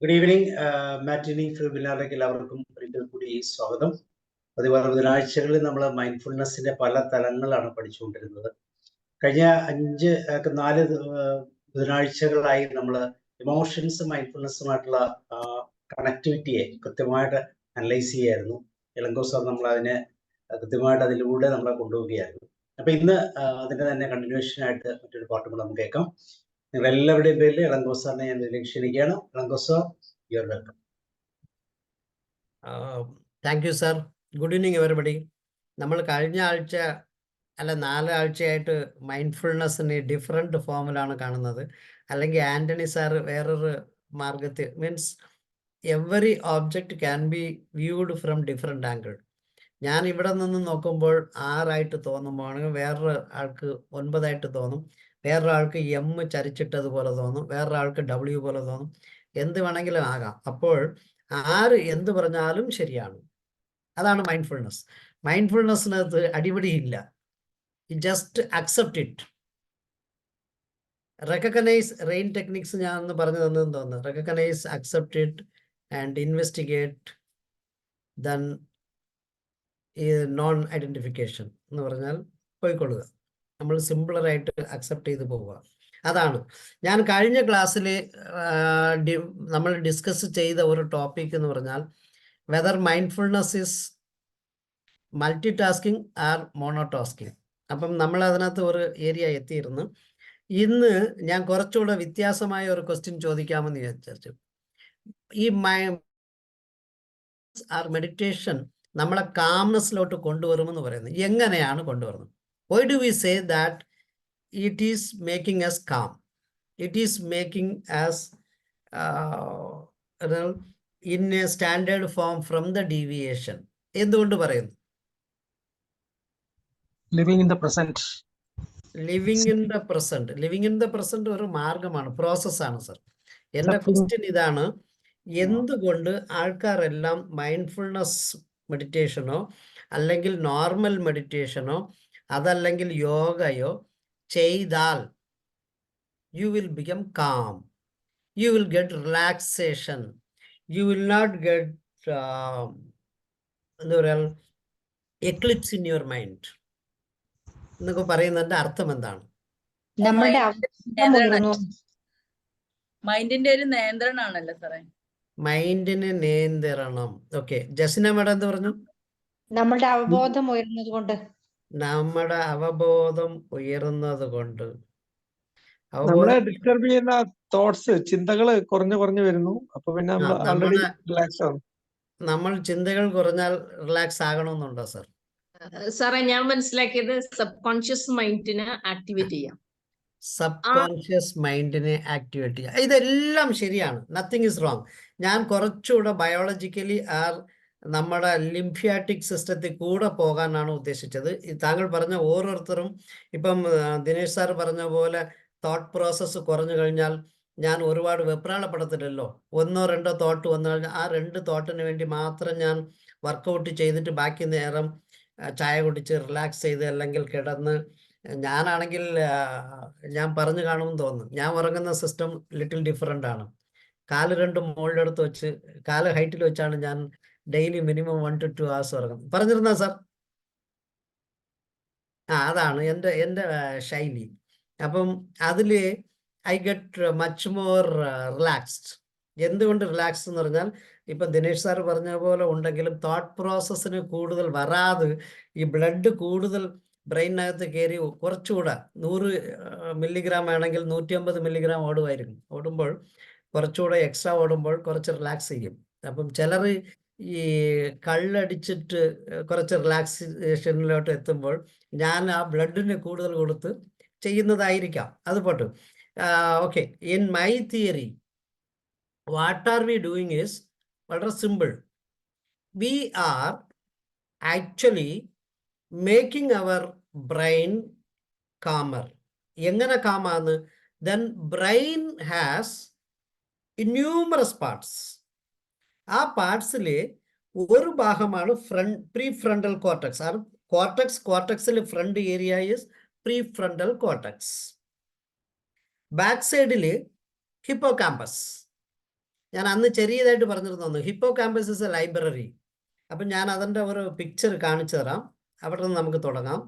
Good evening. മാറ്റിനി ഫിലിമിലേക്ക് എല്ലാവർക്കും ഒരിക്കൽ കൂടി സ്വാഗതം. അതുപോലെ ബുധനാഴ്ചകളിൽ നമ്മൾ മൈൻഡ്ഫുൾനെസ്സിന്റെ പല തലങ്ങളാണ് പഠിച്ചുകൊണ്ടിരുന്നത്. കഴിഞ്ഞ 4 ബുധനാഴ്ചകളായി നമ്മൾ ഇമോഷൻസ് മൈൻഡ്ഫുൾനെസ്സുമായിട്ടുള്ള കണക്ടിവിറ്റിയെ കൃത്യമായിട്ട് അനലൈസ് ചെയ്യായിരുന്നു. ഇളങ്കോ സാർ നമ്മൾ അതിനെ കൃത്യമായിട്ട് അതിലൂടെ നമ്മളെ കൊണ്ടുപോവുകയായിരുന്നു. അപ്പൊ ഇന്ന് അതിന്റെ തന്നെ കണ്ടിന്യൂഷൻ ആയിട്ട് മറ്റൊരു പാട്ടും കൂടെ നമുക്ക് കേൾക്കാം. നിങ്ങൾ എല്ലാവരുടെയും പേരിൽ ഇളങ്കോ സാറിനെ ഞാൻ ഇതിലേക്ക് ക്ഷണിക്കുകയാണ്. Ilango sir, you are welcome. Thank you sir. Good evening everybody. നമ്മൾ കഴിഞ്ഞ ആഴ്ച 4 ആഴ്ചയായിട്ട് മൈൻഡ്ഫുൾനെസ്സിനെ ഡിഫറെൻറ്റ് ഫോമിലാണ് കാണുന്നത്. അല്ലെങ്കിൽ ആൻ്റണി സാർ വേറൊരു മാർഗത്തിൽ means every object can be viewed from different angle. ഞാൻ ഇവിടെ നിന്ന് നോക്കുമ്പോൾ 6 തോന്നുമ്പോൾ വേറൊരു ആൾക്ക് 9 തോന്നും, വേറൊരാൾക്ക് എം ചരിച്ചിട്ടതുപോലെ തോന്നും, വേറൊരാൾക്ക് W പോലെ തോന്നും, എന്ത് വേണമെങ്കിലും ആകാം. അപ്പോൾ ആര് എന്ത് പറഞ്ഞാലും ശരിയാണ്. അതാണ് മൈൻഡ്ഫുൾനെസ്. മൈൻഡ്ഫുൾനെസ്സിനകത്ത് അടിപിടിയില്ല. Just accept it. Recognise rain techniques ഞാൻ ഒന്ന് പറഞ്ഞു തന്നെന്ന് തോന്നുന്നു. Recognise, accept it and investigate, then non identification എന്ന് പറഞ്ഞാൽ പോയിക്കൊള്ളുക. നമ്മൾ സിമ്പിളറായിട്ട് അക്സെപ്റ്റ് ചെയ്ത് പോവുക. അതാണ് ഞാൻ കഴിഞ്ഞ ക്ലാസ്സിൽ നമ്മൾ ഡിസ്കസ് ചെയ്ത ഒരു ടോപ്പിക് എന്ന് പറഞ്ഞാൽ whether mindfulness is multi tasking or monotasking. അപ്പം നമ്മൾ അതിനകത്ത് ഒരു ഏരിയ എത്തിയിരുന്നു. ഇന്ന് ഞാൻ കുറച്ചുകൂടെ വ്യത്യാസമായ ഒരു ക്വസ്റ്റ്യൻ ചോദിക്കാമെന്ന് വിചാരിച്ചു. ഈ മെഡിറ്റേഷൻ നമ്മളെ കാംനെസ്സിലോട്ട് കൊണ്ടുവരുമെന്ന് പറയുന്നത് എങ്ങനെയാണ് കൊണ്ടുവരുന്നത്? Why do we say that it is making us calm, it is making us in a standard form from the deviation? എന്തുകൊണ്ട് പറയുന്നു? Living in the present. Living in the present. Living in the present ഒരു മാർഗമാണ്, പ്രോസസ്സാണ് sir. എൻ്റെ question ഇതാണ്, എന്തുകൊണ്ട് ആൾക്കാരെല്ലാം mindfulness മെഡിറ്റേഷനോ അല്ലെങ്കിൽ നോർമൽ മെഡിറ്റേഷനോ അതല്ലെങ്കിൽ യോഗയോ ചെയ്താൽ you will become calm, you will get relaxation, you will not get eclipse in your mind എന്നൊക്കെ പറയുന്നതിന്റെ അർത്ഥം എന്താണ്? മൈൻഡിന്റെ ഒരു നിയന്ത്രണമാണല്ലോ സാറേ. മൈൻഡിന് നിയന്ത്രണം. ഓക്കെ, ജസിന മേഡം എന്ത് പറഞ്ഞു? നമ്മുടെ അവബോധം ഉയർന്നത് കൊണ്ട്. നമ്മുടെ അവബോധം ഉയർന്നത് കൊണ്ട്. നമ്മളെ ഡിസ്റ്റർബ് ചെയ്യുന്ന തോട്ട്സ്, ചിന്തകള് കുറഞ്ഞു വരുന്നു. അപ്പൊ പിന്നെ ഓൾറെഡി റിലാക്സ് ആവും. നമ്മൾ ചിന്തകൾ കുറഞ്ഞാൽ റിലാക്സ് ആകണമെന്നുണ്ടോ സർ? സാറേ, ഞാൻ മനസ്സിലാക്കിയത് സബ് കോൺഷ്യസ് മൈൻഡിനെ ആക്ടിവേറ്റ് ചെയ്യാം. സബ് കോൺഷ്യസ് മൈൻഡിനെ ആക്ടിവേറ്റ് ചെയ്യാം. ഇതെല്ലാം ശരിയാണ്, നത്തിങ് ഇസ് റോങ്. ഞാൻ കുറച്ചുകൂടെ ബയോളജിക്കലി നമ്മുടെ ലിംഫാറ്റിക് സിസ്റ്റത്തിൽ കൂടെ പോകാനാണ് ഉദ്ദേശിച്ചത്. താങ്കൾ പറഞ്ഞ ഓരോരുത്തരും ഇപ്പം ദിനേശ് സാർ പറഞ്ഞ പോലെ തോട്ട് പ്രോസസ്സ് കുറഞ്ഞു കഴിഞ്ഞാൽ ഞാൻ ഒരുപാട് വെപ്രാളപ്പെടത്തില്ലല്ലോ. 1-2 തോട്ട് വന്നു കഴിഞ്ഞാൽ ആ 2 തോട്ടിന് വേണ്ടി മാത്രം ഞാൻ വർക്കൗട്ട് ചെയ്തിട്ട് ബാക്കി നേരം ചായ കുടിച്ച് റിലാക്സ് ചെയ്ത് അല്ലെങ്കിൽ കിടന്ന്. ഞാനാണെങ്കിൽ ഞാൻ പറഞ്ഞു കാണുമെന്ന് തോന്നുന്നു, ഞാൻ ഉറങ്ങുന്ന സിസ്റ്റം ലിറ്റിൽ ഡിഫറെൻ്റ് ആണ്. കാല് 2 മുകളിലെടുത്ത് വെച്ച് കാല് ഹൈറ്റിൽ വെച്ചാണ് ഞാൻ ഡെയിലി മിനിമം 1 to 2 hours ഉറങ്ങുന്നത്. പറഞ്ഞിരുന്ന സാർ? അതാണ് എൻ്റെ ശൈലി. അപ്പം അതിൽ I get much more relaxed. എന്തുകൊണ്ട് റിലാക്സ് എന്ന് പറഞ്ഞാൽ, ഇപ്പം ദിനേശ് സാർ പറഞ്ഞ പോലെ ഉണ്ടെങ്കിലും തോട്ട് പ്രോസസ്സിന് കൂടുതൽ വരാതെ ഈ ബ്ലഡ് കൂടുതൽ ബ്രെയിനകത്ത് കയറി കുറച്ചുകൂടെ 100 മില്ലിഗ്രാം ആണെങ്കിൽ 150 മില്ലിഗ്രാം ഓടുമായിരിക്കും. ഓടുമ്പോൾ കുറച്ചുകൂടെ എക്സ്ട്രാ ഓടുമ്പോൾ കുറച്ച് റിലാക്സ് ചെയ്യും. അപ്പം ചിലർ ഈ കള്ളടിച്ചിട്ട് കുറച്ച് റിലാക്സേഷനിലോട്ട് എത്തുമ്പോൾ ഞാൻ ആ ബ്ലഡിന് കൂടുതൽ കൊടുത്ത് ചെയ്യുന്നതായിരിക്കാം. അത് പോട്ടെ. Okay, in my theory what are we doing is വളരെ simple. We are actually making our brain calmer. എങ്ങനെ കാമാന്ന്? Then brain has numerous parts. ആ പാർട്സിൽ ഒരു ഭാഗമാണ് പ്രീ ഫ്രണ്ടൽ കോർട്ടക്സ്. കോർട്ടക്സിൽ front area is pre frontal cortex. Back സൈഡിൽ hippocampus. ഞാൻ അന്ന് ചെറിയതായിട്ട് പറഞ്ഞിരുന്നു hippocampus is a library. അപ്പം ഞാൻ അതിൻ്റെ ഒരു പിക്ചർ കാണിച്ചു തരാം. അവിടെ നിന്ന് നമുക്ക് തുടങ്ങാം.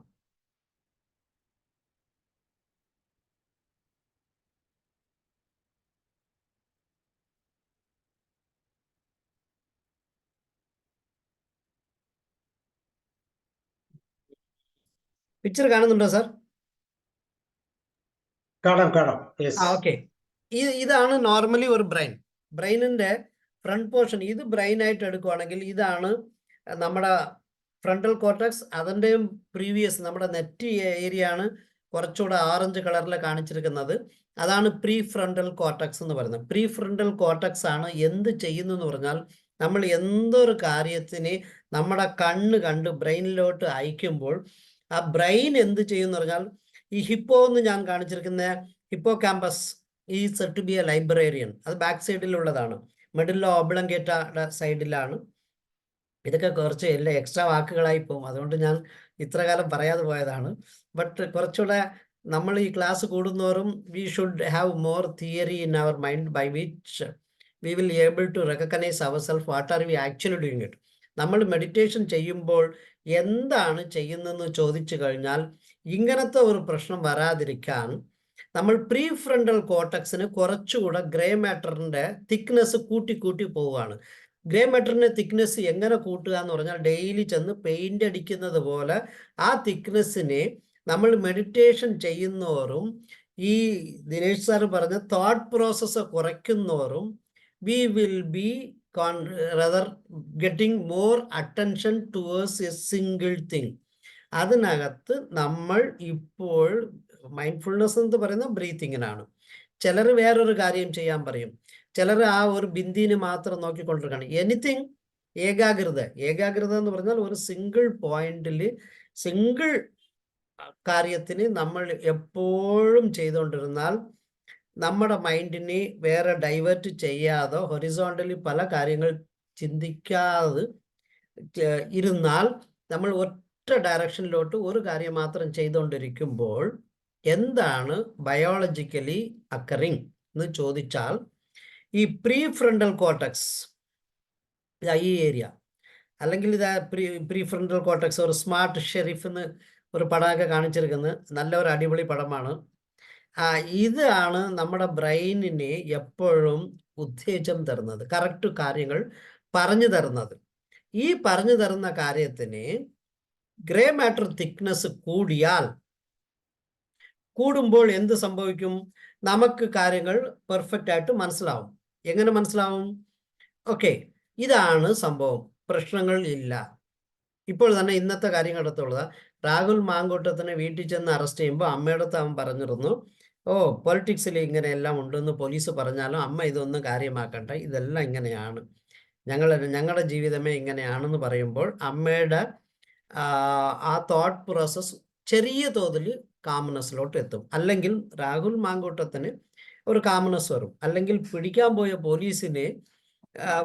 പിക്ചർ കാണുന്നുണ്ടോ സാർ? കാണാം കാണാം. ഓക്കെ. ഇതാണ് നോർമലി ഒരു ബ്രെയിനിന്റെ ഫ്രണ്ട് പോർഷൻ. ഇത് ബ്രെയിൻ ആയിട്ട് എടുക്കുവാണെങ്കിൽ ഇതാണ് നമ്മുടെ ഫ്രണ്ടൽ കോർട്ടക്സ്. അതിൻ്റെയും പ്രീവിയസ് നമ്മുടെ നെറ്റ് ഏരിയ ആണ് കുറച്ചുകൂടെ ഓറഞ്ച് കളറിൽ കാണിച്ചിരിക്കുന്നത്. അതാണ് പ്രീ ഫ്രണ്ടൽ കോർട്ടക്സ് എന്ന് പറയുന്നത്. പ്രീ ഫ്രണ്ടൽ കോർട്ടക്സ് ആണ് എന്ത് ചെയ്യുന്നു എന്ന് പറഞ്ഞാൽ, നമ്മൾ എന്തൊരു കാര്യത്തിന് നമ്മുടെ കണ്ണ് കണ്ട് ബ്രെയിനിലോട്ട് അയക്കുമ്പോൾ ആ ബ്രെയിൻ എന്ത് ചെയ്യുമെന്ന് പറഞ്ഞാൽ, ഈ ഹിപ്പോ എന്ന് ഞാൻ കാണിച്ചിരിക്കുന്ന ഹിപ്പോ ക്യാമ്പസ് ഈ said to be a librarian. അത് ബാക്ക് സൈഡിലുള്ളതാണ്. മിഡിലോ ഒബ്ലങ്കേറ്റയുടെ സൈഡിലാണ്. ഇതൊക്കെ കുറച്ച് എല്ലാം എക്സ്ട്രാ വാക്കുകളായി പോകും, അതുകൊണ്ട് ഞാൻ ഇത്ര കാലം പറയാതെ പോയതാണ്. ബട്ട് കുറച്ചുകൂടെ നമ്മൾ ഈ ക്ലാസ് കൂടുന്നോറും we should have more theory in our mind by which we will able to recognise our self what are we actually doing it. നമ്മൾ മെഡിറ്റേഷൻ ചെയ്യുമ്പോൾ എന്താണ് ചെയ്യുന്നതെന്ന് ചോദിച്ചു കഴിഞ്ഞാൽ ഇങ്ങനത്തെ ഒരു പ്രശ്നം വരാതിരിക്കാൻ നമ്മൾ പ്രീ ഫ്രണ്ടൽ കോർട്ടക്സിന് കുറച്ചുകൂടെ ഗ്രേ മാറ്ററിന്റെ തിക്നെസ് കൂട്ടി പോവുകയാണ്. ഗ്രേ മാറ്ററിന്റെ തിക്നെസ് എങ്ങനെ കൂട്ടുക എന്ന് പറഞ്ഞാൽ, ഡെയിലി ചെന്ന് പെയിന്റ് അടിക്കുന്നത് പോലെ ആ തിക്നെസ്സിനെ നമ്മൾ മെഡിറ്റേഷൻ ചെയ്യുന്നോറും ഈ ദിനേശ് സാർ പറഞ്ഞ തോട്ട് പ്രോസസ്സ് കുറയ്ക്കുന്നോറും we will be rather getting more attention towards a single thing. അതിനകത്ത് നമ്മൾ ഇപ്പോൾ മൈൻഡ്ഫുൾനെസ് എന്ന് പറയുന്ന ബ്രീത്തിങ്ങിനാണ്. ചിലർ വേറൊരു കാര്യം ചെയ്യാൻ പറയും, ചിലർ ആ ഒരു ബിന്ദിനെ മാത്രം നോക്കിക്കൊണ്ടിരിക്കുകയാണ്. എനിത്തിങ് ഏകാഗ്രത എന്ന് പറഞ്ഞാൽ ഒരു സിംഗിൾ പോയിന്റിൽ സിംഗിൾ കാര്യത്തിന് നമ്മൾ എപ്പോഴും ചെയ്തുകൊണ്ടിരുന്നാൽ നമ്മുടെ മൈൻഡിനെ വേറെ ഡൈവേർട്ട് ചെയ്യാതെ ഹൊറിസോണ്ടലി പല കാര്യങ്ങൾ ചിന്തിക്കാതെ ഇരുന്നാൽ നമ്മൾ ഒറ്റ ഡയറക്ഷനിലോട്ട് ഒരു കാര്യം മാത്രം ചെയ്തുകൊണ്ടിരിക്കുമ്പോൾ എന്താണ് ബയോളജിക്കലി അക്കറിങ് എന്ന് ചോദിച്ചാൽ, ഈ പ്രീ ഫ്രണ്ടൽ കോർട്ടക്സ് ഈ ഏരിയ, അല്ലെങ്കിൽ ഇത് പ്രീ ഫ്രണ്ടൽ കോർട്ടക്സ് ഒരു സ്മാർട്ട് ഷെരീഫ് എന്ന് ഒരു പടമൊക്കെ കാണിച്ചിരിക്കുന്നത് നല്ല ഒരു അടിപൊളി പടമാണ്. ഇതാണ് നമ്മുടെ ബ്രെയിനിനെ എപ്പോഴും ഉത്തേജം തരുന്നത്, കറക്റ്റ് കാര്യങ്ങൾ പറഞ്ഞു തരുന്നത്. ഈ പറഞ്ഞു തരുന്ന കാര്യത്തിന് ഗ്രേ മാറ്റർ തിക്നെസ് കൂടുമ്പോൾ എന്ത് സംഭവിക്കും? നമുക്ക് കാര്യങ്ങൾ പെർഫെക്റ്റ് ആയിട്ട് മനസ്സിലാവും. എങ്ങനെ മനസ്സിലാവും? ഓക്കെ, ഇതാണ് സംഭവം, പ്രശ്നങ്ങൾ ഇല്ല. ഇപ്പോൾ തന്നെ ഇന്നത്തെ കാര്യങ്ങൾ എടുത്തുള്ളത്, രാഹുൽ മാങ്കൂട്ടത്തിനെ വീട്ടിൽ ചെന്ന് അറസ്റ്റ് ചെയ്യുമ്പോൾ അമ്മയുടെ അടുത്ത് അവൻ പറഞ്ഞിരുന്നു, പൊളിറ്റിക്സിൽ ഇങ്ങനെ എല്ലാം ഉണ്ടെന്ന് പോലീസ് പറഞ്ഞാലും അമ്മ ഇതൊന്നും കാര്യമാക്കണ്ട, ഇതെല്ലാം ഇങ്ങനെയാണ്, ഞങ്ങളുടെ ജീവിതമേ ഇങ്ങനെയാണെന്ന് പറയുമ്പോൾ അമ്മയുടെ ആ തോട്ട് പ്രോസസ് ചെറിയ തോതിൽ കാംനെസ്സിലോട്ട് എത്തും. അല്ലെങ്കിൽ രാഹുൽ മാങ്കൂട്ടത്തിന് ഒരു കാംനെസ് വരും. അല്ലെങ്കിൽ പിടിക്കാൻ പോയ പോലീസിനെ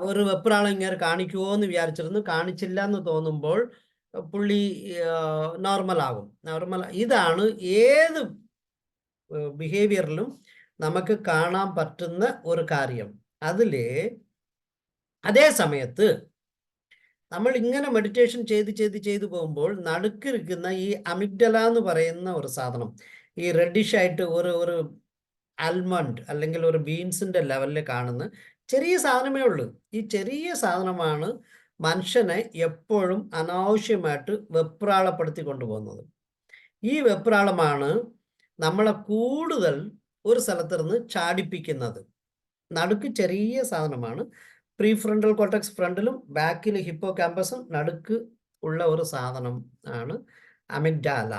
ഒരു വെപ്രാളം ഇങ്ങനെ കാണിക്കുമോ എന്ന് വിചാരിച്ചിരുന്നു, കാണിച്ചില്ല എന്ന് തോന്നുമ്പോൾ പുള്ളി നോർമലാകും. ഇതാണ് ഏത് ബിഹേവിയറിലും നമുക്ക് കാണാൻ പറ്റുന്ന ഒരു കാര്യം. അതേ സമയത്ത് നമ്മൾ ഇങ്ങനെ മെഡിറ്റേഷൻ ചെയ്ത് പോകുമ്പോൾ നടുക്കിരിക്കുന്ന ഈ അമിഗ്ഡല എന്ന് പറയുന്ന ഒരു സാധനം, ഈ റെഡിഷ് ആയിട്ട് ഒരു ആൽമണ്ട് അല്ലെങ്കിൽ ഒരു ബീൻസിന്റെ ലെവലിൽ കാണുന്ന ചെറിയ സാധനമേ ഉള്ളൂ. ഈ ചെറിയ സാധനമാണ് മനുഷ്യനെ എപ്പോഴും അനാവശ്യമായിട്ട് വെപ്രാളപ്പെടുത്തി കൊണ്ടുപോകുന്നത്. ഈ വെപ്രാളമാണ് നമ്മളെ കൂടുതൽ ഒരു സ്ഥലത്തിരുന്ന് ചാടിപ്പിക്കുന്നത്. നടുക്ക് ചെറിയ സാധനമാണ്. പ്രീ ഫ്രണ്ടൽ കോർട്ടക്സ് ഫ്രണ്ടിലും ബാക്കിൽ ഹിപ്പോ ക്യാമ്പസും നടുക്ക് ഉള്ള ഒരു സാധനം ആണ് അമിഗ്ഡാല.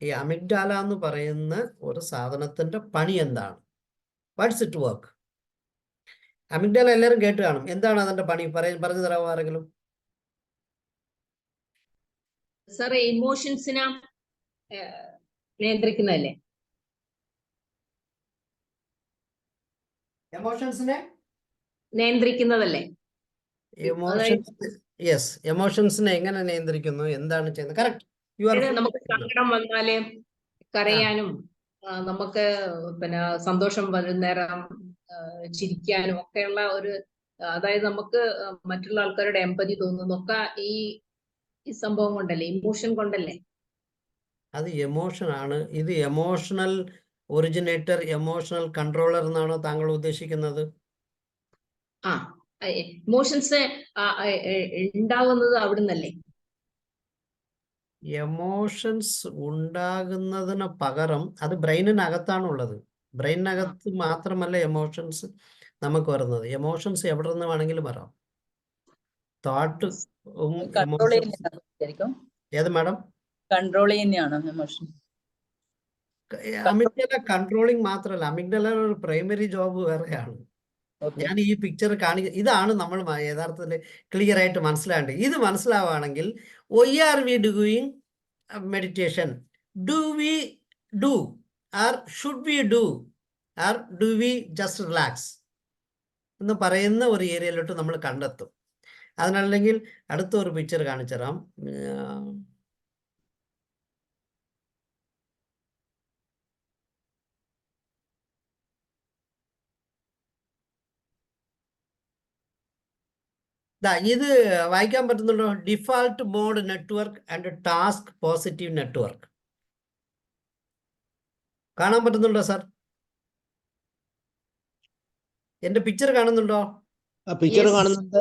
ഈ അമിഗ്ഡാല എന്ന് പറയുന്ന ഒരു സാധനത്തിന്റെ പണി എന്താണ്? What's it work? അമിഗ്ഡാല എല്ലാവരും കേട്ട് കാണും. എന്താണ് അതിന്റെ പണി? പറഞ്ഞു തരാമോ ആരെങ്കിലും? സാർ, ഇമോഷൻസിനെ നിയന്ത്രിക്കുന്നതല്ലേ? എമോഷൻസിനെ നിയന്ത്രിക്കുന്നതല്ലേ? എമോഷൻസിനെ എങ്ങനെ നിയന്ത്രിക്കുന്നു? എന്താണ് ചെയ്യുന്നത്? കറക്റ്റ്. നമുക്ക് സങ്കടം വന്നാല് കരയാനും, നമുക്ക് പിന്നെ സന്തോഷം വരുന്നേരം ചിരിക്കാനും ഒക്കെയുള്ള ഒരു അതായത് നമുക്ക് മറ്റുള്ള ആൾക്കാരുടെ എമ്പതി തോന്നുന്നൊക്കെ ഈ സംഭവം കൊണ്ടല്ലേ, ഇമോഷൻ കൊണ്ടല്ലേ? അത് എമോഷൻ ആണ്. ഇത് എമോഷണൽ ഒറിജിനേറ്റർ, എമോഷണൽ കൺട്രോളർ എന്നാണോ താങ്കൾ ഉദ്ദേശിക്കുന്നത്? ആ, ഇമോഷൻസ് ഉണ്ടാവുന്നത് അവിടുന്നല്ലേ? എമോഷൻസ് ഉണ്ടാകുന്നതിന് പകരം അത് ബ്രെയിനിനകത്താണുള്ളത്. ബ്രെയിനിനകത്ത് മാത്രമല്ല എമോഷൻസ് നമുക്ക് വരുന്നത്. എമോഷൻസ് എവിടെ നിന്ന് വേണമെങ്കിലും വരാം. Thought control emotions. ചെയ്യുന്നതായിരിക്കും. ഏത് മാഡം? കൺട്രോൾ ചെയ്യുന്നതാണ് എമോഷൻ. അമിഗ്ഡല കൺട്രോളിങ് മാത്രമല്ല, അമിഗ്ഡല ഒരു പ്രൈമറി ജോബ് വേറെയാണ്. ഞാൻ ഈ പിക്ചർ ഇതാണ് നമ്മൾ യഥാർത്ഥത്തിൽ ക്ലിയർ ആയിട്ട് മനസ്സിലാവേണ്ടത്. ഇത് മനസ്സിലാവുകയാണെങ്കിൽ why are we doing meditation? Do we do or should we do or do we just relax എന്ന് പറയുന്ന ഒരു ഏരിയയിലോട്ട് നമ്മൾ കണ്ടെത്തും. അതിനല്ലെങ്കിൽ അടുത്ത ഒരു പിക്ചർ കാണിച്ചു തരാം. ഇത് വായിക്കാൻ പറ്റുന്നുണ്ടോ? Default mode network and task positive network. കാണാൻ പറ്റുന്നുണ്ടോ സാർ? എന്റെ പിക്ചർ കാണുന്നുണ്ടോ? പിക്ചർ കാണുന്നുണ്ട്.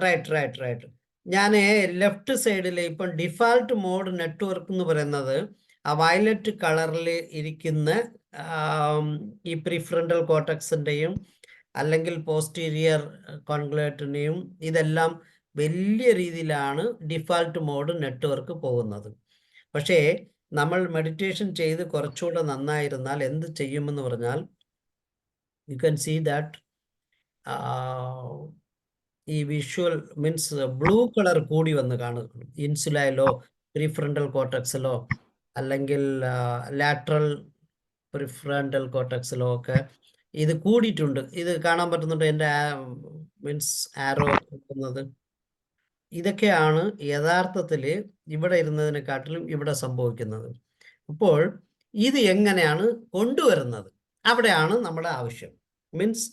റൈറ്റ്. ഞാൻ ലെഫ്റ്റ് സൈഡിൽ ഇപ്പം ഡിഫാൾട്ട് മോഡ് നെറ്റ്വർക്ക് എന്ന് പറയുന്നത് ആ വയലറ്റ് കളറിൽ ഇരിക്കുന്ന ഈ പ്രീഫ്രണ്ടൽ കോർട്ടക്സിന്റെയും അല്ലെങ്കിൽ പോസ്റ്റീരിയർ കോൺഗ്ലേറ്റിനെയും ഇതെല്ലാം വലിയ രീതിയിലാണ് ഡിഫാൾട്ട് മോഡ് നെറ്റ്വർക്ക് പോകുന്നത്. പക്ഷേ നമ്മൾ മെഡിറ്റേഷൻ ചെയ്ത് കുറച്ചുകൂടെ നന്നായിരുന്നാൽ എന്ത് ചെയ്യുമെന്ന് പറഞ്ഞാൽ, യു ക്യാൻ സീ ദാറ്റ് ഈ വിഷ്വൽ മീൻസ് ബ്ലൂ കളർ കൂടി വന്ന് കാണുന്നു. ഇൻസുലയിലോ പ്രീഫ്രണ്ടൽ കോർട്ടക്സിലോ അല്ലെങ്കിൽ ലാറ്ററൽ പ്രിഫ്രണ്ടൽ കോർട്ടക്സിലോ ഒക്കെ ഇത് കൂടിയിട്ടുണ്ട്. ഇത് കാണാൻ പറ്റുന്നുണ്ട് എൻ്റെ മീൻസ് ആരോ വെക്കുന്നത്. ഇതൊക്കെയാണ് യഥാർത്ഥത്തിൽ ഇവിടെ ഇരുന്നതിനെക്കാട്ടിലും ഇവിടെ സംഭവിക്കുന്നത്. അപ്പോൾ ഇത് എങ്ങനെയാണ് കൊണ്ടുവരുന്നത്? അവിടെയാണ് നമ്മുടെ ആവശ്യം. മീൻസ്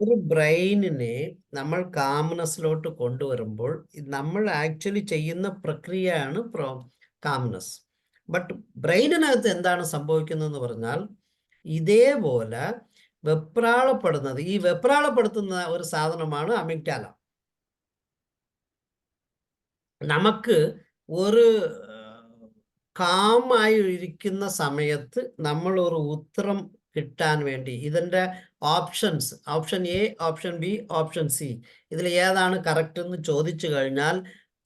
ഒരു ബ്രെയിനിനെ നമ്മൾ കാംനെസ്സിലോട്ട് കൊണ്ടുവരുമ്പോൾ നമ്മൾ ആക്ച്വലി ചെയ്യുന്ന പ്രക്രിയയാണ് കാംനെസ്. ബട്ട് ബ്രെയിനിനകത്ത് എന്താണ് സംഭവിക്കുന്നതെന്ന് പറഞ്ഞാൽ, ഇതേപോലെ വെപ്രാളപ്പെടുന്നത്, ഈ വെപ്രാളപ്പെടുത്തുന്ന ഒരു സാധനമാണ് അമിഗ്ഡാല. നമുക്ക് ഒരു കാമായി ഇരിക്കുന്ന സമയത്ത് നമ്മൾ ഒരു ഉത്തരം കിട്ടാൻ വേണ്ടി ഇതിൻ്റെ options, option A, option B, option C, ഇതിൽ ഏതാണ് കറക്റ്റ് എന്ന് ചോദിച്ചു കഴിഞ്ഞാൽ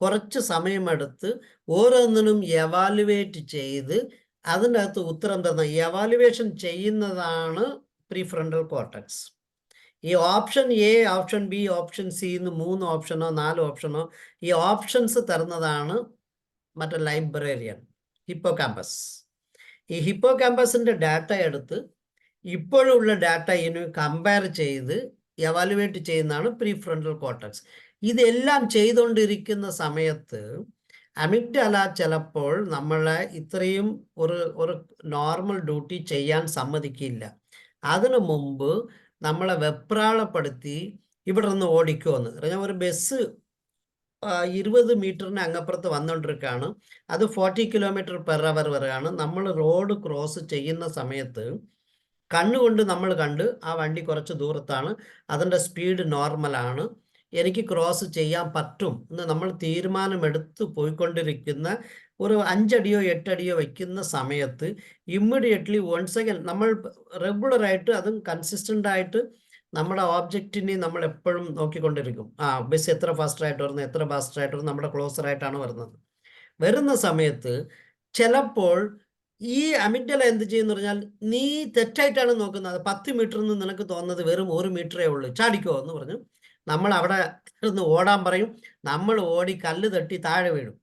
കുറച്ച് സമയമെടുത്ത് ഓരോന്നിനും എവാലുവേറ്റ് ചെയ്ത് അതിനകത്ത് ഉത്തരം തന്ന എവാലുവേഷൻ ചെയ്യുന്നതാണ് പ്രീഫ്രണ്ടൽ കോർട്ടക്സ്. ഈ option A, option B, option C എന്ന് 3 ഓപ്ഷനോ 4 ഓപ്ഷനോ ഈ ഓപ്ഷൻസ് തരുന്നതാണ് മറ്റേ ലൈബ്രറിയൻ ഹിപ്പോകാമ്പസ്. ഈ ഹിപ്പോകാമ്പസിന്റെ ഡാറ്റ എടുത്ത് ഇപ്പോഴുള്ള ഡാറ്റ ഇതിന് കമ്പയർ ചെയ്ത് എവാലുവേറ്റ് ചെയ്യുന്നതാണ് പ്രീഫ്രണ്ടൽ കോർട്ടക്സ്. ഇതെല്ലാം ചെയ്തുകൊണ്ടിരിക്കുന്ന സമയത്ത് അമിഗ്ഡാല ചിലപ്പോൾ നമ്മളെ ഇത്രയും ഒരു നോർമൽ ഡ്യൂട്ടി ചെയ്യാൻ സമ്മതിക്കില്ല. അതിനു മുമ്പ് നമ്മളെ വെപ്രാളപ്പെടുത്തി ഇവിടെ നിന്ന് ഓടിക്കുമെന്ന് പറഞ്ഞാൽ, ഒരു ബസ് 20 മീറ്ററിന് അങ്ങപ്പുറത്ത് വന്നുകൊണ്ടിരിക്കുകയാണ്, അത് 40 km/h വരെയാണ്. നമ്മൾ റോഡ് ക്രോസ് ചെയ്യുന്ന സമയത്ത് കണ്ണുകൊണ്ട് നമ്മൾ കണ്ട് ആ വണ്ടി കുറച്ച് ദൂരത്താണ്, അതിൻ്റെ സ്പീഡ് നോർമലാണ്, എനിക്ക് ക്രോസ് ചെയ്യാൻ പറ്റും എന്ന് നമ്മൾ തീരുമാനമെടുത്ത് പോയിക്കൊണ്ടിരിക്കുന്ന ഒരു 5 അടിയോ 8 അടിയോ വയ്ക്കുന്ന സമയത്ത് ഇമ്മീഡിയറ്റ്ലി 1 സെക്കൻഡ് നമ്മൾ റെഗുലറായിട്ട് അതും കൺസിസ്റ്റൻ്റ് ആയിട്ട് നമ്മുടെ ഓബ്ജക്റ്റിനെ നമ്മൾ എപ്പോഴും നോക്കിക്കൊണ്ടിരിക്കും. ബസ് എത്ര ഫാസ്റ്റായിട്ട് വരുന്നത്, എത്ര ഫാസ്റ്റായിട്ട് വരുന്നത്, നമ്മുടെ ക്ലോസറായിട്ടാണ് വരുന്ന സമയത്ത് ചിലപ്പോൾ ഈ അമിഗ്ഡാല എന്ത് ചെയ്യുമെന്ന് പറഞ്ഞാൽ, നീ തെറ്റായിട്ടാണ് നോക്കുന്നത്, 10 മീറ്റർ എന്ന് നിനക്ക് തോന്നുന്നത് വെറും 1 മീറ്ററേ ഉള്ളൂ, ചാടിക്കോ എന്ന് പറഞ്ഞു നമ്മൾ അവിടെ നിന്ന് ഓടാൻ പറയും. നമ്മൾ ഓടി കല്ല് തട്ടി താഴെ വീഴും.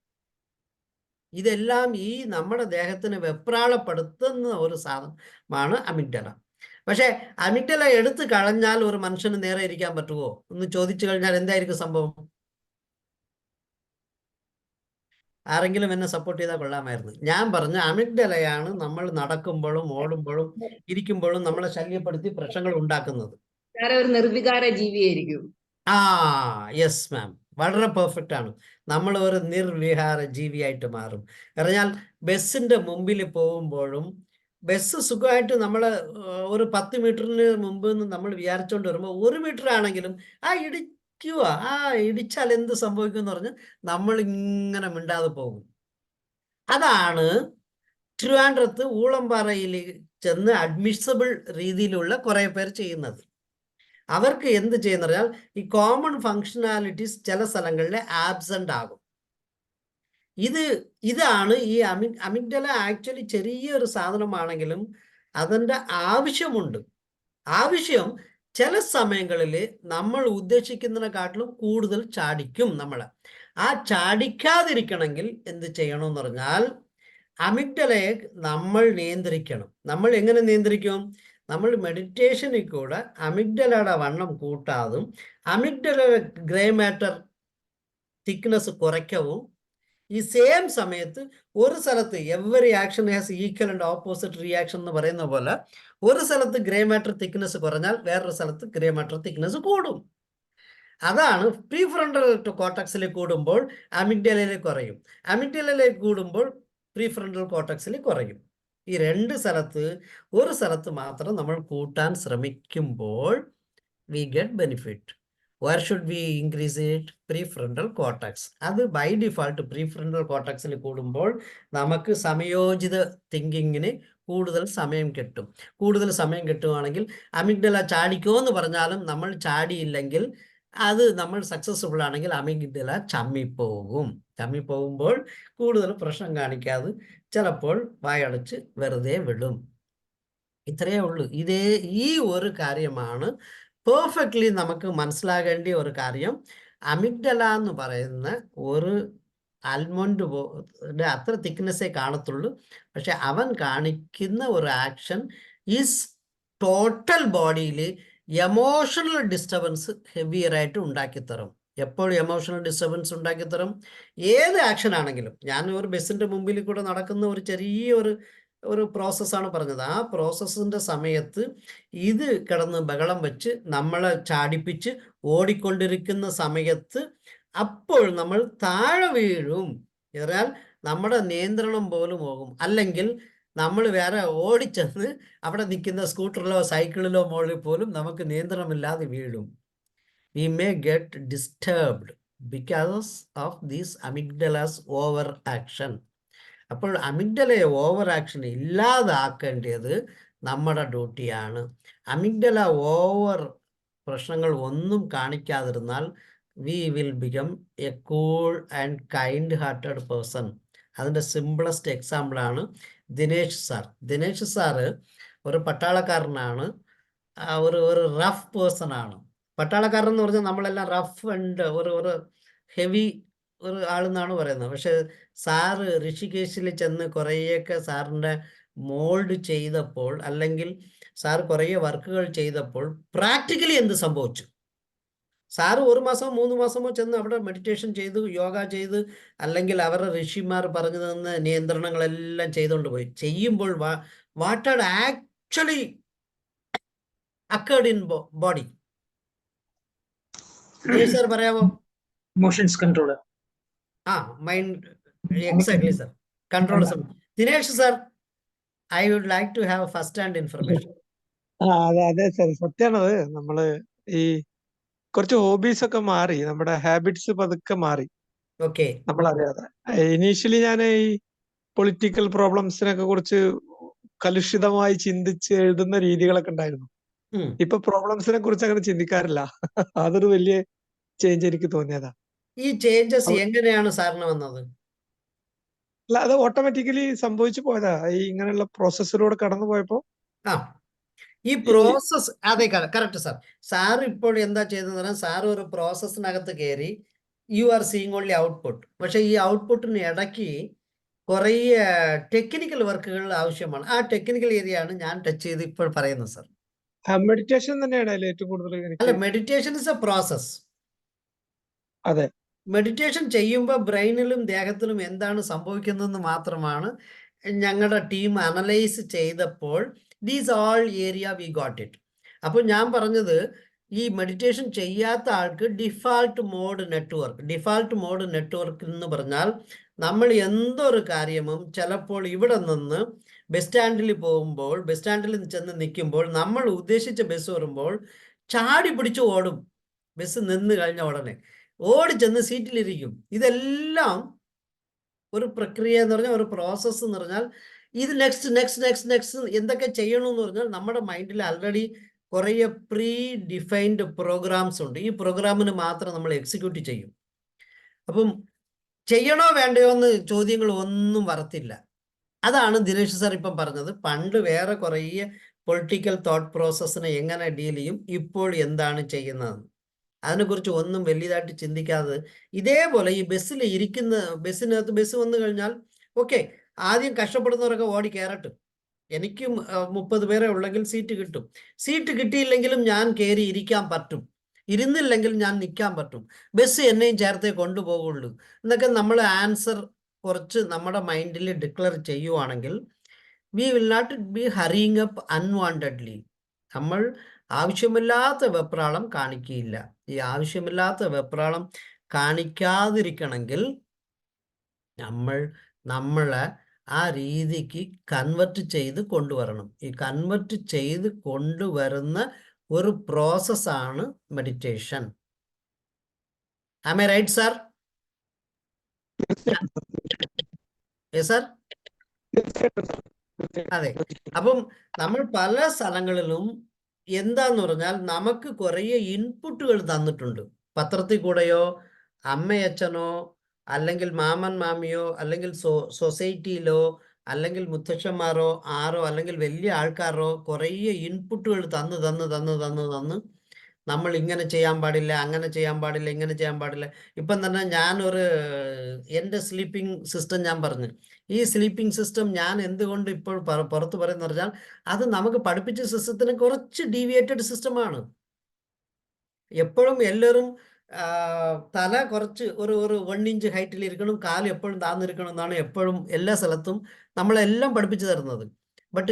ഇതെല്ലാം ഈ നമ്മുടെ ദേഹത്തിന് വെപ്രാളപ്പെടുത്തുന്ന ഒരു സാധനമാണ് അമിഗ്ഡാല. പക്ഷെ അമിഗ്ഡാല എടുത്തു കളഞ്ഞാൽ ഒരു മനുഷ്യന് നേരെ ഇരിക്കാൻ പറ്റുമോ എന്ന് ചോദിച്ചു കഴിഞ്ഞാൽ എന്തായിരിക്കും സംഭവം? ആരെങ്കിലും എന്നെ സപ്പോർട്ട് ചെയ്താൽ കൊള്ളാമായിരുന്നു. ഞാൻ പറഞ്ഞ അമിഗ്ഡലയാണ് നമ്മൾ നടക്കുമ്പോഴും ഓടുമ്പോഴും ഇരിക്കുമ്പോഴും നമ്മളെ ശല്യപ്പെടുത്തി പ്രശ്നങ്ങൾ ഉണ്ടാക്കുന്നത്. വേറെ ഒരു നിർവികാര ജീവിയായിരിക്കും. ആ യെസ് മാം, വളരെ പെർഫെക്റ്റ് ആണ്. നമ്മൾ ഒരു നിർവിഹാര ജീവിയായിട്ട് മാറും. പറഞ്ഞാൽ ബസ്സിന്റെ മുമ്പിൽ പോകുമ്പോഴും ബസ് സുഖമായിട്ട് നമ്മൾ ഒരു 10 മീറ്ററിന് മുമ്പ് നിന്ന് നമ്മൾ വിചാരിച്ചുകൊണ്ട് വരുമ്പോൾ 1 മീറ്റർ ആണെങ്കിലും ഇടിക്കുക, ഇടിച്ചാൽ എന്ത് സംഭവിക്കും എന്ന് പറഞ്ഞ് നമ്മൾ ഇങ്ങനെ മിണ്ടാതെ പോകും. അതാണ് ട്രിവാൻഡ്രത്ത് ഊളംപാറയിൽ ചെന്ന് അഡ്മിസബിൾ രീതിയിലുള്ള കുറെ പേർ ചെയ്യുന്നത്. അവർക്ക് എന്ത് ചെയ്യുന്ന പറഞ്ഞാൽ ഈ കോമൺ ഫങ്ഷനാലിറ്റീസ് ചില സ്ഥലങ്ങളിൽ ആബ്സെന്റ് ആകും. ഇതാണ് ഈ അമിഗ്ഡല ആക്ച്വലി ചെറിയൊരു സാധനമാണെങ്കിലും അതിൻ്റെ ആവശ്യമുണ്ട്. ആവശ്യം ചില സമയങ്ങളിൽ നമ്മൾ ഉദ്ദേശിക്കുന്നതിനെക്കാട്ടിലും കൂടുതൽ ചാടിക്കും നമ്മളെ. ചാടിക്കാതിരിക്കണമെങ്കിൽ എന്ത് ചെയ്യണമെന്ന് പറഞ്ഞാൽ അമിഗ്ഡലയെ നമ്മൾ നിയന്ത്രിക്കണം. നമ്മൾ എങ്ങനെ നിയന്ത്രിക്കും? നമ്മൾ മെഡിറ്റേഷനിൽ കൂടെ അമിഗ്ഡലയുടെ വണ്ണം കൂട്ടാതും അമിഗ്ഡല ഗ്രേ മാറ്റർ തിക്നെസ് കുറയ്ക്കവും ഈ സെയിം സമയത്ത് ഒരു സ്ഥലത്ത് every action has equal and opposite reaction എന്ന് പറയുന്ന പോലെ ഒരു സ്ഥലത്ത് ഗ്രേ മാറ്റർ തിക്നെസ് കുറഞ്ഞാൽ വേറൊരു സ്ഥലത്ത് ഗ്രേ മാറ്റർ തിക്നെസ് കൂടും. അതാണ് പ്രീഫ്രണ്ടൽ കോർട്ടക്സിൽ കൂടുമ്പോൾ അമിഗ്ഡലയിലേക്ക് കുറയും, അമിഗ്ഡലയിലേക്ക് കൂടുമ്പോൾ പ്രീഫ്രണ്ടൽ കോർട്ടക്സിൽ കുറയും. ഈ രണ്ട് സ്ഥലത്ത് ഒരു സ്ഥലത്ത് മാത്രം നമ്മൾ കൂട്ടാൻ ശ്രമിക്കുമ്പോൾ we get benefit. Where should we increase it? Prefrontal cortex. അത് ബൈ ഡിഫാൾട്ട് പ്രീഫ്രണ്ടൽ കോർട്ടക്സിൽ കൂടുമ്പോൾ നമുക്ക് സമയോചിത തിങ്കിങ്ങിന് കൂടുതൽ സമയം കിട്ടും. കൂടുതൽ സമയം കിട്ടുകയാണെങ്കിൽ അമിഗ്ഡല ചാടിക്കോ എന്ന് പറഞ്ഞാലും നമ്മൾ ചാടിയില്ലെങ്കിൽ അത് നമ്മൾ സക്സസ്ഫുൾ ആണെങ്കിൽ അമിഗ്ഡല ചമ്മിപ്പോകുമ്പോൾ കൂടുതൽ പ്രശ്നം കാണിക്കാതെ ചിലപ്പോൾ വായടച്ച് വെറുതെ വിടും. ഇത്രയേ ഉള്ളൂ. ഈ ഒരു കാര്യമാണ് പെർഫെക്റ്റ്ലി നമുക്ക് മനസ്സിലാകേണ്ട ഒരു കാര്യം. അമിഗ്ഡല എന്ന് പറയുന്ന ഒരു ആൽമണ്ട് അത്ര തിക്നെസ്സേ കാണത്തുള്ളൂ. പക്ഷെ അവൻ കാണിക്കുന്ന ഒരു ആക്ഷൻ ഈസ് ടോട്ടൽ ബോഡിയിൽ എമോഷണൽ ഡിസ്റ്റർബൻസ് ഹെവിയറായിട്ട് ഉണ്ടാക്കിത്തരും. എപ്പോഴും എമോഷണൽ ഡിസ്റ്റർബൻസ് ഉണ്ടാക്കിത്തരും. ഏത് ആക്ഷൻ ആണെങ്കിലും, ഞാൻ ഒരു ബസ്സിൻ്റെ മുമ്പിൽ കൂടെ നടക്കുന്ന ഒരു ചെറിയൊരു പ്രോസസ്സാണ് പറഞ്ഞത്. ആ പ്രോസസ്സിൻ്റെ സമയത്ത് ഇത് കിടന്ന് ബഹളം വെച്ച് നമ്മളെ ചാടിപ്പിച്ച് ഓടിക്കൊണ്ടിരിക്കുന്ന സമയത്ത് അപ്പോൾ നമ്മൾ താഴെ വീഴും. എന്നാൽ നമ്മുടെ നിയന്ത്രണം പോലും പോകും. അല്ലെങ്കിൽ നമ്മൾ വേറെ ഓടിച്ചെന്ന് അവിടെ നിൽക്കുന്ന സ്കൂട്ടറിലോ സൈക്കിളിലോ മുകളിൽ പോലും നമുക്ക് നിയന്ത്രണമില്ലാതെ വീഴും. We may get disturbed because of this amygdala's overaction. അപ്പോൾ അമിഗ്ഡലയെ ഓവർ ആക്ഷൻ ഇല്ലാതാക്കേണ്ടത് നമ്മുടെ ഡ്യൂട്ടിയാണ്. അമിഗ്ഡല ഓവർ പ്രശ്നങ്ങൾ ഒന്നും കാണിക്കാതിരുന്നാൽ we will become a cool and kind hearted person. അതിൻ്റെ സിംപിളസ്റ്റ് എക്സാമ്പിളാണ് ദിനേശ് സാറ് ഒരു പട്ടാളക്കാരനാണ്, ഒരു റഫ് പേഴ്സൺ ആണ്. പട്ടാളക്കാരൻ എന്ന് പറഞ്ഞാൽ നമ്മളെല്ലാം റഫ് ആൻഡ് ഒരു ഹെവി ഒരു ആളെന്നാണ് പറയുന്നത്. പക്ഷെ സാറ് ഋഷികേശിൽ ചെന്ന് കുറേയൊക്കെ സാറിൻ്റെ മോൾഡ് ചെയ്തപ്പോൾ, അല്ലെങ്കിൽ സാർ കുറേ വർക്കുകൾ ചെയ്തപ്പോൾ പ്രാക്ടിക്കലി എന്ത് സംഭവിച്ചു? സാറ് 1 മാസമോ 3 മാസമോ ചെന്ന് അവിടെ മെഡിറ്റേഷൻ ചെയ്തു, യോഗ ചെയ്ത്, അല്ലെങ്കിൽ അവരുടെ ഋഷിമാർ പറഞ്ഞു തന്ന നിയന്ത്രണങ്ങളെല്ലാം ചെയ്തുകൊണ്ട് പോയി. ചെയ്യുമ്പോൾ what are actually acquired in body? Sir പറയാമോ? Emotions controller. Mind, exactly sir. Control sir. Dinesh sir, I would like to have first hand information. അതെ സർ, സത്യമാണത്. നമ്മള് ഈ കുറച്ച് ഹോബീസ് ഒക്കെ മാറി, നമ്മുടെ ഹാബിറ്റ്സ് പതുക്കെ മാറി നമ്മളറിയാതെ. ഇനീഷ്യലി ഞാൻ ഈ പൊളിറ്റിക്കൽ പ്രോബ്ലംസിനൊക്കെ കുറിച്ച് കലുഷിതമായി ചിന്തിച്ച് എഴുതുന്ന രീതികളൊക്കെ ഉണ്ടായിരുന്നു. ഇപ്പൊ പ്രോബ്ലംസിനെ കുറിച്ച് അങ്ങനെ ചിന്തിക്കാറില്ല. അതൊരു വലിയ ചേഞ്ച് എനിക്ക് തോന്നിയതാ. ഈ ചേഞ്ചസ് എങ്ങനെയാണ് സാറിന് വന്നത്? അല്ല, അത് ഓട്ടോമാറ്റിക്കലി സംഭവിച്ചു പോയതാ. ഈ ഇങ്ങനെയുള്ള പ്രോസസ്സിലൂടെ കടന്നു പോയപ്പോ ഈ പ്രോസസ്, അതെ കറക്റ്റ് സാർ. സാർ ഇപ്പോൾ എന്താ ചെയ്തെന്ന് പറഞ്ഞാൽ, സാർ ഒരു പ്രോസസ്സിനകത്ത് കയറി you are seeing only output. പക്ഷെ ഈ ഔട്ട്പുട്ടിന് ഇടയ്ക്ക് കുറേ ടെക്നിക്കൽ വർക്കുകൾ ആവശ്യമാണ്. ആ ടെക്നിക്കൽ ഏരിയ ആണ് ഞാൻ ടച്ച് ചെയ്ത് ഇപ്പോൾ പറയുന്നത് സാർ. മെഡിറ്റേഷൻ തന്നെയാണ് അതിൽ ഏറ്റവും കൂടുതൽ. അല്ല, മെഡിറ്റേഷൻ ഇസ് എ പ്രോസസ്. അതെ, മെഡിറ്റേഷൻ ചെയ്യുമ്പോൾ ബ്രെയിനിലും ദേഹത്തിലും എന്താണ് സംഭവിക്കുന്നതെന്ന് മാത്രമാണ് ഞങ്ങളുടെ ടീം അനലൈസ് ചെയ്തപ്പോൾ these all area we got it. അപ്പോൾ ഞാൻ പറഞ്ഞത് ഈ മെഡിറ്റേഷൻ ചെയ്യാത്ത ആൾക്ക് ഡിഫാൾട്ട് മോഡ് നെറ്റ്വർക്ക് എന്ന് പറഞ്ഞാൽ നമ്മൾ എന്തൊരു കാര്യവും ചിലപ്പോൾ ഇവിടെ നിന്ന് ബസ് സ്റ്റാൻഡിൽ ചെന്ന് നിൽക്കുമ്പോൾ നമ്മൾ ഉദ്ദേശിച്ച ബസ് വരുമ്പോൾ ചാടി പിടിച്ച് ഓടും. ബസ് നിന്ന് കഴിഞ്ഞ ഉടനെ ഓടി ചെന്ന് സീറ്റിലിരിക്കും. ഇതെല്ലാം ഒരു പ്രക്രിയ എന്ന് പറഞ്ഞാൽ, ഒരു പ്രോസസ്സ് എന്ന് പറഞ്ഞാൽ, ഇത് നെക്സ്റ്റ് എന്തൊക്കെ ചെയ്യണമെന്ന് പറഞ്ഞാൽ നമ്മുടെ മൈൻഡിൽ ആൾറെഡി കുറേ പ്രീ ഡിഫൈൻഡ് പ്രോഗ്രാംസ് ഉണ്ട്. ഈ പ്രോഗ്രാമിന് മാത്രം നമ്മൾ എക്സിക്യൂട്ട് ചെയ്യും. അപ്പം ചെയ്യണോ വേണ്ടയോ എന്ന് ചോദ്യങ്ങൾ ഒന്നും വരത്തില്ല. അതാണ് ദിനേശ് സാർ ഇപ്പം പറഞ്ഞത്. പണ്ട് വേറെ കുറേ പൊളിറ്റിക്കൽ തോട്ട് പ്രോസസ്സിനെ എങ്ങനെ ഡീൽ ചെയ്യും, ഇപ്പോൾ എന്താണ് ചെയ്യുന്നതെന്ന് അതിനെക്കുറിച്ച് ഒന്നും വലിയതായിട്ട് ചിന്തിക്കാതെ ഇതേപോലെ ഈ ബസ്സിനകത്ത് ബസ് വന്നു കഴിഞ്ഞാൽ ഓക്കെ, ആദ്യം കഷ്ടപ്പെടുന്നവരൊക്കെ ഓടി കയറട്ടെ. എനിക്കും 30 പേരെ ഉള്ളെങ്കിൽ സീറ്റ് കിട്ടും. സീറ്റ് കിട്ടിയില്ലെങ്കിലും ഞാൻ കയറി ഇരിക്കാൻ പറ്റും. ഇരുന്നില്ലെങ്കിൽ ഞാൻ നിൽക്കാൻ പറ്റും. ബസ് എന്നെയും ചേർത്തേ കൊണ്ടുപോകുള്ളൂ എന്നൊക്കെ നമ്മൾ ആൻസർ കുറച്ച് നമ്മുടെ മൈൻഡിൽ ഡിക്ലെയർ ചെയ്യുവാണെങ്കിൽ we will not be hurrying up unwantedly. നമ്മൾ ആവശ്യമില്ലാത്ത വെപ്രാളം കാണിക്കുകയില്ല. ഈ ആവശ്യമില്ലാത്ത വെപ്രാളം കാണിക്കാതിരിക്കണമെങ്കിൽ നമ്മളെ ആ രീതിക്ക് കൺവെർട്ട് ചെയ്ത് കൊണ്ടുവരണം. ഈ കൺവെർട്ട് ചെയ്ത് കൊണ്ടുവരുന്ന ഒരു പ്രോസസ്സാണ് meditation. Am I right sir? Sir അതെ. അപ്പം നമ്മൾ പല സ്ഥലങ്ങളിലും എന്താന്ന് പറഞ്ഞാൽ നമുക്ക് കുറേ ഇൻപുട്ടുകൾ തന്നിട്ടുണ്ട്. പത്രത്തിൽ കൂടെയോ അമ്മയച്ഛനോ അല്ലെങ്കിൽ മാമൻ മാമിയോ അല്ലെങ്കിൽ സൊസൈറ്റിയിലോ അല്ലെങ്കിൽ മുത്തശ്ശന്മാരോ ആരോ അല്ലെങ്കിൽ വലിയ ആൾക്കാരോ കുറേ ഇൻപുട്ടുകൾ തന്ന് നമ്മൾ ഇങ്ങനെ ചെയ്യാൻ പാടില്ല, അങ്ങനെ ചെയ്യാൻ പാടില്ല, ഇങ്ങനെ ചെയ്യാൻ പാടില്ല. ഇപ്പം തന്നെ എൻ്റെ സ്ലീപ്പിംഗ് സിസ്റ്റം ഞാൻ പറഞ്ഞു. ഈ സ്ലീപ്പിംഗ് സിസ്റ്റം ഞാൻ എന്തുകൊണ്ട് ഇപ്പോൾ പുറത്ത് പറയുന്ന പറഞ്ഞാൽ അത് നമുക്ക് പഠിപ്പിച്ച സിസ്റ്റത്തിന് കുറച്ച് ഡീവിയേറ്റഡ് സിസ്റ്റമാണ്. എപ്പോഴും എല്ലാവരും തല കുറച്ച് ഒരു 1 ഇഞ്ച് ഹൈറ്റിൽ ഇരിക്കണം, കാല് എപ്പോഴും താന്നിരിക്കണം എന്നാണ് എപ്പോഴും എല്ലാ സ്ഥലത്തും നമ്മളെല്ലാം പഠിപ്പിച്ചു തരുന്നത്. ബട്ട്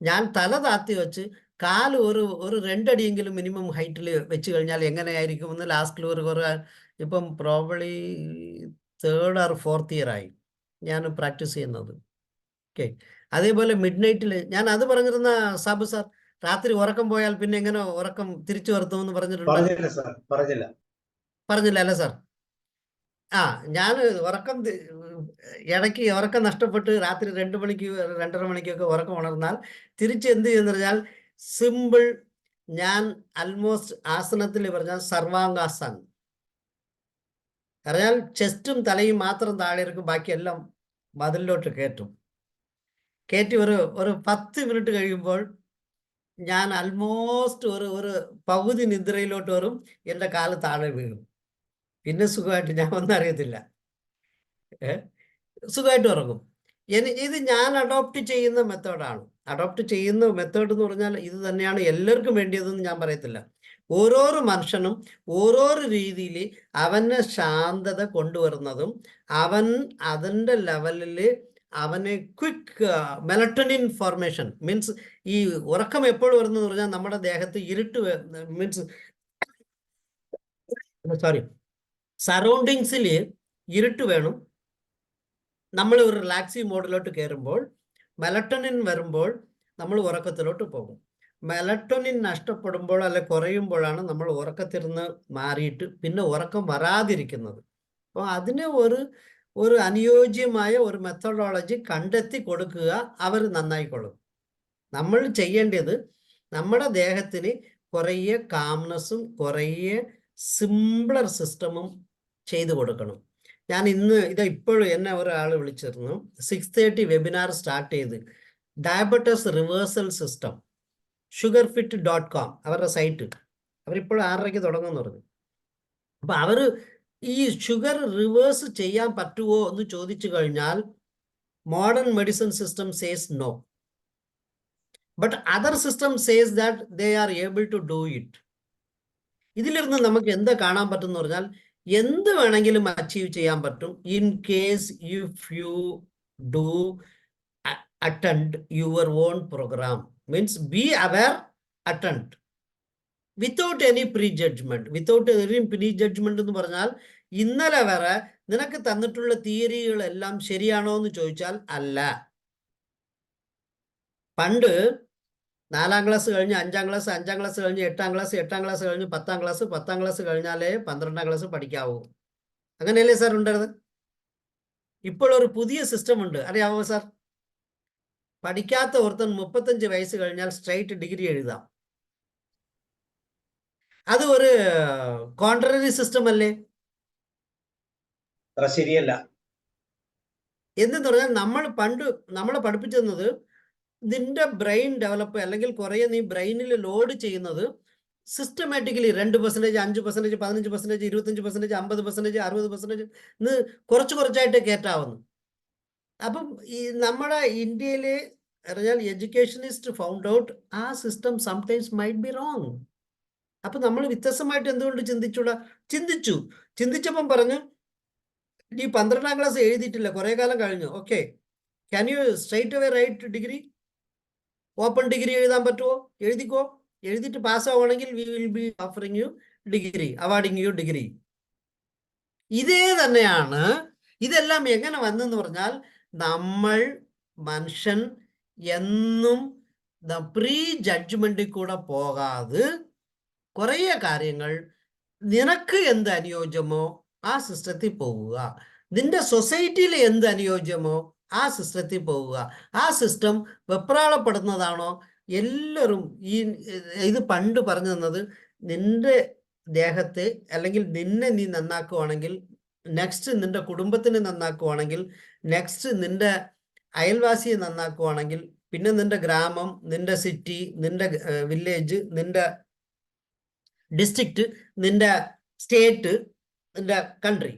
ഞാൻ തല താത്തി വെച്ച് കാല് ഒരു 2 അടിയെങ്കിലും മിനിമം ഹൈറ്റിൽ വെച്ച് കഴിഞ്ഞാൽ എങ്ങനെയായിരിക്കും എന്ന് ലാസ്റ്റിൽ ഇപ്പം probably 3rd or 4th year ആയി ഞാൻ പ്രാക്ടീസ് ചെയ്യുന്നത്. ഓക്കെ. അതേപോലെ മിഡ് നൈറ്റിൽ ഞാൻ അത് പറഞ്ഞിരുന്ന സാബു സാർ, രാത്രി ഉറക്കം പോയാൽ പിന്നെ എങ്ങനെ ഉറക്കം തിരിച്ചു വരുത്തുമെന്ന് പറഞ്ഞില്ല അല്ലേ സാർ? ഞാൻ ഇടയ്ക്ക് ഉറക്കം നഷ്ടപ്പെട്ട് രാത്രി 2 മണിക്ക് 2:30 മണിക്കൊക്കെ ഉറക്കം ഉണർന്നാൽ തിരിച്ച് എന്ത് ചെയ്യുന്ന പറഞ്ഞാൽ സിമ്പിൾ, ഞാൻ ആൽമോസ്റ്റ് ആസനത്തിൽ പറഞ്ഞാൽ സർവാംഗാസൻ പറഞ്ഞാൽ ചെസ്റ്റും തലയും മാത്രം താഴെ ഇറക്കും, ബാക്കിയെല്ലാം മതിലിലോട്ട് കയറ്റി ഒരു 10 മിനിറ്റ് കഴിയുമ്പോൾ ഞാൻ ആൽമോസ്റ്റ് ഒരു പകുതി നിദ്രയിലോട്ട് വരും. എൻ്റെ കാല് താഴെ വീഴും. പിന്നെ സുഖമായിട്ട് ഞാൻ ഒന്നും അറിയത്തില്ല, സുഖമായിട്ട് ഉറങ്ങും. ഇത് ഞാൻ അഡോപ്റ്റ് ചെയ്യുന്ന മെത്തേഡാണ്. അഡോപ്റ്റ് ചെയ്യുന്ന മെത്തേഡ് എന്ന് പറഞ്ഞാൽ ഇത് തന്നെയാണ് എല്ലാവർക്കും വേണ്ടിയതെന്ന് ഞാൻ പറയത്തില്ല. ഓരോരോ മനുഷ്യനും ഓരോരോ രീതിയിൽ അവനെ ശാന്തത കൊണ്ടുവരുന്നതും അവൻ അതിൻ്റെ ലെവലിൽ അവനെ ക്വിക്ക് മെലറ്റോണിൻ ഫോർമേഷൻ മീൻസ് ഈ ഉറക്കം എപ്പോഴും വരുന്നതെന്ന് പറഞ്ഞാൽ നമ്മുടെ ദേഹത്ത് ഇരുട്ട് മീൻസ് സറൗണ്ടിങ്സിൽ ഇരുട്ട് വേണം. നമ്മൾ ഒരു റിലാക്സിങ് മോഡിലോട്ട് കയറുമ്പോൾ മെലറ്റോണിൻ വരുമ്പോൾ നമ്മൾ ഉറക്കത്തിലോട്ട് പോകും. മെലറ്റോണിൻ നഷ്ടപ്പെടുമ്പോൾ അല്ലെ കുറയുമ്പോഴാണ് നമ്മൾ ഉറക്കത്തിരുന്ന് മാറിയിട്ട് പിന്നെ ഉറക്കം വരാതിരിക്കുന്നത്. അപ്പോൾ അതിന് ഒരു അനുയോജ്യമായ ഒരു മെത്തഡോളജി കണ്ടെത്തി കൊടുക്കുക, അവർ നന്നായിക്കൊള്ളും. നമ്മൾ ചെയ്യേണ്ടത് നമ്മുടെ ദേഹത്തിന് കുറേ കാംനെസ്സും കുറേ സിംപ്ലർ സിസ്റ്റമും ചെയ്തു കൊടുക്കണം. ഞാൻ ഇപ്പോഴും എന്നെ ഒരാൾ വിളിച്ചിരുന്നു. 6:30 വെബിനാർ സ്റ്റാർട്ട് ചെയ്ത് ഡയബറ്റസ് റിവേഴ്സൽ സിസ്റ്റം sugarfit.com അവരുടെ സൈറ്റ്, അവരിപ്പോൾ 6:30 തുടങ്ങുമെന്ന് പറഞ്ഞു. അപ്പം അവർ ഈ ഷുഗർ റിവേഴ്സ് ചെയ്യാൻ പറ്റുമോ എന്ന് ചോദിച്ചു കഴിഞ്ഞാൽ modern medicine system says no, but other system says that they are able to do it. ഇതിലിരുന്ന് നമുക്ക് എന്താ കാണാൻ പറ്റുമെന്ന് പറഞ്ഞാൽ എന്ത് വേണമെങ്കിലും അച്ചീവ് ചെയ്യാൻ പറ്റും in case if you do attend your own program. Means be aware, attend. Without any prejudgment. Without any prejudgment എന്ന് പറഞ്ഞാൽ ഇന്നലെ വരെ നിനക്ക് തന്നിട്ടുള്ള തിയറികളെല്ലാം ശരിയാണോ എന്ന് ചോദിച്ചാൽ അല്ല. പണ്ട് 4ാം ക്ലാസ് കഴിഞ്ഞ് 5ാം ക്ലാസ്, 5ാം ക്ലാസ് കഴിഞ്ഞ് 8ാം ക്ലാസ്, 8ാം ക്ലാസ് കഴിഞ്ഞ് 10ാം ക്ലാസ്, 10ാം ക്ലാസ് കഴിഞ്ഞാലേ 12ാം ക്ലാസ് പഠിക്കാവൂ. അങ്ങനെയല്ലേ സാർ ഉണ്ടായിരുന്നത്? ഇപ്പോൾ ഒരു പുതിയ സിസ്റ്റം ഉണ്ട്, അറിയാമോ സാർ? പഠിക്കാത്ത ഒരുത്തൻ 35 വയസ്സ് കഴിഞ്ഞാൽ സ്ട്രൈറ്റ് ഡിഗ്രി എഴുതാം. അത് ഒരു കോൺട്രറി സിസ്റ്റം അല്ലേ? ശരിയല്ല. എന്തെന്ന് പറഞ്ഞാൽ നമ്മളെ പഠിപ്പിച്ചിരുന്നത് നിന്റെ ബ്രെയിൻ ഡെവലപ്പ് അല്ലെങ്കിൽ കുറെ നീ ബ്രെയിനിൽ ലോഡ് ചെയ്യുന്നത് സിസ്റ്റമാറ്റിക്കലി 2%, 5%, 15%, 25%, 50%, 60% കുറച്ചായിട്ട് കയറ്റാവുന്നു. അപ്പം ഈ നമ്മുടെ ഇന്ത്യയിലെ അറിഞ്ഞാൽ എഡ്യൂക്കേഷനിസ്റ്റ് ഫൗണ്ട് ഔട്ട് ആ system sometimes might be wrong. അപ്പൊ നമ്മൾ വ്യത്യസ്തമായിട്ട് എന്തുകൊണ്ട് ചിന്തിച്ചപ്പം പറഞ്ഞു ഈ 12ാം ക്ലാസ് എഴുതിയിട്ടില്ല, കുറെ കാലം കഴിഞ്ഞു. Okay, can you straight away write degree? Open degree എഴുതാൻ പറ്റുമോ? എഴുതിക്കോ. എഴുതിയിട്ട് പാസ്സാവുകയാണെങ്കിൽ we will be offering you degree, awarding you degree. ഇതേ തന്നെയാണ്. ഇതെല്ലാം എങ്ങനെ വന്നെന്ന് പറഞ്ഞാൽ നമ്മൾ മനുഷ്യൻ എന്നും പ്രീ ജഡ്ജ്മെന്റിൽ കൂടെ പോകാതെ കുറേ കാര്യങ്ങൾ നിനക്ക് എന്ത് അനുയോജ്യമോ ആ സിസ്റ്റത്തിൽ പോകുക. നിന്റെ സൊസൈറ്റിയിൽ എന്ത് അനുയോജ്യമോ ആ സിസ്റ്റത്തിൽ പോകുക. ആ സിസ്റ്റം വെപ്രാളപ്പെടുന്നതാണോ? എല്ലാവരും ഇത് പണ്ട് പറഞ്ഞു തന്നത്, നിന്റെ ദേഹത്തെ അല്ലെങ്കിൽ നിന്നെ നീ നന്നാക്കുവാണെങ്കിൽ നെക്സ്റ്റ് നിന്റെ കുടുംബത്തിനെ നന്നാക്കുവാണെങ്കിൽ നെക്സ്റ്റ് നിന്റെ അയൽവാസിയെ നന്നാക്കുവാണെങ്കിൽ പിന്നെ നിന്റെ ഗ്രാമം, നിന്റെ സിറ്റി, നിന്റെ വില്ലേജ്, നിന്റെ ഡിസ്ട്രിക്റ്റ്, നിന്റെ സ്റ്റേറ്റ്, നിന്റെ കൺട്രി,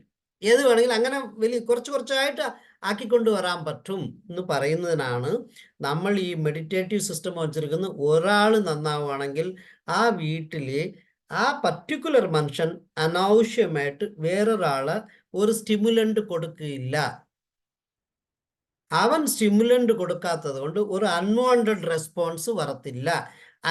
ഏത് വേണമെങ്കിലും അങ്ങനെ വലിയ കുറച്ചായിട്ട് ആക്കിക്കൊണ്ട് വരാൻ പറ്റും എന്ന് പറയുന്നതിനാണ് നമ്മൾ ഈ മെഡിറ്റേറ്റീവ് സിസ്റ്റം വെച്ചിരിക്കുന്നത്. ഒരാൾ നന്നാവുകയാണെങ്കിൽ ആ വീട്ടിലെ ആ പർട്ടിക്കുലർ മനുഷ്യൻ അനാവശ്യമായിട്ട് വേറൊരാള് ഒരു സ്റ്റിമുലന്റ് കൊടുക്കുകയില്ല. അവൻ സ്റ്റിമുലന്റ് കൊടുക്കാത്തത് കൊണ്ട് ഒരു അൺവാണ്ടഡ് റെസ്പോൺസ് വരത്തില്ല.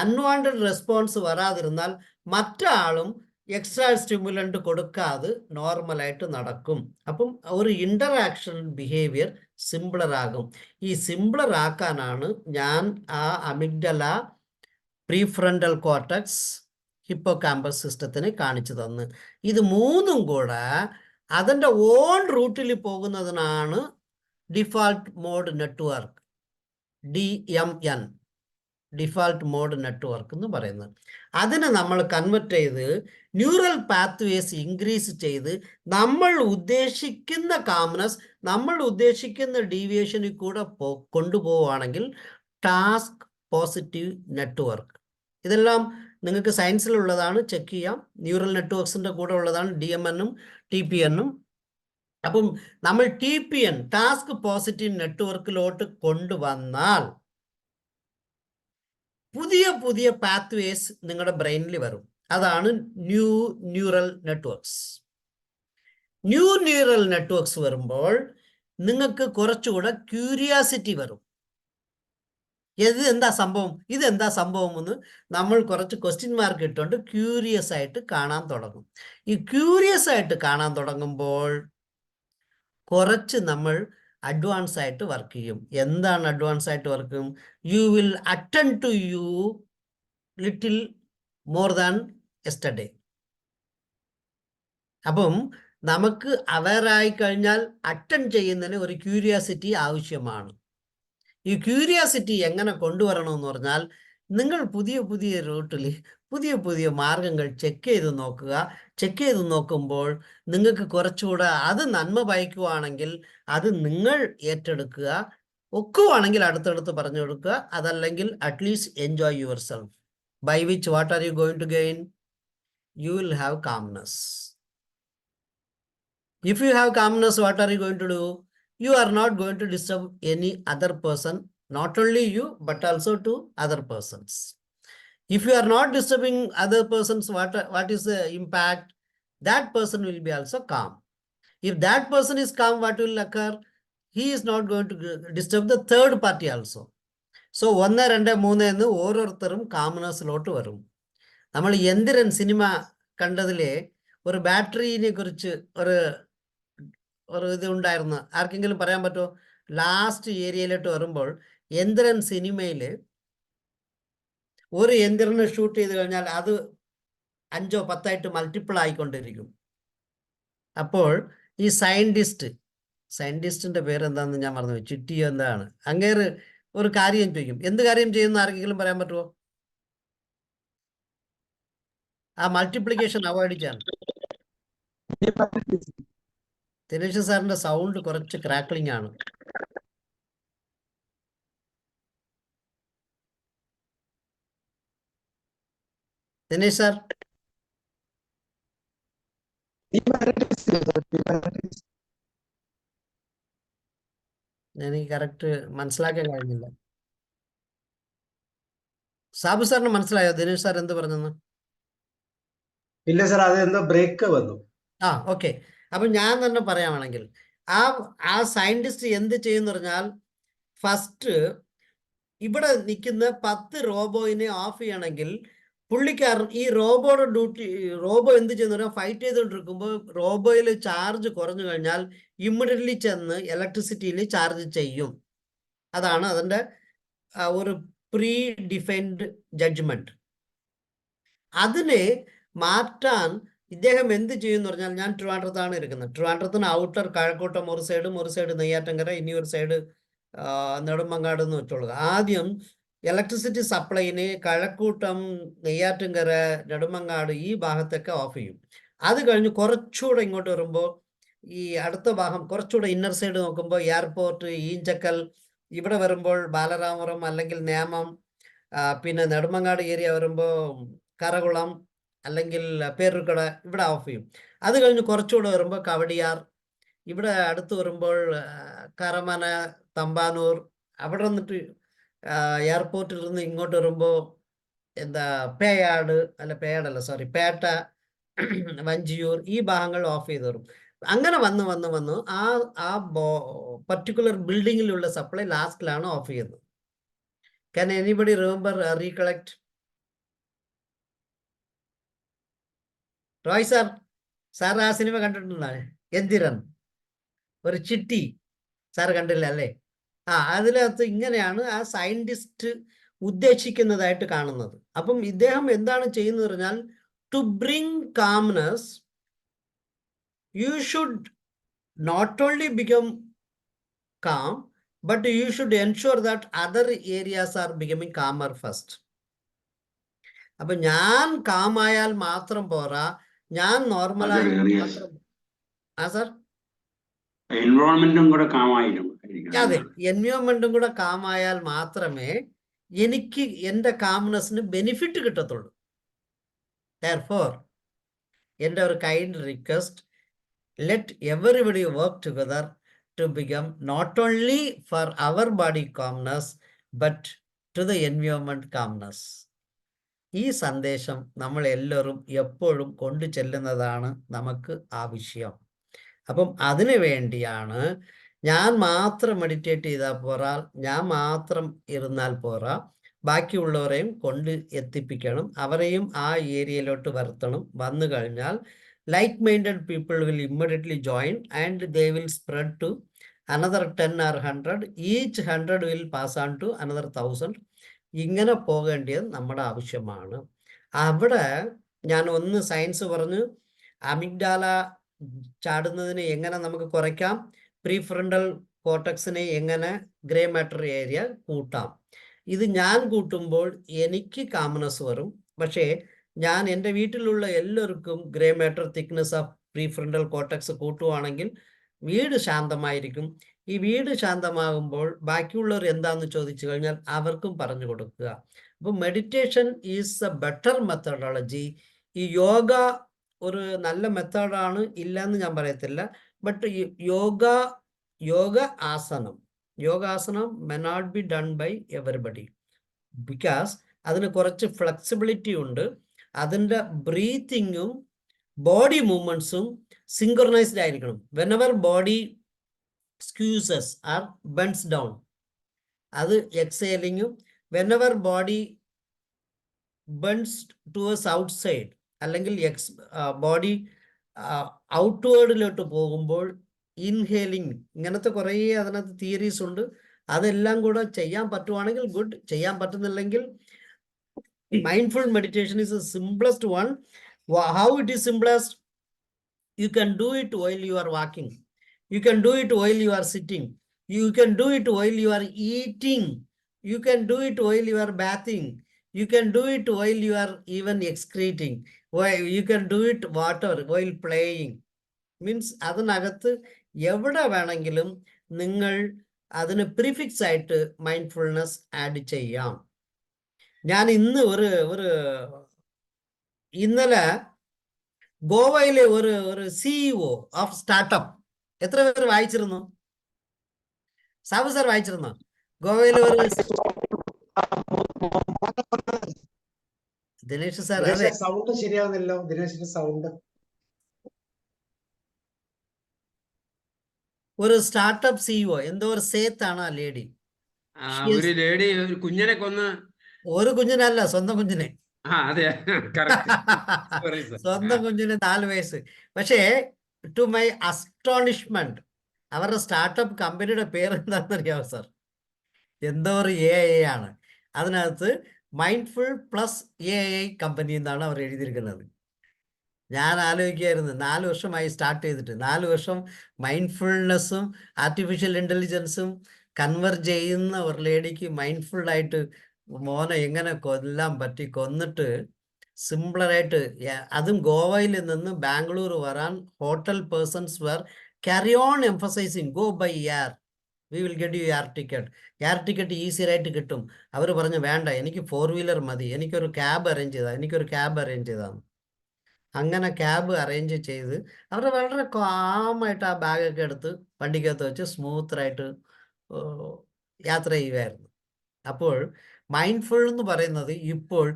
അൺവാണ്ടഡ് റെസ്പോൺസ് വരാതിരുന്നാൽ മറ്റാളും എക്സ്ട്രാ സ്റ്റിമുലന്റ് കൊടുക്കാതെ നോർമലായിട്ട് നടക്കും. അപ്പം ഒരു ഇന്ററാക്ഷൻ ബിഹേവിയർ സിംപിളർ ആകും. ഈ സിംപിളർ ആക്കാനാണ് ഞാൻ ആ അമിഗ്ഡല, പ്രീഫ്രണ്ടൽ കോർട്ടക്സ്, ഹിപ്പോകാമ്പസ് സിസ്റ്റത്തിന് കാണിച്ചു തന്ന്. ഇത് മൂന്നും കൂടെ അതിൻ്റെ ഓൺ റൂട്ടിൽ പോകുന്നതിനാണ് default mode network, DMN, default mode network എന്ന് പറയുന്നത്. അതിനെ നമ്മൾ കൺവെർട്ട് ചെയ്ത് ന്യൂറൽ പാത്വേസ് ഇൻക്രീസ് ചെയ്ത് നമ്മൾ ഉദ്ദേശിക്കുന്ന കാംനെസ്, നമ്മൾ ഉദ്ദേശിക്കുന്ന ഡീവിയേഷനിൽ കൂടെ കൊണ്ടുപോവുകയാണെങ്കിൽ ടാസ്ക് പോസിറ്റീവ് നെറ്റ്വർക്ക്. ഇതെല്ലാം നിങ്ങൾക്ക് സയൻസിലുള്ളതാണ്, ചെക്ക് ചെയ്യാം. ന്യൂറൽ നെറ്റ്വർക്സിൻ്റെ കൂടെ ഉള്ളതാണ് DMN-ഉം TPN-ഉം. അപ്പം നമ്മൾ TPN, ടാസ്ക് പോസിറ്റീവ് നെറ്റ്വർക്കിലോട്ട് കൊണ്ടുവന്നാൽ പുതിയ പാത്വേസ് നിങ്ങളുടെ ബ്രെയിനിൽ വരും. അതാണ് ന്യൂറൽ നെറ്റ്വർക്സ്. ന്യൂറൽ നെറ്റ്വർക്സ് വരുമ്പോൾ നിങ്ങൾക്ക് കുറച്ചുകൂടെ ക്യൂരിയാസിറ്റി വരും. ഇതെന്താ സംഭവം എന്ന് നമ്മൾ കുറച്ച് ക്വസ്റ്റ്യൻ മാർക്ക് ഇട്ടുകൊണ്ട് ക്യൂരിയസ് ആയിട്ട് കാണാൻ തുടങ്ങും. ഈ ക്യൂരിയസ് ആയിട്ട് കാണാൻ തുടങ്ങുമ്പോൾ കുറച്ച് നമ്മൾ അഡ്വാൻസ് ആയിട്ട് വർക്ക് ചെയ്യും. എന്താണ് അഡ്വാൻസ് ആയിട്ട് വർക്ക് ചെയ്യും? You will attend to you little more than yesterday. അപ്പം നമുക്ക് അവെയറായി കഴിഞ്ഞാൽ അറ്റൻഡ് ചെയ്യുന്നതിന് ഒരു ക്യൂരിയാസിറ്റി ആവശ്യമാണ്. ഈ ക്യൂരിയാസിറ്റി എങ്ങനെ കൊണ്ടുവരണമെന്ന് പറഞ്ഞാൽ നിങ്ങൾ പുതിയ റൂട്ടിൽ പുതിയ മാർഗങ്ങൾ ചെക്ക് ചെയ്ത് നോക്കുക. ചെക്ക് ചെയ്ത് നോക്കുമ്പോൾ നിങ്ങൾക്ക് കുറച്ചുകൂടെ അത് നന്മ ഭയക്കുവാണെങ്കിൽ അത് നിങ്ങൾ ഏറ്റെടുക്കുക. ഒക്കുവാണെങ്കിൽ അടുത്തടുത്ത് പറഞ്ഞു കൊടുക്കുക. അതല്ലെങ്കിൽ at least enjoy yourself. By which what are you going to gain? You will have calmness. If you have calmness, what are you going to do? You are not going to disturb any other person, not only you, but also to other persons. If you are not disturbing other persons, what is the impact? that person will be also calm. If that person is calm, what will occur? He is not going to disturb the third party also. So 1, 2, 3 എന്ന് ഓരോരുത്തരും കാംനെസ്സിലോട്ട് വരും. നമ്മൾ യന്ത്രൻ cinema കണ്ടതിലെ ഒരു ബാറ്ററിനെ കുറിച്ച് ഒരു ഇത് ഉണ്ടായിരുന്നു. ആർക്കെങ്കിലും പറയാൻ പറ്റുമോ? ലാസ്റ്റ് ഏരിയയിലോട്ട് വരുമ്പോൾ യന്ത്രൻ സിനിമയിൽ ഒരു യന്ത്രനെ ഷൂട്ട് ചെയ്ത് കഴിഞ്ഞാൽ അത് 5 or 10 മൾട്ടിപ്പിൾ ആയിക്കൊണ്ടിരിക്കും. അപ്പോൾ ഈ സയന്റിസ്റ്റിന്റെ പേര് എന്താണെന്ന് ഞാൻ മറന്നു, ചിട്ടിയോ എന്താണ്, അങ്ങേര് ഒരു കാര്യം ചെയ്യും. എന്ത് കാര്യം ചെയ്യുന്ന ആർക്കെങ്കിലും പറയാൻ പറ്റുമോ? ആ മൾട്ടിപ്ലിക്കേഷൻ അവോയ്ഡ് ചെയ്യാൻ. ദിനേശ് സാറിന്റെ സൗണ്ട് കുറച്ച് ക്രാക്ലിംഗ് ആണ്. ദിനേശ് സാർ, എനിക്ക് കറക്റ്റ് മനസ്സിലാക്കാൻ കഴിഞ്ഞില്ല. സാബു സാറിന് മനസ്സിലായോ ദിനേശ് സാർ എന്ത് പറഞ്ഞെന്ന്? ഇല്ല സാർ, അതെന്തോ ബ്രേക്ക് വന്നു. ഓക്കെ. അപ്പൊ ഞാൻ തന്നെ പറയാണെങ്കിൽ ആ സയന്റിസ്റ്റ് എന്ത് ചെയ്യുന്ന പറഞ്ഞാൽ, ഫസ്റ്റ് ഇവിടെ നിൽക്കുന്ന 10 റോബോയിനെ ഓഫ് ചെയ്യണമെങ്കിൽ പുള്ളിക്കാരൻ ഈ റോബോയുടെ റോബോ എന്ത് ചെയ്യുന്ന പറഞ്ഞാൽ ഫൈറ്റ് ചെയ്തുകൊണ്ടിരിക്കുമ്പോൾ റോബോയിൽ ചാർജ് കുറഞ്ഞു കഴിഞ്ഞാൽ ഇമ്മീഡിയറ്റ്ലി ചെന്ന് ഇലക്ട്രിസിറ്റിയിൽ ചാർജ് ചെയ്യും. അതാണ് അതിൻ്റെ ഒരു പ്രീ ഡിഫൈൻഡ് ജഡ്ജ്മെന്റ്. അതിനെ മാറ്റാൻ ഇദ്ദേഹം എന്ത് ചെയ്യുമെന്ന് പറഞ്ഞാൽ, ഞാൻ ട്രിവാൻഡ്രത്താണ് ഇരിക്കുന്നത്. ട്രിവാൻഡ്രത്തിന് ഔട്ടർ കഴക്കൂട്ടം ഒരു സൈഡ് നെയ്യാറ്റങ്കര, ഇനി ഒരു സൈഡ് നെടുമങ്ങാട് എന്ന് വെച്ചോളുക. ആദ്യം ഇലക്ട്രിസിറ്റി സപ്ലൈനെ കഴക്കൂട്ടം, നെയ്യാറ്റങ്കര, നെടുമങ്ങാട് ഈ ഭാഗത്തൊക്കെ ഓഫ് ചെയ്യും. അത് കഴിഞ്ഞ് കുറച്ചുകൂടെ ഇങ്ങോട്ട് വരുമ്പോൾ ഈ അടുത്ത ഭാഗം കുറച്ചുകൂടെ ഇന്നർ സൈഡ് നോക്കുമ്പോൾ എയർപോർട്ട്, ഈഞ്ചക്കൽ, ഇവിടെ വരുമ്പോൾ ബാലരാമപുരം അല്ലെങ്കിൽ നേമം, പിന്നെ നെടുമങ്ങാട് ഏരിയ വരുമ്പോൾ കരകുളം അല്ലെങ്കിൽ പേരുക്കട, ഇവിടെ ഓഫ് ചെയ്യും. അത് കഴിഞ്ഞ് കുറച്ചുകൂടെ വരുമ്പോൾ കവടിയാർ, ഇവിടെ അടുത്ത് വരുമ്പോൾ കരമന, തമ്പാനൂർ, അവിടെ വന്നിട്ട് എയർപോർട്ടിൽ നിന്ന് ഇങ്ങോട്ട് വരുമ്പോൾ പേട്ട, വഞ്ചിയൂർ, ഈ ഭാഗങ്ങൾ ഓഫ് ചെയ്ത് വരും. അങ്ങനെ വന്ന് ആ പർട്ടിക്കുലർ ബിൽഡിങ്ങിലുള്ള സപ്ലൈ ലാസ്റ്റിലാണ് ഓഫ് ചെയ്യുന്നത്. Can anybody remember recollect? Roy sir ആ സിനിമ കണ്ടിട്ടുണ്ടാണ്, എന്തിരൻ, ഒരു ചിട്ടി, സാർ കണ്ടില്ല അല്ലേ? അതിനകത്ത് ഇങ്ങനെയാണ് ആ സയന്റിസ്റ്റ് ഉദ്ദേശിക്കുന്നതായിട്ട് കാണുന്നത്. അപ്പം ഇദ്ദേഹം എന്താണ് ചെയ്യുന്നത് പറഞ്ഞാൽ, to bring calmness you should not only become calm, but you should ensure that other areas are becoming calmer first. അപ്പൊ ഞാൻ കാമായാൽ മാത്രം പോരാ, ഞാൻ നോർമലായി സാർ എൻവയോൺമെന്റും കൂടെ കാമായിരുന്നു. അതെ, എൻവയോൺമെന്റും കൂടെ കാമായാൽ മാത്രമേ എനിക്ക് എൻ്റെ കാംനെസ്സിന് ബെനിഫിറ്റ് കിട്ടത്തുള്ളൂ. Therefore, എൻ്റെ ഒരു kind request, let everybody work together to become not only for our body calmness but to the environment calmness. ഈ സന്ദേശം നമ്മൾ എല്ലാവരും എപ്പോഴും കൊണ്ടു ചെല്ലുന്നതാണ് നമുക്ക് ആവശ്യം. അപ്പം അതിനു വേണ്ടിയാണ് ഞാൻ മാത്രം മെഡിറ്റേറ്റ് ചെയ്താൽ പോരാ, ഞാൻ മാത്രം ഇരുന്നാൽ പോരാ, ബാക്കിയുള്ളവരെയും കൊണ്ട് എത്തിപ്പിക്കണം, അവരെയും ആ ഏരിയയിലോട്ട് വരുത്തണം. വന്നു കഴിഞ്ഞാൽ like-minded people will immediately join and they will spread to another 10 or 100. Each 100 will pass on to another 1000. ഇങ്ങനെ പോകേണ്ടത് നമ്മുടെ ആവശ്യമാണ്. അവിടെ ഞാൻ ഒന്ന് സയൻസ് പറഞ്ഞു, അമിഗ്ഡാല ചാടുന്നതിനെ എങ്ങനെ നമുക്ക് കുറയ്ക്കാം, പ്രീഫ്രണ്ടൽ കോർട്ടക്സിനെ എങ്ങനെ ഗ്രേ മാറ്റർ ഏരിയ കൂട്ടാം. ഇത് ഞാൻ കൂട്ടുമ്പോൾ എനിക്ക് കാംനെസ് വരും. പക്ഷേ ഞാൻ എൻ്റെ വീട്ടിലുള്ള എല്ലാവർക്കും grey matter thickness of prefrontal cortex കൂട്ടുവാണെങ്കിൽ വീട് ശാന്തമായിരിക്കും. ഈ വീട് ശാന്തമാകുമ്പോൾ ബാക്കിയുള്ളവർ എന്താണെന്ന് ചോദിച്ചു കഴിഞ്ഞാൽ അവർക്കും പറഞ്ഞു കൊടുക്കുക. അപ്പോൾ meditation is A better methodology. ഈ യോഗ ഒരു നല്ല മെത്തേഡാണ്, ഇല്ലയെന്ന് ഞാൻ പറയത്തില്ല. ബട്ട് യോഗാസനം may not be done by everybody, because അതിന് കുറച്ച് ഫ്ലെക്സിബിലിറ്റി ഉണ്ട്. അതിൻ്റെ ബ്രീത്തിങ്ങും ബോഡി മൂവ്മെന്റ്സും സിങ്ക്രണൈസ്ഡ് ആയിരിക്കണം. Whenever body squeezes or bends down, അത് എക്സേലിങ്ങും. Whenever body bends towards outside അല്ലെങ്കിൽ ബോഡി ഔട്ട്വേർഡിലോട്ട് പോകുമ്പോൾ ഇൻഹേലിംഗ്. ഇങ്ങനത്തെ കുറേ അതിനകത്ത് തിയറീസ് ഉണ്ട്. അതെല്ലാം കൂടെ ചെയ്യാൻ പറ്റുവാണെങ്കിൽ ഗുഡ്, ചെയ്യാൻ പറ്റുന്നില്ലെങ്കിൽ mindful meditation is the simplest one. How it is simplest? You can do it while you are walking, you can do it while you are sitting, you can do it while you are eating, you can do it while you are bathing, you can do it while you are even excreting, you can do it while playing. Means അതിനകത്ത് എവിടെ വേണമെങ്കിലും നിങ്ങൾ അതിന് prefix ആയിട്ട് mindfulness add ചെയ്യാം. ഞാൻ ഇന്നലെ ഗോവയിലെ ഒരു CEO ഓഫ് സ്റ്റാർട്ടപ്പ്, എത്ര പേര് വായിച്ചിരുന്നു? സാബു സാർ വായിച്ചിരുന്നോ? ഗോവയിലെ ഒരു ദിനേശ് സാർ, അതെ, സൗണ്ട് ശരിയാവുന്നില്ലോ ദിനേശിന്റെ സൗണ്ട്. ഒരു സ്റ്റാർട്ടപ്പ് CEO, എന്തോ ഒരു സേത്താണ് ആ ലേഡി. ഒരു ലേഡി ഒരു കുഞ്ഞിനെ കൊന്ന്. ഒരു കുഞ്ഞിനല്ല, സ്വന്തം കുഞ്ഞിനെ. അതെ, സ്വന്തം കുഞ്ഞിന് 4 വയസ്സ്. പക്ഷേ ടു മൈ അസ്റ്റോണിഷ്മെന്റ് അവരുടെ സ്റ്റാർട്ടപ്പ് കമ്പനിയുടെ പേര് എന്താണെന്ന് അറിയാമോ സാർ? എന്തോ ഒരു AI ആണ്. അതിനകത്ത് മൈൻഡ്ഫുൾ പ്ലസ് AI കമ്പനി എന്നാണ് അവർ എഴുതിയിരിക്കുന്നത്. ഞാൻ ആലോചിക്കുകയായിരുന്നു, 4 വർഷമായി സ്റ്റാർട്ട് ചെയ്തിട്ട്, 4 വർഷം മൈൻഡ്ഫുൾനെസ്സും ആർട്ടിഫിഷ്യൽ ഇന്റലിജൻസും കൺവെർജ് ചെയ്യുന്ന ഒരു ലേഡിക്ക് മൈൻഡ്ഫുള്ളായിട്ട് മോനെ എങ്ങനെ കൊല്ലാൻ പറ്റി, കൊന്നിട്ട് സിംപിളറായിട്ട്, അതും ഗോവയിൽ നിന്ന് ബാംഗ്ലൂർ വരാൻ hotel persons were carry on emphasizing go by air, we will get you air ticket. Air ticket ഈസിയായിട്ട് കിട്ടും. അവർ പറഞ്ഞു വേണ്ട, എനിക്ക് 4 വീലർ മതി, എനിക്കൊരു ക്യാബ് അറേഞ്ച് ചെയ്താൽ. അങ്ങനെ ക്യാബ് അറേഞ്ച് ചെയ്ത് അവർ വളരെ കാമായിട്ട് ആ ബാഗൊക്കെ എടുത്ത് വണ്ടിക്കകത്ത് വെച്ച് സ്മൂത്തായിട്ട് യാത്ര ചെയ്യുമായിരുന്നു. അപ്പോൾ മൈൻഡ്ഫുൾ എന്ന് പറയുന്നത് ഇപ്പോൾ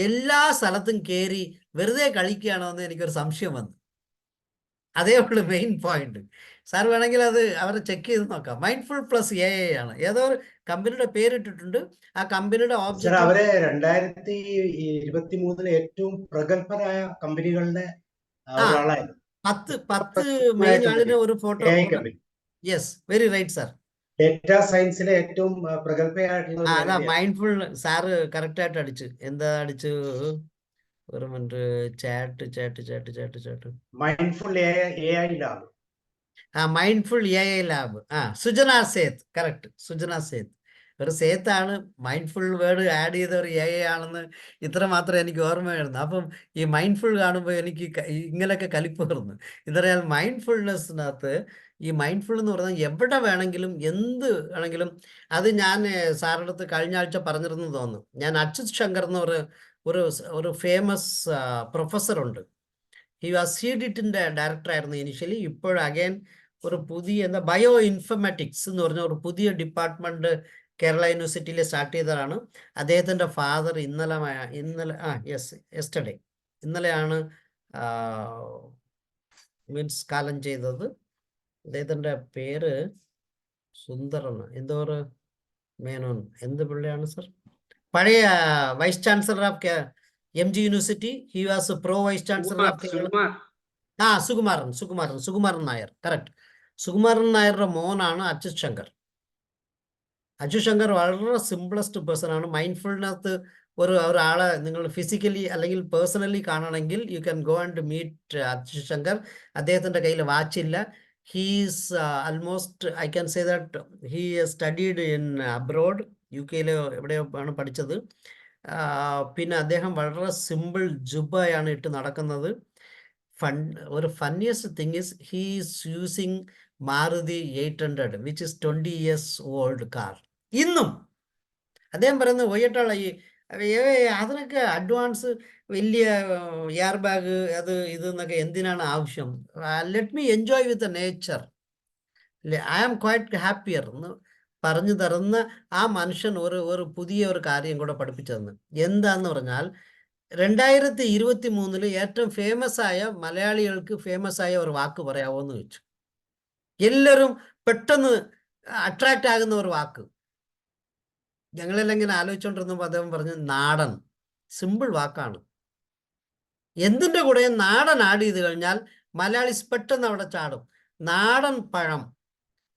എല്ലാ സ്ഥലത്തും കയറി വെറുതെ കളിക്കുകയാണോ എന്ന് എനിക്കൊരു സംശയം വന്നു. അതേ ഉള്ളൂ മെയിൻ പോയിന്റ്. സാർ വേണമെങ്കിൽ അത് അവരെ ചെക്ക് ചെയ്ത് നോക്കാം. മൈൻഡ്ഫുൾ പ്ലസ് AI ആണ്. ഏതോ ഒരു കമ്പനിയുടെ പേരിട്ടിട്ടുണ്ട്. ആ കമ്പനിയുടെ ഓബ്ജക്റ്റ് അവരെ 2023 ഏറ്റവും പ്രഗത്ഭരായ കമ്പനികളുടെ ഒരാളായിരുന്നു. 10 മെയിൻ ആളിന് ഒരു photo. Yes, very right sir. Data സയൻസിലെ ഏറ്റവും പ്രഗത്ഭയായിട്ടുള്ള മൈൻഡ്ഫുൾ സാറ് കറക്റ്റ് ആയിട്ട് അടിച്ചു. എന്താ അടിച്ചു? ഒരു minute, chat mindful AI lab. Mindful AI lab. Sujana Seth, correct, Sujana Seth. ഒരു സേത്താണ്. മൈൻഡ്ഫുൾ വേർഡ് ആഡ് ചെയ്ത ഒരു AI ആണെന്ന് ഇത്ര മാത്രമേ എനിക്ക് ഓർമ്മയായിരുന്നു. അപ്പം ഈ മൈൻഡ്ഫുൾ കാണുമ്പോൾ എനിക്ക് ഇങ്ങനെയൊക്കെ കലിപ്പ് വരുന്നു. ഇതറിയാൽ മൈൻഡ്ഫുൾനെസ്സിനകത്ത് ഈ മൈൻഡ്ഫുൾ എന്ന് പറഞ്ഞാൽ എവിടെ വേണമെങ്കിലും എന്ത് വേണമെങ്കിലും, അത് ഞാൻ സാറിൻ്റെ അടുത്ത് കഴിഞ്ഞ ആഴ്ച പറഞ്ഞിരുന്നു തോന്നുന്നു. ഞാൻ അച്യുത് ശങ്കർ എന്ന് ഒരു ഫേമസ് പ്രൊഫസറുണ്ട്. ഈ CDIT-ന്റെ ഡയറക്ടറായിരുന്നു ഇനിഷ്യലി. ഇപ്പോൾ അഗൈൻ ഒരു പുതിയ ബയോ ഇൻഫർമാറ്റിക്സ് എന്ന് പറഞ്ഞ ഒരു പുതിയ ഡിപ്പാർട്ട്മെന്റ് കേരള യൂണിവേഴ്സിറ്റിയിൽ സ്റ്റാർട്ട് ചെയ്തതാണ്. അദ്ദേഹത്തിൻ്റെ ഫാദർ ഇന്നലെയാണ് മീൻസ് കാലം ചെയ്തത്. അദ്ദേഹത്തിൻ്റെ പേര് സുന്ദരൻ എന്തോ ഒരു മേനോൻ, എന്ത് പിള്ളയാണ് സർ? പഴയ vice chancellor of MG university. He was pro vice chancellor of Sukumaran Nair. Correct. Sukumaran നായരുടെ മോനാണ് അച്യുത് ശങ്കർ. അച്യുത് ശങ്കർ വളരെ സിംപിളസ്റ്റ് പേഴ്സൺ ആണ്. മൈൻഡ്ഫുൾനകത്ത് ഒരാളെ നിങ്ങൾ ഫിസിക്കലി അല്ലെങ്കിൽ പേഴ്സണലി കാണണമെങ്കിൽ you can go and meet Achyut Shankar. അദ്ദേഹത്തിൻ്റെ കയ്യിൽ വാച്ചില്ല. He's almost I can say that he studied in abroad, UK എവിടെയാണ് പഠിച്ചത്. പിന്നെ അദ്ദേഹം വളരെ സിമ്പിൾ ജുബയാണ് ഇട്ട് നടക്കുന്നത്. ഒരു funniest thing is he is using Maruti 800 which is 20 years old car. ഇന്നും അദ്ദേഹം പറയുന്നത് വൈകിട്ടുള്ള അതിനൊക്കെ അഡ്വാൻസ് വലിയ എയർ ബാഗ് അത് എന്നൊക്കെ എന്തിനാണ് ആവശ്യം? Let me enjoy with the nature, I am quite happier എന്ന് പറഞ്ഞു തരുന്ന ആ മനുഷ്യൻ ഒരു പുതിയ ഒരു കാര്യം കൂടെ പഠിപ്പിച്ചു തന്നു. എന്താന്ന് പറഞ്ഞാൽ 2023 ഏറ്റവും ഫേമസ് ആയ മലയാളികൾക്ക് ഫേമസ് ആയ ഒരു വാക്ക് പറയാവോ എന്ന് ചോദിച്ചു. എല്ലാവരും പെട്ടെന്ന് അട്രാക്റ്റ് ആകുന്ന ഒരു വാക്ക്. ഞങ്ങളെല്ലാം ഇങ്ങനെ ആലോചിച്ചുകൊണ്ടിരുന്നപ്പോൾ അദ്ദേഹം പറഞ്ഞു നാടൻ. സിമ്പിൾ വാക്കാണ്. എന്തിൻ്റെ കൂടെ നാടൻ ആഡ് ചെയ്ത് കഴിഞ്ഞാൽ മലയാളീസ് പെട്ടെന്ന് അവിടെ ചാടും. നാടൻ പഴം,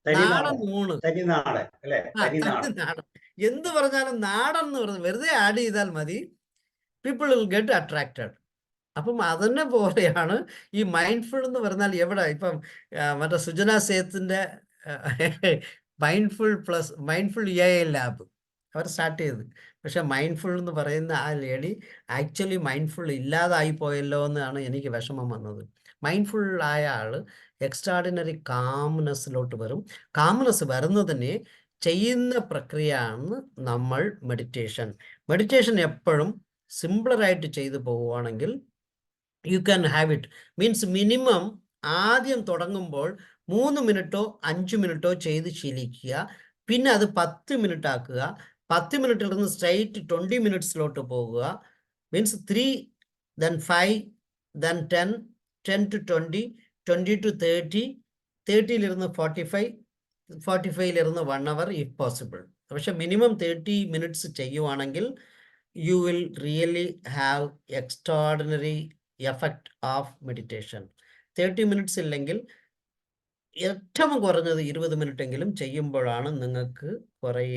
നാടൻ ഊണ്, തനിനാട് അല്ലെ? നാടൻ എന്ത് പറഞ്ഞാലും നാടൻ എന്ന് പറഞ്ഞ് വെറുതെ ആഡ് ചെയ്താൽ മതി, പീപ്പിൾ വിൽ ഗെറ്റ് അട്രാക്റ്റഡ്. അപ്പം അതിനെ പോലെയാണ് ഈ മൈൻഡ്ഫുൾ എന്ന് പറഞ്ഞാൽ എവിടെ ഇപ്പം മറ്റേ സുജന സേത്തിന്റെ മൈൻഡ്ഫുൾ AI ലാബ് അവർ സ്റ്റാർട്ട് ചെയ്ത്. പക്ഷെ മൈൻഡ്ഫുൾ എന്ന് പറയുന്ന ആ ലേഡി ആക്ച്വലി മൈൻഡ്ഫുൾ ഇല്ലാതായി പോയല്ലോ എന്നാണ് എനിക്ക് വിഷമം വന്നത്. മൈൻഡ്ഫുൾ ആയ ആൾ എക്സ്ട്രാഡിനറി കാംനെസ്സിലോട്ട് വരും. കാംനെസ് വരുന്നതിനെ ചെയ്യുന്ന പ്രക്രിയയാണ് നമ്മൾ മെഡിറ്റേഷൻ. മെഡിറ്റേഷൻ എപ്പോഴും സിംപിളറായിട്ട് ചെയ്തു പോവുകയാണെങ്കിൽ you can have it. Means minimum ആദ്യം തുടങ്ങുമ്പോൾ 3 മിനിറ്റോ 5 മിനിറ്റോ ചെയ്ത് ശീലിക്കുക. പിന്നെ അത് 10 മിനിറ്റ് ആക്കുക. 10 മിനിറ്റിൽ നിന്ന് സ്ട്രൈറ്റ് 20 മിനിറ്റ്സിലോട്ട് പോകുക. Means 3, then 5, then 10, 10 to 20, 20 to 30, 30-ലിരുന്ന് 45, 45-ലിരുന്ന് 1 hour if possible. പക്ഷെ മിനിമം 30 മിനിറ്റ്സ് ചെയ്യുവാണെങ്കിൽ you will really have extraordinary effect of meditation. 30 minutes ഇല്ലെങ്കിൽ ഏറ്റവും കുറഞ്ഞത് 20 മിനിറ്റ് എങ്കിലും ചെയ്യുമ്പോഴാണ് നിങ്ങൾക്ക് കുറേ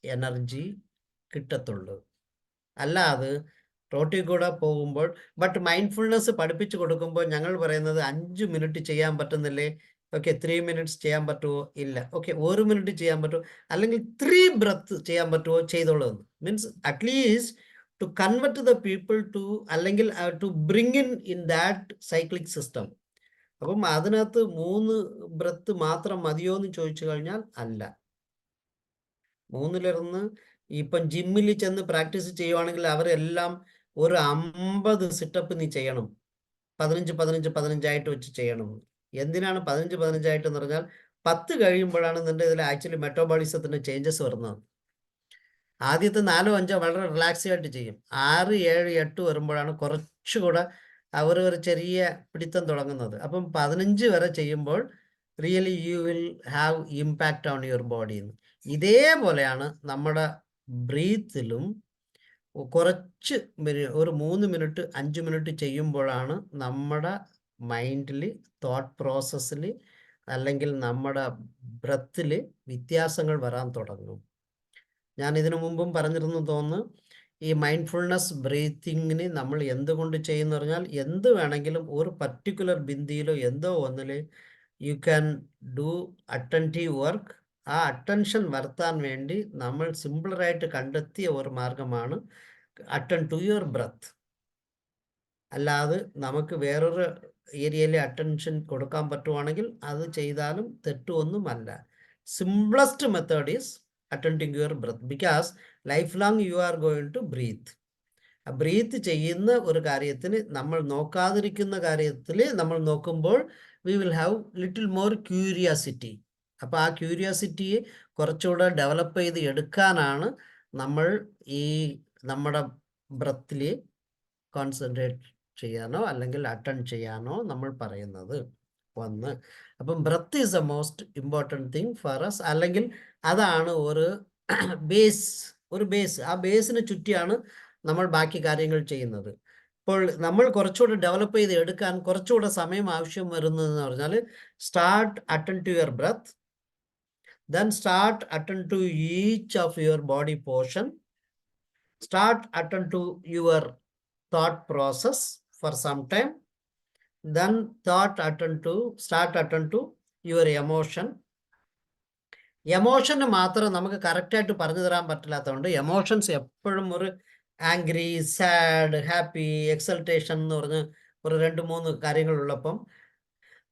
എനർജി കിട്ടത്തുള്ളൂ. അല്ലാതെ റോട്ടിൽ കൂടെ പോകുമ്പോൾ ബട്ട് മൈൻഡ്ഫുൾനെസ് പഠിപ്പിച്ചു കൊടുക്കുമ്പോൾ ഞങ്ങൾ പറയുന്നത് 5 മിനിറ്റ് ചെയ്യാൻ പറ്റുന്നില്ലേ? ഓക്കെ 3 മിനിറ്റ്സ് ചെയ്യാൻ പറ്റുമോ? ഇല്ല. ഓക്കെ 1 മിനിറ്റ് ചെയ്യാൻ പറ്റുമോ? അല്ലെങ്കിൽ 3 ബ്രത്ത് ചെയ്യാൻ പറ്റുമോ? ചെയ്തോളൂ. Means atleast to convert the people to അല്ലെങ്കിൽ to bring in that cyclic system. അപ്പം അതിനകത്ത് 3 ബ്രത്ത് മാത്രം മതിയോ എന്ന് ചോദിച്ചു കഴിഞ്ഞാൽ അല്ല. 3-ലിരുന്ന് ഇപ്പം ജിമ്മിൽ ചെന്ന് പ്രാക്ടീസ് ചെയ്യുവാണെങ്കിൽ അവരെല്ലാം ഒരു 50 സിറ്റപ്പ് നീ ചെയ്യണം. 15, 15, 15 ആയിട്ട് വെച്ച് ചെയ്യണം. എന്തിനാണ് 15, 15 ആയിട്ട് എന്ന് പറഞ്ഞാൽ 10 കഴിയുമ്പോഴാണ് നിന്റെ ഇതിൽ ആക്ച്വലി മെറ്റബോളിസത്തിന് ചേഞ്ചസ് വരുന്നത്. ആദ്യത്തെ 4, 5 വളരെ റിലാക്സ് ആയിട്ട് ചെയ്യും. 6, 7, 8 വരുമ്പോഴാണ് കുറച്ചുകൂടെ ഒരു ചെറിയ പിടിത്തം തുടങ്ങുന്നത്. അപ്പം 15 വരെ ചെയ്യുമ്പോൾ really you will have impact on your body. ഇതേപോലെയാണ് നമ്മുടെ ബ്രീത്തിലും. കുറച്ച് ഒരു 3 മിനിറ്റ് 5 മിനിറ്റ് ചെയ്യുമ്പോഴാണ് നമ്മുടെ മൈൻഡിൽ, തോട്ട് പ്രോസസ്സിൽ അല്ലെങ്കിൽ നമ്മുടെ ബ്രത്തിൽ വ്യത്യാസങ്ങൾ വരാൻ തുടങ്ങും. ഞാൻ ഇതിനു മുമ്പും പറഞ്ഞിരുന്നു തോന്നുന്നു. ഈ മൈൻഡ്ഫുൾനെസ് ബ്രീത്തിങ്ങിന് നമ്മൾ എന്തുകൊണ്ട് ചെയ്യുന്ന പറഞ്ഞാൽ എന്ത് വേണമെങ്കിലും ഒരു പർട്ടിക്കുലർ ബിന്ദിയിലോ എന്തോ ഒന്നിൽ U can do attentive work. ആ അറ്റൻഷൻ വരുത്താൻ വേണ്ടി നമ്മൾ സിമ്പിളറായിട്ട് കണ്ടെത്തിയ ഒരു മാർഗമാണ് അറ്റൻഡ് ടു യുവർ ബ്രത്ത്. അല്ലാതെ നമുക്ക് വേറൊരു ഏരിയയിൽ അറ്റൻഷൻ കൊടുക്കാൻ പറ്റുവാണെങ്കിൽ അത് ചെയ്താലും തെറ്റൊന്നുമല്ല. Simplest method is attending your breath because life long you are going to breathe. Breathe ചെയ്യുന്ന ഒരു കാര്യത്തിന് നമ്മൾ നോക്കാതിരിക്കുന്ന കാര്യത്തിൽ നമ്മൾ നോക്കുമ്പോൾ we will have little more curiosity. അപ്പോൾ ആ ക്യൂരിയോസിറ്റിയെ കുറച്ചുകൂടെ ഡെവലപ്പ് ചെയ്ത് എടുക്കാനാണ് നമ്മൾ ഈ നമ്മുടെ ബ്രത്തിൽ കോൺസെൻട്രേറ്റ് ചെയ്യാനോ അല്ലെങ്കിൽ അറ്റൻഡ് ചെയ്യാനോ നമ്മൾ പറയുന്നത്. ഒന്ന്, അപ്പം breath is a most important thing for us. അല്ലെങ്കിൽ അതാണ് ഒരു ബേസ്. ആ ബേസിനെ ചുറ്റിയാണ് നമ്മൾ ബാക്കി കാര്യങ്ങൾ ചെയ്യുന്നത്. ഇപ്പോൾ നമ്മൾ കുറച്ചുകൂടെ ഡെവലപ്പ് ചെയ്ത് എടുക്കാൻ കുറച്ചുകൂടെ സമയം ആവശ്യം വരുന്നതെന്ന് പറഞ്ഞാൽ start attend to your breath, then start attend to each of your body portion, start attend to your thought process for some time, then start attend to your emotion. എമോഷന് മാത്രം നമുക്ക് കറക്റ്റായിട്ട് പറഞ്ഞു തരാൻ പറ്റില്ലാത്തതുകൊണ്ട് എമോഷൻസ് എപ്പോഴും ഒരു ആംഗ്രി, സാഡ്, ഹാപ്പി, എക്സൾട്ടേഷൻ എന്ന് പറഞ്ഞ് ഒരു 2-3 കാര്യങ്ങളുള്ളപ്പം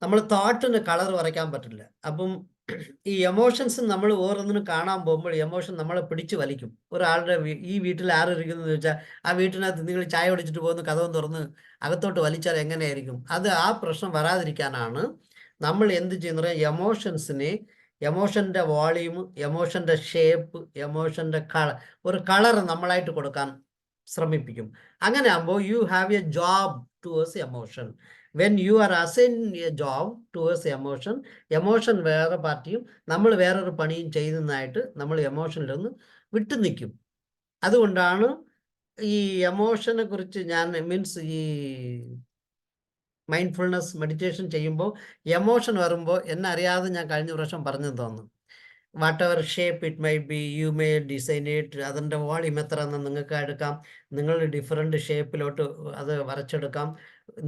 നമ്മൾ തോട്ടിന് കളർ വരയ്ക്കാൻ പറ്റില്ല. അപ്പം ഈ എമോഷൻസ് നമ്മൾ ഓരോന്നിനും കാണാൻ പോകുമ്പോൾ എമോഷൻ നമ്മളെ പിടിച്ചു വലിക്കും. ഒരാളുടെ ഈ വീട്ടിൽ ആരിരിക്കുന്നു ചോദിച്ചാൽ ആ വീട്ടിനകത്ത് നിങ്ങൾ ചായ കുടിച്ചിട്ട് പോകുന്ന കഥവും തുറന്ന് അകത്തോട്ട് വലിച്ചാൽ എങ്ങനെയായിരിക്കും? അത് ആ പ്രശ്നം വരാതിരിക്കാനാണ് നമ്മൾ എന്ത് ചെയ്യുന്നത്? എമോഷൻസിനെ, എമോഷൻ്റെ വോളിയൂം, എമോഷൻ്റെ ഷേപ്പ്, എമോഷൻ്റെ ഒരു കളർ നമ്മളായിട്ട് കൊടുക്കാൻ ശ്രമിപ്പിക്കും. അങ്ങനെ ആകുമ്പോൾ you have A job towards emotion. When you are assign A job towards emotion, emotion വേറെ പാർട്ടിയും നമ്മൾ വേറൊരു പണിയും ചെയ്യുന്നതായിട്ട് നമ്മൾ എമോഷനിലൊന്ന് വിട്ടു നിൽക്കും. അതുകൊണ്ടാണ് ഈ എമോഷനെ കുറിച്ച് ഞാൻ മീൻസ് ഈ മൈൻഡ്ഫുൾനെസ് മെഡിറ്റേഷൻ ചെയ്യുമ്പോൾ എമോഷൻ വരുമ്പോൾ എന്നെ അറിയാതെ ഞാൻ കഴിഞ്ഞ പ്രാവശ്യം പറഞ്ഞു തോന്നുന്നു, what ever shape it my B you may design it, അതിൻ്റെ വോളിയം എത്ര എന്ന് നിങ്ങൾക്ക് എടുക്കാം, നിങ്ങൾ ഡിഫറെൻറ്റ് ഷേപ്പിലോട്ട് അത് വരച്ചെടുക്കാം,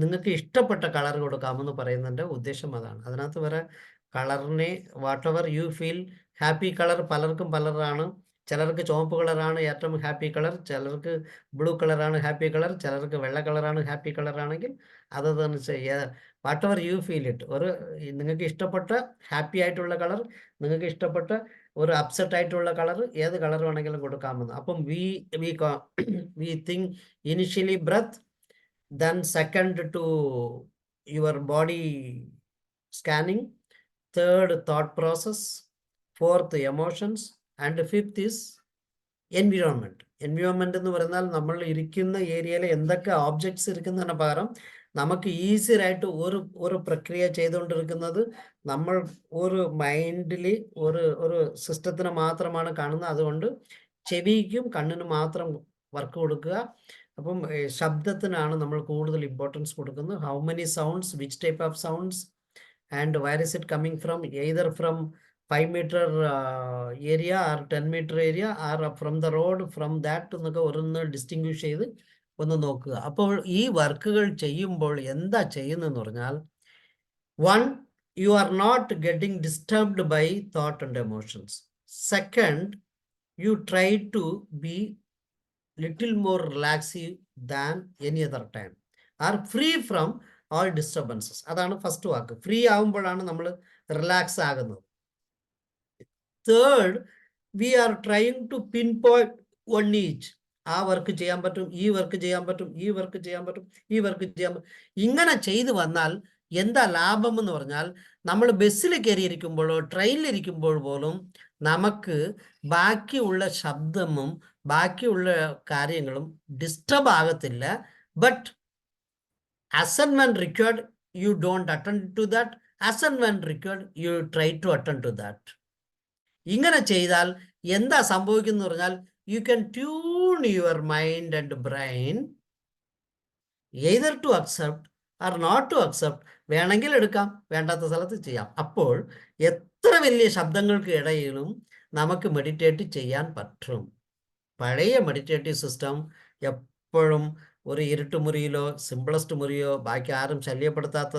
നിങ്ങൾക്ക് ഇഷ്ടപ്പെട്ട കളർ കൊടുക്കാമെന്ന് പറയുന്നതിൻ്റെ ഉദ്ദേശം അതാണ്. അതിനകത്ത് വരെ കളറിനെ what ever you feel happy colour പലർക്കും പലരാണ്. ചിലർക്ക് ചുവപ്പ് കളറാണ് ഏറ്റവും ഹാപ്പി കളർ, ചിലർക്ക് ബ്ലൂ കളറാണ് ഹാപ്പി കളർ, ചിലർക്ക് വെള്ള കളറാണ് ഹാപ്പി കളറാണെങ്കിൽ അത് തന്നെ ചെയ്യുക. What ever you feel it, ഒരു നിങ്ങൾക്ക് ഇഷ്ടപ്പെട്ട ഹാപ്പി ആയിട്ടുള്ള കളർ, നിങ്ങൾക്ക് ഇഷ്ടപ്പെട്ട ഒരു അപ്സെറ്റ് ആയിട്ടുള്ള കളർ, ഏത് കളർ വേണമെങ്കിലും കൊടുക്കാമെന്ന്. അപ്പം we think initially breath, then second to your body scanning, third thought process, fourth emotions, and fifth is environment. Environment എന്ന് പറഞ്ഞാൽ നമ്മൾ ഇരിക്കുന്ന ഏരിയയിൽ എന്തൊക്കെ ഓബ്ജക്ട്സ് ഇരിക്കുന്നതിന് പകരം നമുക്ക് ഈസി ആയിട്ട് ഒരു പ്രക്രിയ ചെയ്തുകൊണ്ടിരിക്കുന്നത് നമ്മൾ ഒരു മൈൻഡിൽ ഒരു സിസ്റ്റത്തിന് മാത്രമാണ് കാണുന്നത്. അതുകൊണ്ട് ചെവിക്കും കണ്ണിനും മാത്രം വർക്ക് കൊടുക്കുക. അപ്പം ശബ്ദത്തിനാണ് നമ്മൾ കൂടുതൽ ഇമ്പോർട്ടൻസ് കൊടുക്കുന്നത്. How many sounds, which type of sounds, and where is it coming from, either from 5 meter area or 10 meter area or from the road, from that എന്നൊക്കെ ഒന്ന് ഡിസ്റ്റിങ്വിഷ് ചെയ്ത് ഒന്ന് നോക്കുക. അപ്പോൾ ഈ വർക്കുകൾ ചെയ്യുമ്പോൾ എന്താ ചെയ്യുന്നതെന്ന് പറഞ്ഞാൽ, 1, you are not getting disturbed by thought and emotions. Second, you try to be little more relaxive than any other time, are free from all disturbances. അതാണ് ഫസ്റ്റ് വാക്ക്. ഫ്രീ ആകുമ്പോഴാണ് നമ്മൾ റിലാക്സ് ആകുന്നത്. Third, we are trying to pin point one each. ആ work ചെയ്യാൻ പറ്റും, ഈ work ചെയ്യാൻ പറ്റും, ഈ വർക്ക് ചെയ്യാൻ പറ്റും, ഈ വർക്ക് ചെയ്യാൻ പറ്റും. ഇങ്ങനെ ചെയ്തു വന്നാൽ എന്താ ലാഭം എന്ന് പറഞ്ഞാൽ, നമ്മൾ ബസ്സിൽ കയറിയിരിക്കുമ്പോഴോ ട്രെയിനിലിരിക്കുമ്പോൾ പോലും നമുക്ക് ബാക്കിയുള്ള ശബ്ദവും ബാക്കിയുള്ള കാര്യങ്ങളും ഡിസ്റ്റർബ് ആകത്തില്ല. But as and when required, you don't attend to that. As and when required, you try to attend to that. ഇങ്ങനെ ചെയ്താൽ എന്താ സംഭവിക്കുന്നു പറഞ്ഞാൽ, you can tune your mind and brain either to accept or not to accept. വേണമെങ്കിൽ എടുക്കാം, വേണ്ടാത്ത സ്ഥലത്ത് ചെയ്യാം. അപ്പോൾ എത്ര വലിയ ശബ്ദങ്ങൾക്ക് ഇടയിലും നമുക്ക് മെഡിറ്റേറ്റ് ചെയ്യാൻ പറ്റും. പഴയ മെഡിറ്റേറ്റീവ് സിസ്റ്റം എപ്പോഴും ഒരു ഇരുട്ടുമുറിയിലോ സിംപിളസ്റ്റ് മുറിയോ ബാക്കി ആരും ശല്യപ്പെടുത്താത്ത,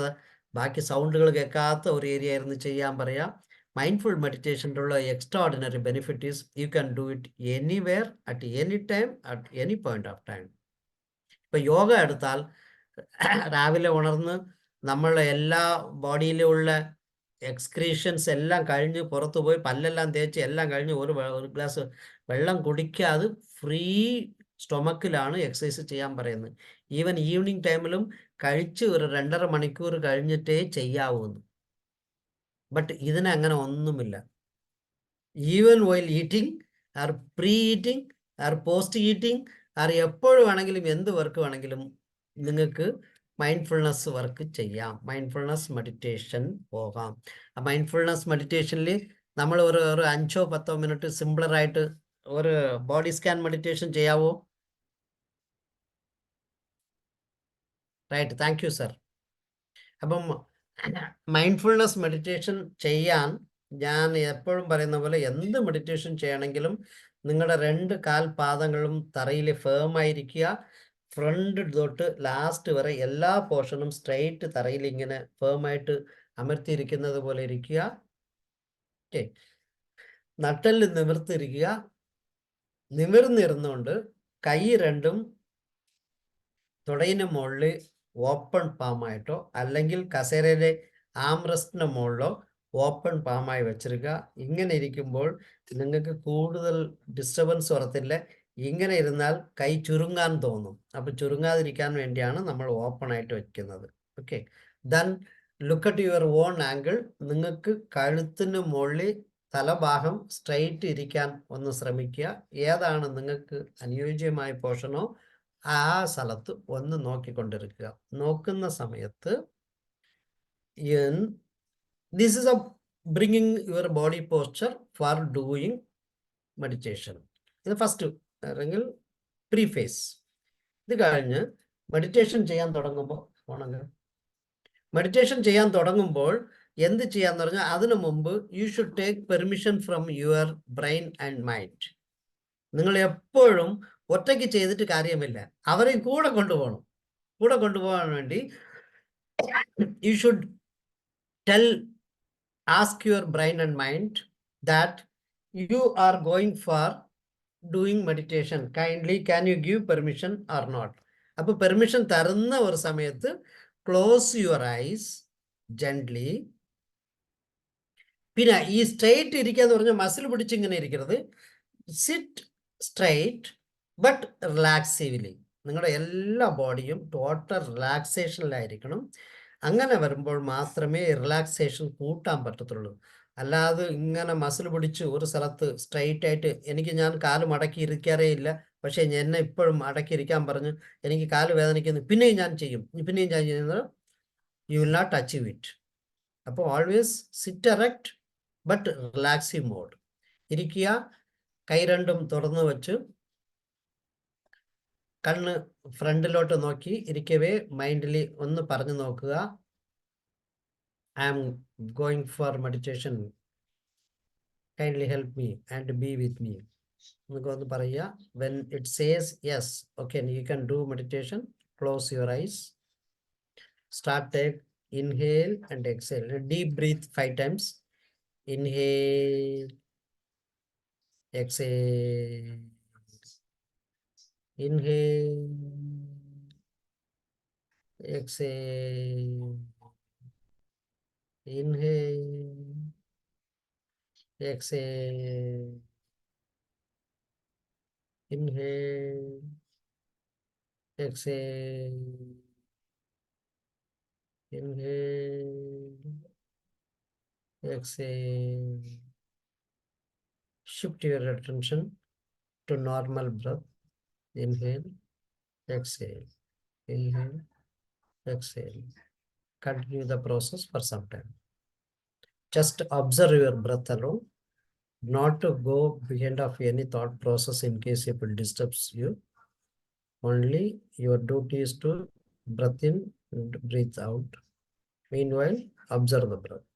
ബാക്കി സൗണ്ടുകൾ കേൾക്കാത്ത ഒരു ഏരിയ ആയിരുന്നു ചെയ്യാൻ പറയാം. മൈൻഡ്ഫുൾ മെഡിറ്റേഷൻ്റെ ഉള്ള extra ordinary benefit is U can do it anywhere at any time at any point of time. ഇപ്പം യോഗ എടുത്താൽ രാവിലെ ഉണർന്ന് നമ്മളെ എല്ലാ ബോഡിയിലുള്ള എക്സ്ക്രീഷൻസ് എല്ലാം കഴിഞ്ഞ് പുറത്തു പോയി പല്ലെല്ലാം തേച്ച് എല്ലാം കഴിഞ്ഞ് ഒരു ഗ്ലാസ് വെള്ളം കുടിക്കാതെ ഫ്രീ സ്റ്റൊമക്കിലാണ് എക്സസൈസ് ചെയ്യാൻ പറയുന്നത്. ഈവൻ ഈവനിങ് ടൈമിലും കഴിച്ച് ഒരു 2.5 മണിക്കൂർ കഴിഞ്ഞിട്ടേ ചെയ്യാവൂന്ന്. ബട്ട് ഇതിന് അങ്ങനെ ഒന്നുമില്ല. Even while eating or pre eating or post eating or എപ്പോഴും വേണമെങ്കിലും എന്ത് വർക്ക് വേണമെങ്കിലും നിങ്ങൾക്ക് മൈൻഡ്ഫുൾനെസ് വർക്ക് ചെയ്യാം. മൈൻഡ്ഫുൾനെസ് മെഡിറ്റേഷൻ പോകാം. ആ മൈൻഡ്ഫുൾനെസ് മെഡിറ്റേഷനിൽ നമ്മൾ ഒരു 5-10 മിനിറ്റ് സിമ്പിളറായിട്ട് ഒരു ബോഡി സ്കാൻ മെഡിറ്റേഷൻ ചെയ്യാവോ? Right, thank you sir. അപ്പം മൈൻഡ്ഫുൾനെസ് മെഡിറ്റേഷൻ ചെയ്യാൻ ഞാൻ എപ്പോഴും പറയുന്ന പോലെ എന്ത് മെഡിറ്റേഷൻ ചെയ്യണമെങ്കിലും നിങ്ങളുടെ 2 കാൽപാദങ്ങളും തറയിൽ ഫേം ആയിരിക്കുക. ഫ്രണ്ട് തൊട്ട് ലാസ്റ്റ് വരെ എല്ലാ പോർഷനും സ്ട്രെയിറ്റ് തറയിൽ ഇങ്ങനെ ഫേം ആയിട്ട് അമർത്തിയിരിക്കുന്നത് പോലെ ഇരിക്കുക. ഓക്കെ, നട്ടെല്ല് നിവർത്തിരിക്കുക. നിവർന്നിരുന്നുകൊണ്ട് കൈ 2ഉം തുടയിന് മുകളിൽ ഓപ്പൺ പാമായിട്ടോ അല്ലെങ്കിൽ കസേരയിലെ ആംറസ്റ്റിന് മുകളിലോ ഓപ്പൺ പാമായി വെച്ചിരിക്കുക. ഇങ്ങനെ ഇരിക്കുമ്പോൾ നിങ്ങൾക്ക് കൂടുതൽ ഡിസ്റ്റർബൻസ് വരത്തില്ല. ഇങ്ങനെ ഇരുന്നാൽ കൈ ചുരുങ്ങാൻ തോന്നും. അപ്പം ചുരുങ്ങാതിരിക്കാൻ വേണ്ടിയാണ് നമ്മൾ ഓപ്പൺ ആയിട്ട് വെക്കുന്നത്. Okay, then look at your own angle. നിങ്ങൾക്ക് കഴുത്തിന് മുകളിൽ തലഭാഗം സ്ട്രെയിറ്റ് ഇരിക്കാൻ ഒന്ന് ശ്രമിക്കുക. ഏതാണ് നിങ്ങൾക്ക് അനുയോജ്യമായ പോർഷനോ ആ സ്ഥലത്ത് ഒന്ന് നോക്കിക്കൊണ്ടിരിക്കുക. നോക്കുന്ന സമയത്ത് this is a bringing your body posture for doing meditation. ഇത് ഫസ്റ്റ് അല്ലെങ്കിൽ പ്രീഫേസ്. ഇത് കഴിഞ്ഞ് മെഡിറ്റേഷൻ ചെയ്യാൻ തുടങ്ങുമ്പോൾ എന്ത് ചെയ്യാന്ന് പറഞ്ഞാൽ അതിനു മുമ്പ് you should take permission from your brain and mind. നിങ്ങൾ എപ്പോഴും ഒറ്റയ്ക്ക് ചെയ്തിട്ട് കാര്യമില്ല, അവരെയും കൂടെ കൊണ്ടുപോകണം. കൂടെ കൊണ്ടുപോകാൻ വേണ്ടി you should ask your brain and mind that you are going for doing meditation. Kindly, can you give permission or not? അപ്പോൾ പെർമിഷൻ തരുന്ന ഒരു സമയത്ത് ക്ലോസ് യുവർ ഐസ് ജെന്റ്ലി. പിന്നെ ഈ സ്ട്രെയിറ്റ് ഇരിക്കുക എന്ന് പറഞ്ഞാൽ മസിൽ പിടിച്ച് ഇങ്ങനെ ഇരിക്കരുത്. Sit straight but relaxively. നിങ്ങളുടെ എല്ലാ ബോഡിയും ടോട്ടൽ റിലാക്സേഷനിലായിരിക്കണം. അങ്ങനെ വരുമ്പോൾ മാത്രമേ റിലാക്സേഷൻ കൂട്ടാൻ പറ്റത്തുള്ളൂ. അല്ലാതെ ഇങ്ങനെ മസിൽ പിടിച്ച് ഒരു സ്ഥലത്ത് സ്ട്രെയിറ്റ് ആയിട്ട് ഞാൻ കാല് മടക്കി ഇരിക്കാറേ ഇല്ല, പക്ഷേ എന്നെ ഇപ്പോഴും മടക്കി ഇരിക്കാൻ പറഞ്ഞ് എനിക്ക് കാല് വേദനിക്കുന്നു, പിന്നെയും ഞാൻ ചെയ്യുന്നത്, you will not achieve it. അപ്പോൾ always sit erect but relaxive mode ഇരിക്കുക. കൈ രണ്ടും തുറന്നു വെച്ച് കണ്ണ് ഫ്രണ്ടിലോട്ട് നോക്കി ഇരിക്കവേ മൈൻഡിൽ ഒന്ന് പറഞ്ഞു നോക്കുക, I am going for meditation, kindly help me and be with me എന്നൊക്കെ ഒന്ന് പറയുക. When it says yes, okay, you can do meditation, close your eyes, start take inhale and exhale, deep breath 5 times. Inhale, exhale. Inhale, exhale. Inhale, exhale. Inhale, exhale. Inhale, exhale. Shift your attention to normal breath. Inhale, exhale. Inhale, exhale. Continue the process for some time. Just observe your breath alone, not to go behind of any thought process in case if it disturbs you. Only your duty is to breathe in and breathe out. Meanwhile, observe the breath.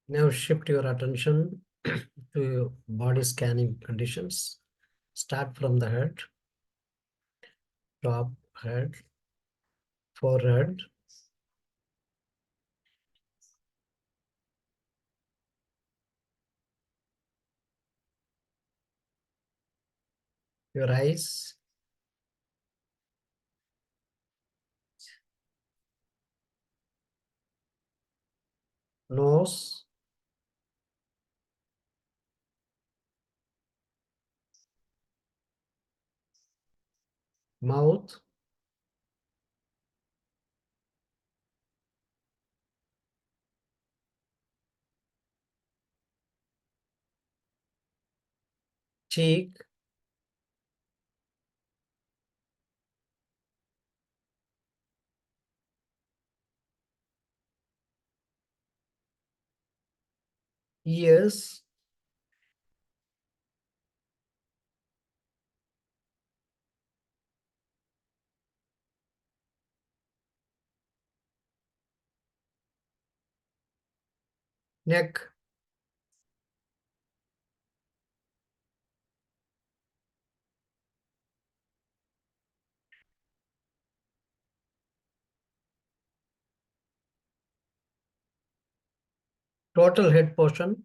Now shift your attention to your body scanning conditions. Start from the head, top head, forehead, your eyes, nose, mouth, cheek, ears, neck, total head portion,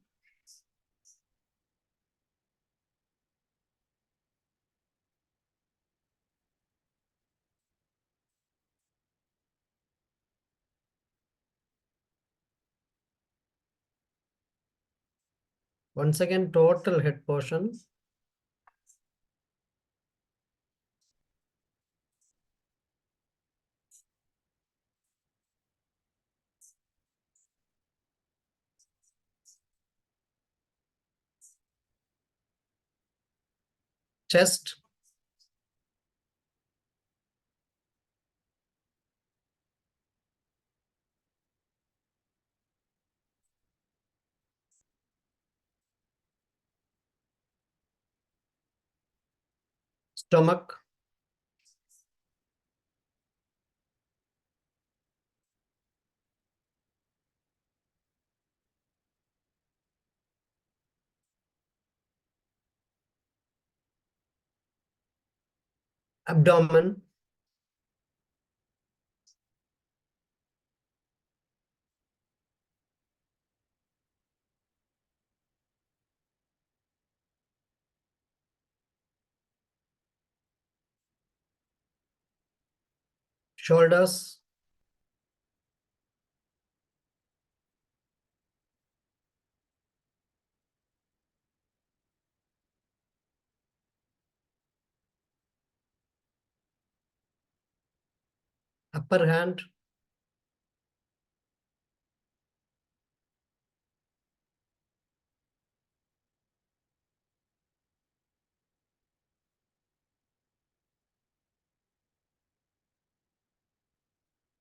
once again total head portion, chest, stomach, abdomen, shoulders, upper hand,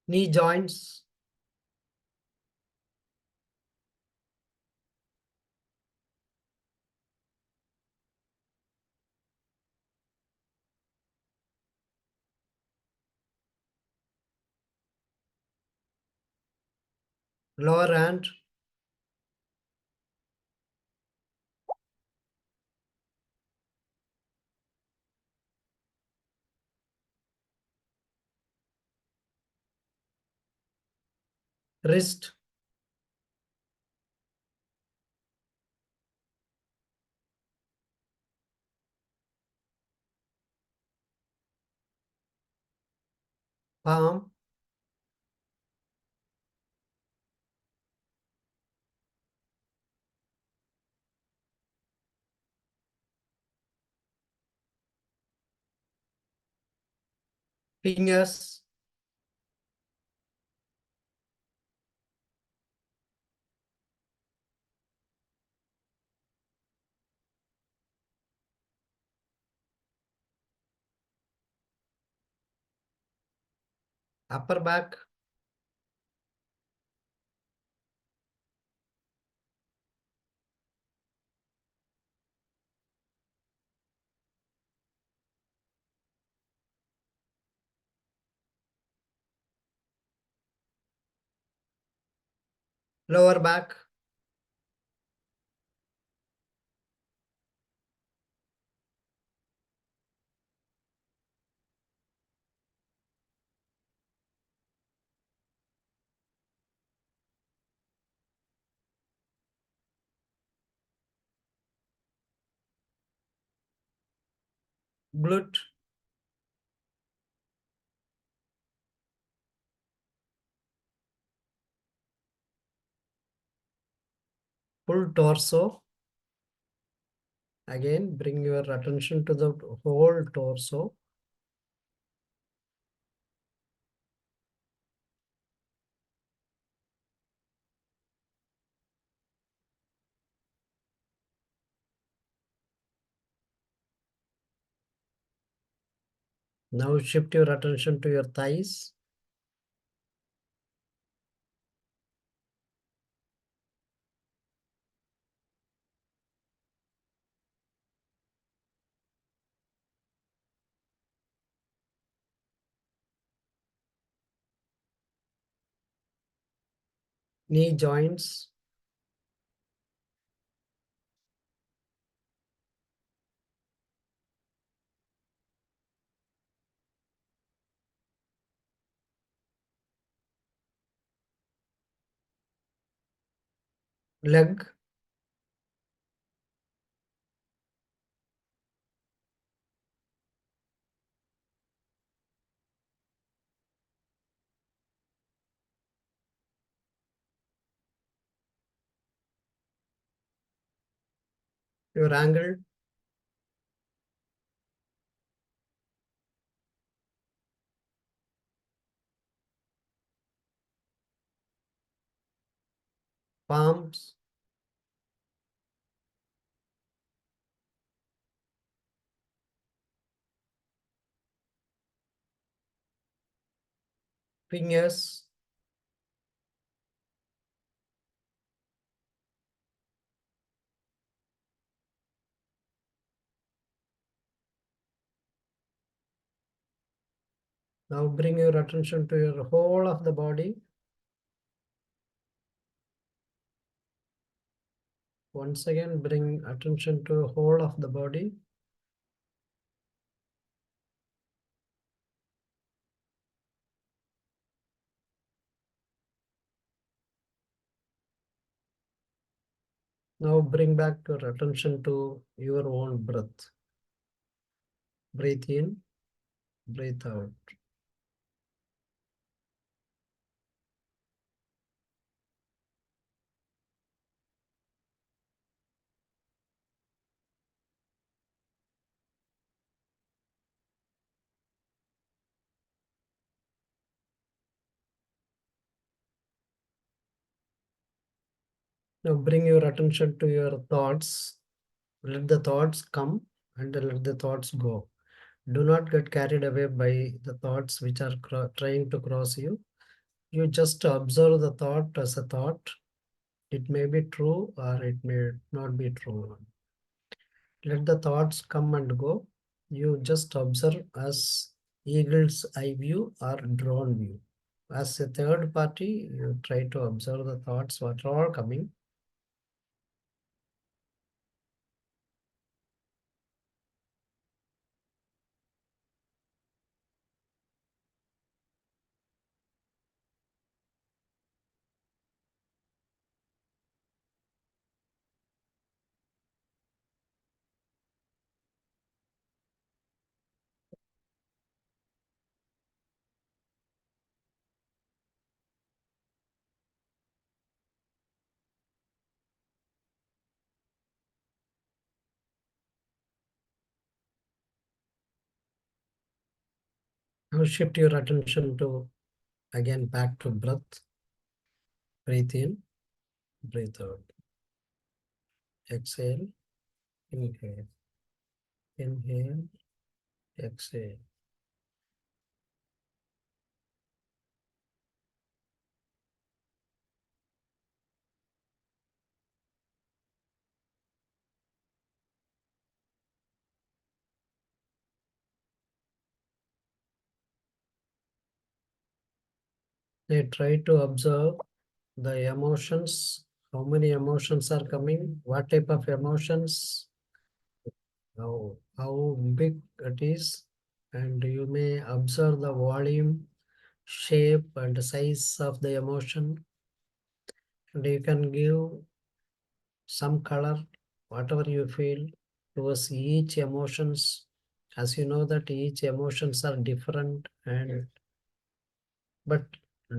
knee joints, lower hand, wrist, palm, fingers, upper back, lower back, glute, full torso. Again, bring your attention to the whole torso. Now shift your attention to your thighs. knee joints, leg, your ankle, palms, fingers, now bring your attention to your whole of the body. Once again, bring attention to whole of the body. Now bring back your attention to your own breath. Breathe in, breathe out. Now bring your attention to your thoughts. Let the thoughts come and let the thoughts go. Do not get carried away by the thoughts which are trying to cross you. You just observe the thought as a thought. It may be true or it may not be true. Let the thoughts come and go. You just observe as eagle's eye view or drone view. As a third party, you try to observe the thoughts what are all coming. Now shift your attention to again back to breath. Breathe in, breathe out. Exhale, inhale, inhale, exhale. Now try to observe the emotions. How many emotions are coming? What type of emotions? How big it is? And you may observe the volume, shape, and size of the emotion. And you can give some color, whatever you feel, towards each emotions. As you know that each emotions are different, but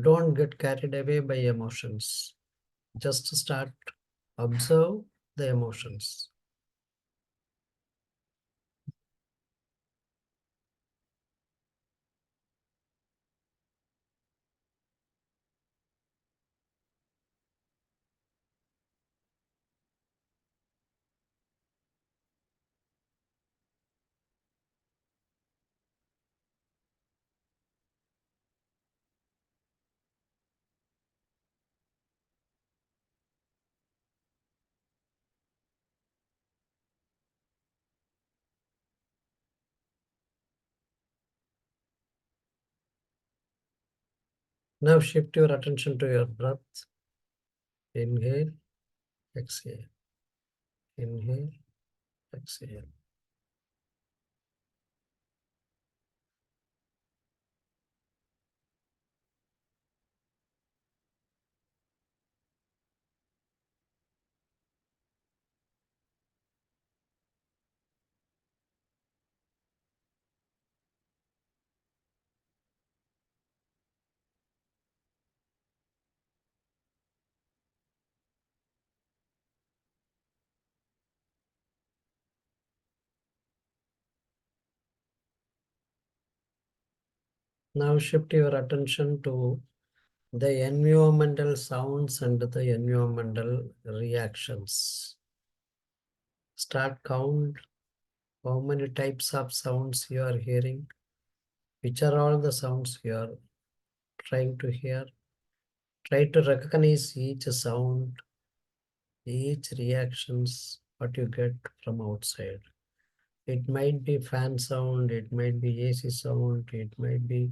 don't get carried away by emotions. Just start observe the emotions. Now shift your attention to your breath. Inhale, exhale. Inhale, exhale. Now shift your attention to the environmental sounds and the environmental reactions. Start count how many types of sounds you are hearing, which are all the sounds you are trying to hear. Try to recognize each sound, each reactions, what you get from outside. It might be fan sound, it might be AC sound, it might be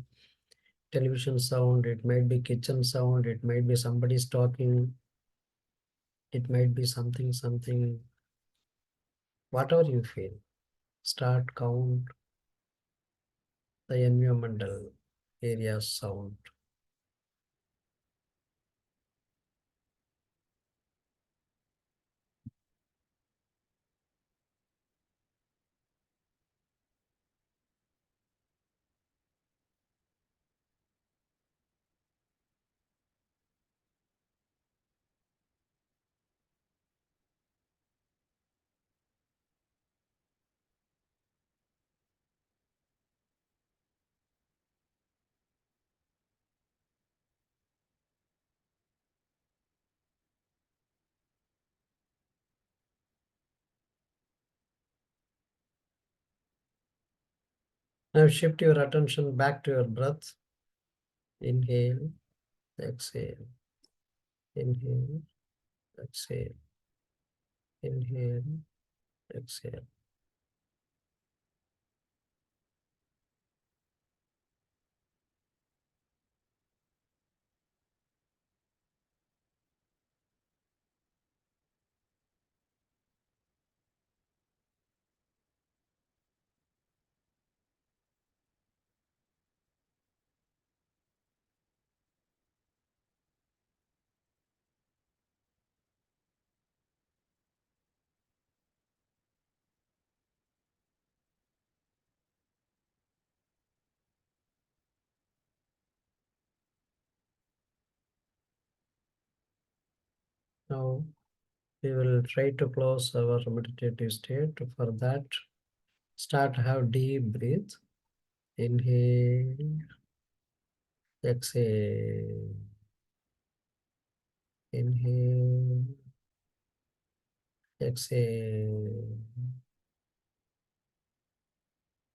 television sound, it might be kitchen sound, it might be somebody's talking, it might be something, whatever you feel. Start count the environmental area sound. Now shift your attention back to your breath. Inhale, exhale. Inhale, exhale. Inhale, exhale. Now we will try to close our meditative state. For that, start have deep breath. Inhale, exhale. Inhale, exhale.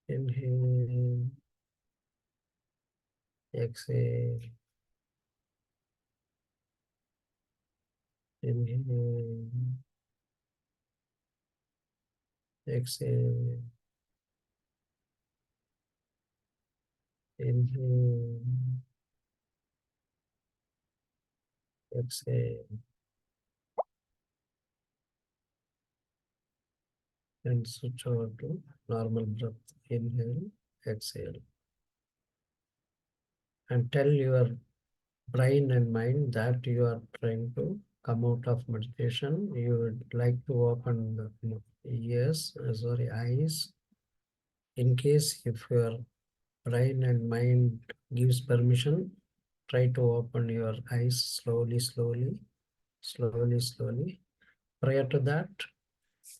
Inhale, exhale. Inhale, exhale. Inhale, exhale. And switch over to normal breath. Inhale, exhale. And tell your brain and mind that you are trying to come out of meditation. You would like to open the eyes. In case if your brain and mind gives permission, try to open your eyes slowly. Prior to that,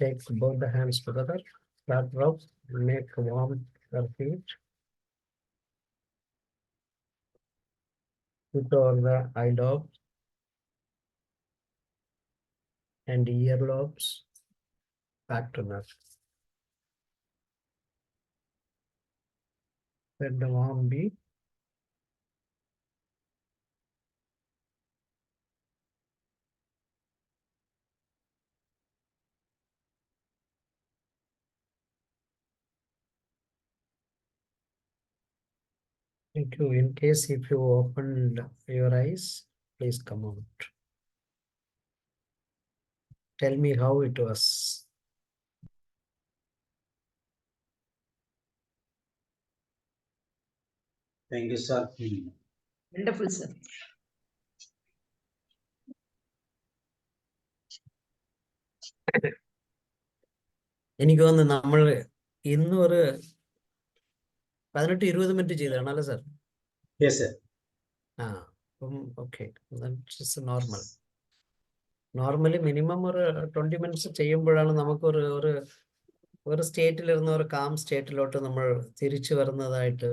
take both the hands together, start rub, make warm your feet. Put over the eye lobe and ear lobes, back to that. Let the warm be. Thank you. In case if you opened your eyes, please come out. Tell me how it was. Thank you, sir. Wonderful, sir. എനിക്ക് തോന്നുന്നു നമ്മൾ ഇന്ന് ഒരു 18-20 minute ചെയ്തതാണല്ലോ sir? Yes, sir. ആ, അപ്പം okay, normal. Normally minimum ഒരു 20 minutes ചെയ്യുമ്പോഴാണ് നമുക്കൊരു ഒരു ഒരു സ്റ്റേറ്റിലിരുന്ന ഒരു കാം സ്റ്റേറ്റിലോട്ട് നമ്മൾ തിരിച്ചു വരുന്നതായിട്ട്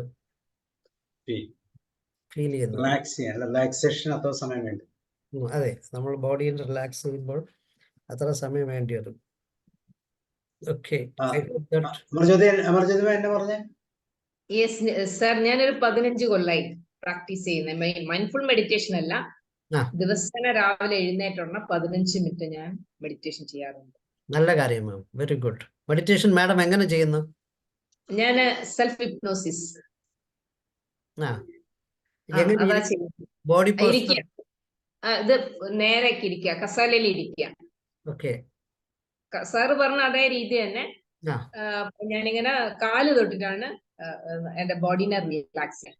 ഫീൽ ചെയ്യുന്നത്. റിലാക്സേഷൻ അത്ര സമയം വേണ്ടി. അതെ, നമ്മൾ ബോഡിയിൽ റിലാക്സ് ചെയ്യുമ്പോൾ അത്ര സമയം വേണ്ടി വരും. ഓക്കെ, അമർജ്യോതി എന്നെ പറഞ്ഞേ. യെസ് സർ, ഞാനൊരു 15 കൊല്ലായി പ്രാക്ടീസ് ചെയ്യുന്നത്. മൈൻഡ്ഫുൾ മെഡിറ്റേഷൻ അല്ല, ദിവസേന രാവിലെ എഴുന്നേറ്റുള്ള 15 മിനിറ്റ് ഞാൻ മെഡിറ്റേഷൻ ചെയ്യാറുണ്ട്. നല്ല കാര്യം മാം, വെരി ഗുഡ്. മെഡിറ്റേഷൻ മാഡം എങ്ങനെ ചെയ്യുന്നു? ഞാൻ സെൽഫ് ഹിപ്നോസിസ് ബോഡി ഇത് നേരേക്ക് ഇരിക്കുക, കസാലയിൽ ഇരിക്കുക. ഓക്കെ, സാറ് പറഞ്ഞ അതേ രീതി തന്നെ ഞാനിങ്ങനെ കാല് തൊട്ടിട്ടാണ് എന്റെ ബോഡിനെ റിലാക്സ് ചെയ്യാൻ,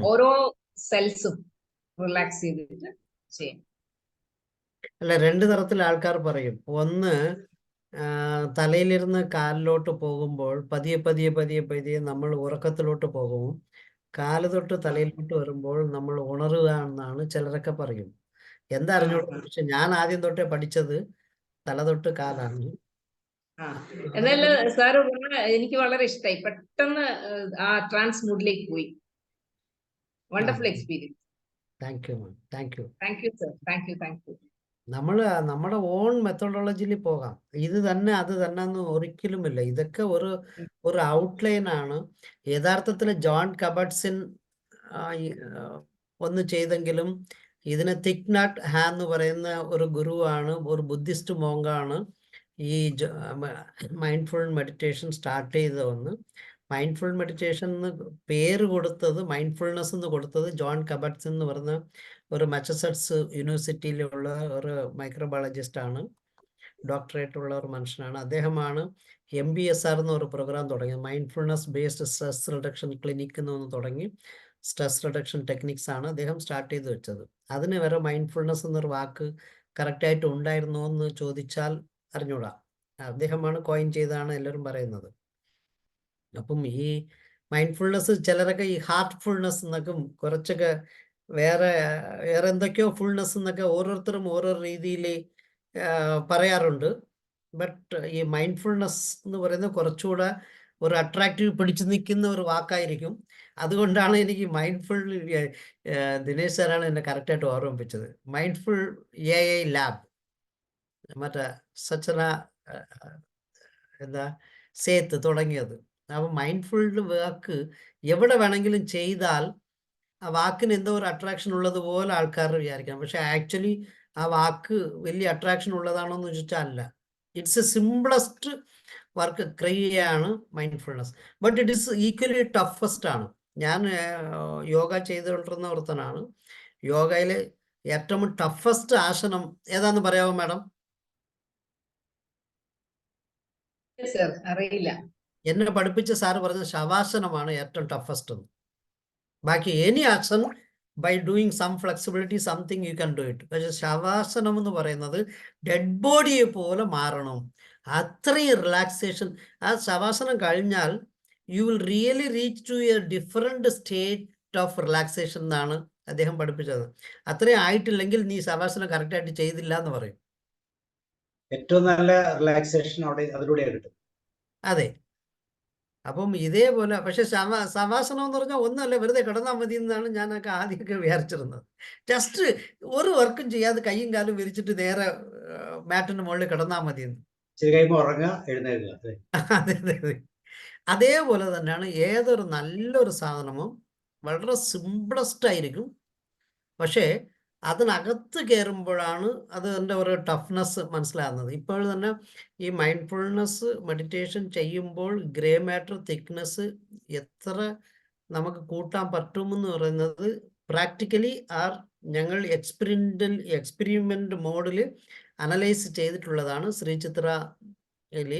ഓരോ സെൽസും റിലാക്സ് ചെയ്തിട്ട് ചെയ്യും. അല്ല, രണ്ട് തരത്തിൽ ആൾക്കാർ പറയും. ഒന്ന്, തലയിലിരുന്ന് കാലിലോട്ട് പോകുമ്പോൾ പതിയെ പതിയെ പതിയെ പതിയെ നമ്മൾ ഉറക്കത്തിലോട്ട് പോകും. കാല് തൊട്ട് തലയിലോട്ട് വരുമ്പോൾ നമ്മൾ ഉണരുക എന്നാണ് ചിലരൊക്കെ പറയും. എന്താ അറിഞ്ഞോളൂ, പക്ഷെ ഞാൻ ആദ്യം തൊട്ടേ പഠിച്ചത് തല തൊട്ട് കാലാണ്. എന്നാലും സാറ് പറഞ്ഞ എനിക്ക് വളരെ ഇഷ്ടമായി. പെട്ടെന്ന് ആ ട്രാൻസ് മൂഡിലേക്ക് പോയി. Wonderful experience. Thank you ma'am, thank you. Thank you sir, thank you, thank you. നമ്മുടെ ഓൺ മെത്തഡോളജിയിൽ പോകാം. ഇത് തന്നെ അത് തന്നെ എന്ന് ഒരിക്കലുമില്ല. ഇതൊക്കെ ഒരു ഔട്ട്ലൈൻ ആണ്. യഥാർത്ഥത്തിൽ ജോൺ കബട്സിൻ ഒന്ന് ചെയ്തെങ്കിലും ഇതിനെ തിക് നാട്ട് ഹാൻ എന്ന് പറയുന്ന ഒരു ഗുരുവാണ്, ഒരു ബുദ്ധിസ്റ്റ് മോങ്കാണ് ഈ മൈൻഡ്ഫുൾ മെഡിറ്റേഷൻ സ്റ്റാർട്ട് ചെയ്തതെന്ന്. മൈൻഡ്ഫുൾ മെഡിറ്റേഷൻ എന്ന് പേര് കൊടുത്തത്, മൈൻഡ്ഫുൾനെസ് എന്ന് കൊടുത്തത് ജോൺ കബട്സ് എന്ന് പറഞ്ഞ ഒരു മസച്ചൂസെറ്റ്സ് യൂണിവേഴ്സിറ്റിയിലുള്ള ഒരു മൈക്രോബയോളജിസ്റ്റ് ആണ്, ഡോക്ടറേറ്റ് ഉള്ള ഒരു മനുഷ്യനാണ്. അദ്ദേഹമാണ് MBSR എന്ന ഒരു പ്രോഗ്രാം തുടങ്ങിയത്. Mindfulness based stress reduction clinic എന്നൊന്ന് തുടങ്ങി. സ്ട്രെസ് റിഡക്ഷൻ ടെക്നിക്സ് ആണ് അദ്ദേഹം സ്റ്റാർട്ട് ചെയ്ത് വെച്ചത്. അതിന് വരെ മൈൻഡ്ഫുൾനെസ് എന്നൊരു വാക്ക് കറക്റ്റായിട്ട് ഉണ്ടായിരുന്നോ എന്ന് ചോദിച്ചാൽ അറിഞ്ഞൂടാ. അദ്ദേഹമാണ് കോയിൻ ചെയ്തതാണ് എല്ലാവരും പറയുന്നത്. അപ്പം ഈ മൈൻഡ്ഫുൾനെസ് ചിലരൊക്കെ ഈ ഹാർട്ട്ഫുൾനെസ് എന്നൊക്കെ കുറച്ചൊക്കെ വേറെ എന്തൊക്കെയോ ഫുൾനെസ് എന്നൊക്കെ ഓരോരുത്തരും ഓരോ രീതിയിൽ പറയാറുണ്ട്. ബട്ട് ഈ മൈൻഡ്ഫുൾനെസ് എന്ന് പറയുന്നത് കുറച്ചുകൂടെ ഒരു അട്രാക്റ്റീവ് പിടിച്ചു നിൽക്കുന്ന ഒരു വാക്കായിരിക്കും. അതുകൊണ്ടാണ് എനിക്ക് മൈൻഡ്ഫുൾ ദിനേശ് സാറാണ് എന്നെ കറക്റ്റായിട്ട് ഓർമ്മിപ്പിച്ചത്. മൈൻഡ്ഫുൾ AI ലാബ് മറ്റേ സച്ചന സേത്ത് തുടങ്ങിയത്. അപ്പം മൈൻഡ്ഫുൾ വാക്ക് എവിടെ വേണമെങ്കിലും ചെയ്താൽ ആ വാക്കിന് എന്തോ ഒരു അട്രാക്ഷൻ ഉള്ളതുപോലെ ആൾക്കാർ വിചാരിക്കണം. പക്ഷെ ആക്ച്വലി ആ വാക്ക് വലിയ അട്രാക്ഷൻ ഉള്ളതാണോ എന്ന് ചോദിച്ചാൽ അല്ല. ഇറ്റ്സ് എ സിംപ്ലസ്റ്റ് വർക്ക് ക്രിയയാണ് mindfulness. But it is equally toughest ആണ്. ഞാൻ യോഗ ചെയ്തുകൊണ്ടിരുന്ന ഒരുത്തനാണ്. യോഗയിൽ ഏറ്റവും ടഫസ്റ്റ് ആസനം ഏതാന്ന് പറയാമോ മാഡം? അറിയില്ല. എന്നെ പഠിപ്പിച്ച സാറ് പറഞ്ഞ ശവാസനമാണ് ഏറ്റവും ടഫസ്റ്റ്. ബാക്കി any action by doing some flexibility something you can do it. പക്ഷെ ശവാസനം എന്ന് പറയുന്നത് ഡെഡ് ബോഡിയെ പോലെ മാറണം. അത്രയും റിലാക്സേഷൻ. ആ ശവാസനം കഴിഞ്ഞാൽ you will really reach to a different state of relaxation എന്നാണ് അദ്ദേഹം പഠിപ്പിച്ചത്. അത്രയും ആയിട്ടില്ലെങ്കിൽ നീ ശവാസനം കറക്റ്റായിട്ട് ചെയ്തില്ല എന്ന് പറയും. ഏറ്റവും നല്ല റിലാക്സേഷൻ അവിടെ അതിലൂടെ കിട്ടും. അതെ. അപ്പം ഇതേപോലെ പക്ഷെ ശവാസനം എന്ന് പറഞ്ഞാൽ ഒന്നുമല്ല, വെറുതെ കിടന്നാൽ മതി എന്നാണ് ഞാനൊക്കെ ആദ്യമൊക്കെ വിചാരിച്ചിരുന്നത്. ജസ്റ്റ് ഒരു വർക്കും ചെയ്യാതെ കൈയും കാലും വിരിച്ചിട്ട് നേരെ മാറ്റിന്റെ മുകളിൽ കിടന്നാൽ മതി എന്ന്. എഴുന്നേൽക്കുക. അതെ അതെ അതെ. അതേപോലെ തന്നെയാണ് ഏതൊരു നല്ലൊരു സാധനവും വളരെ സിംപ്ലസ്റ്റ് ആയിരിക്കും. പക്ഷേ അതിനകത്ത് കയറുമ്പോഴാണ് അതിൻ്റെ ഒരു ടഫ്നെസ് മനസ്സിലാകുന്നത്. ഇപ്പോൾ തന്നെ ഈ മൈൻഡ്ഫുൾനെസ് മെഡിറ്റേഷൻ ചെയ്യുമ്പോൾ ഗ്രേ മാറ്റർ തിക്നെസ് എത്ര നമുക്ക് കൂട്ടാൻ പറ്റുമെന്ന് പറയുന്നത് പ്രാക്ടിക്കലി ഞങ്ങൾ എക്സ്പെരിമെൻ്റ് മോഡിൽ അനലൈസ് ചെയ്തിട്ടുള്ളതാണ്. ശ്രീചിത്രയിൽ,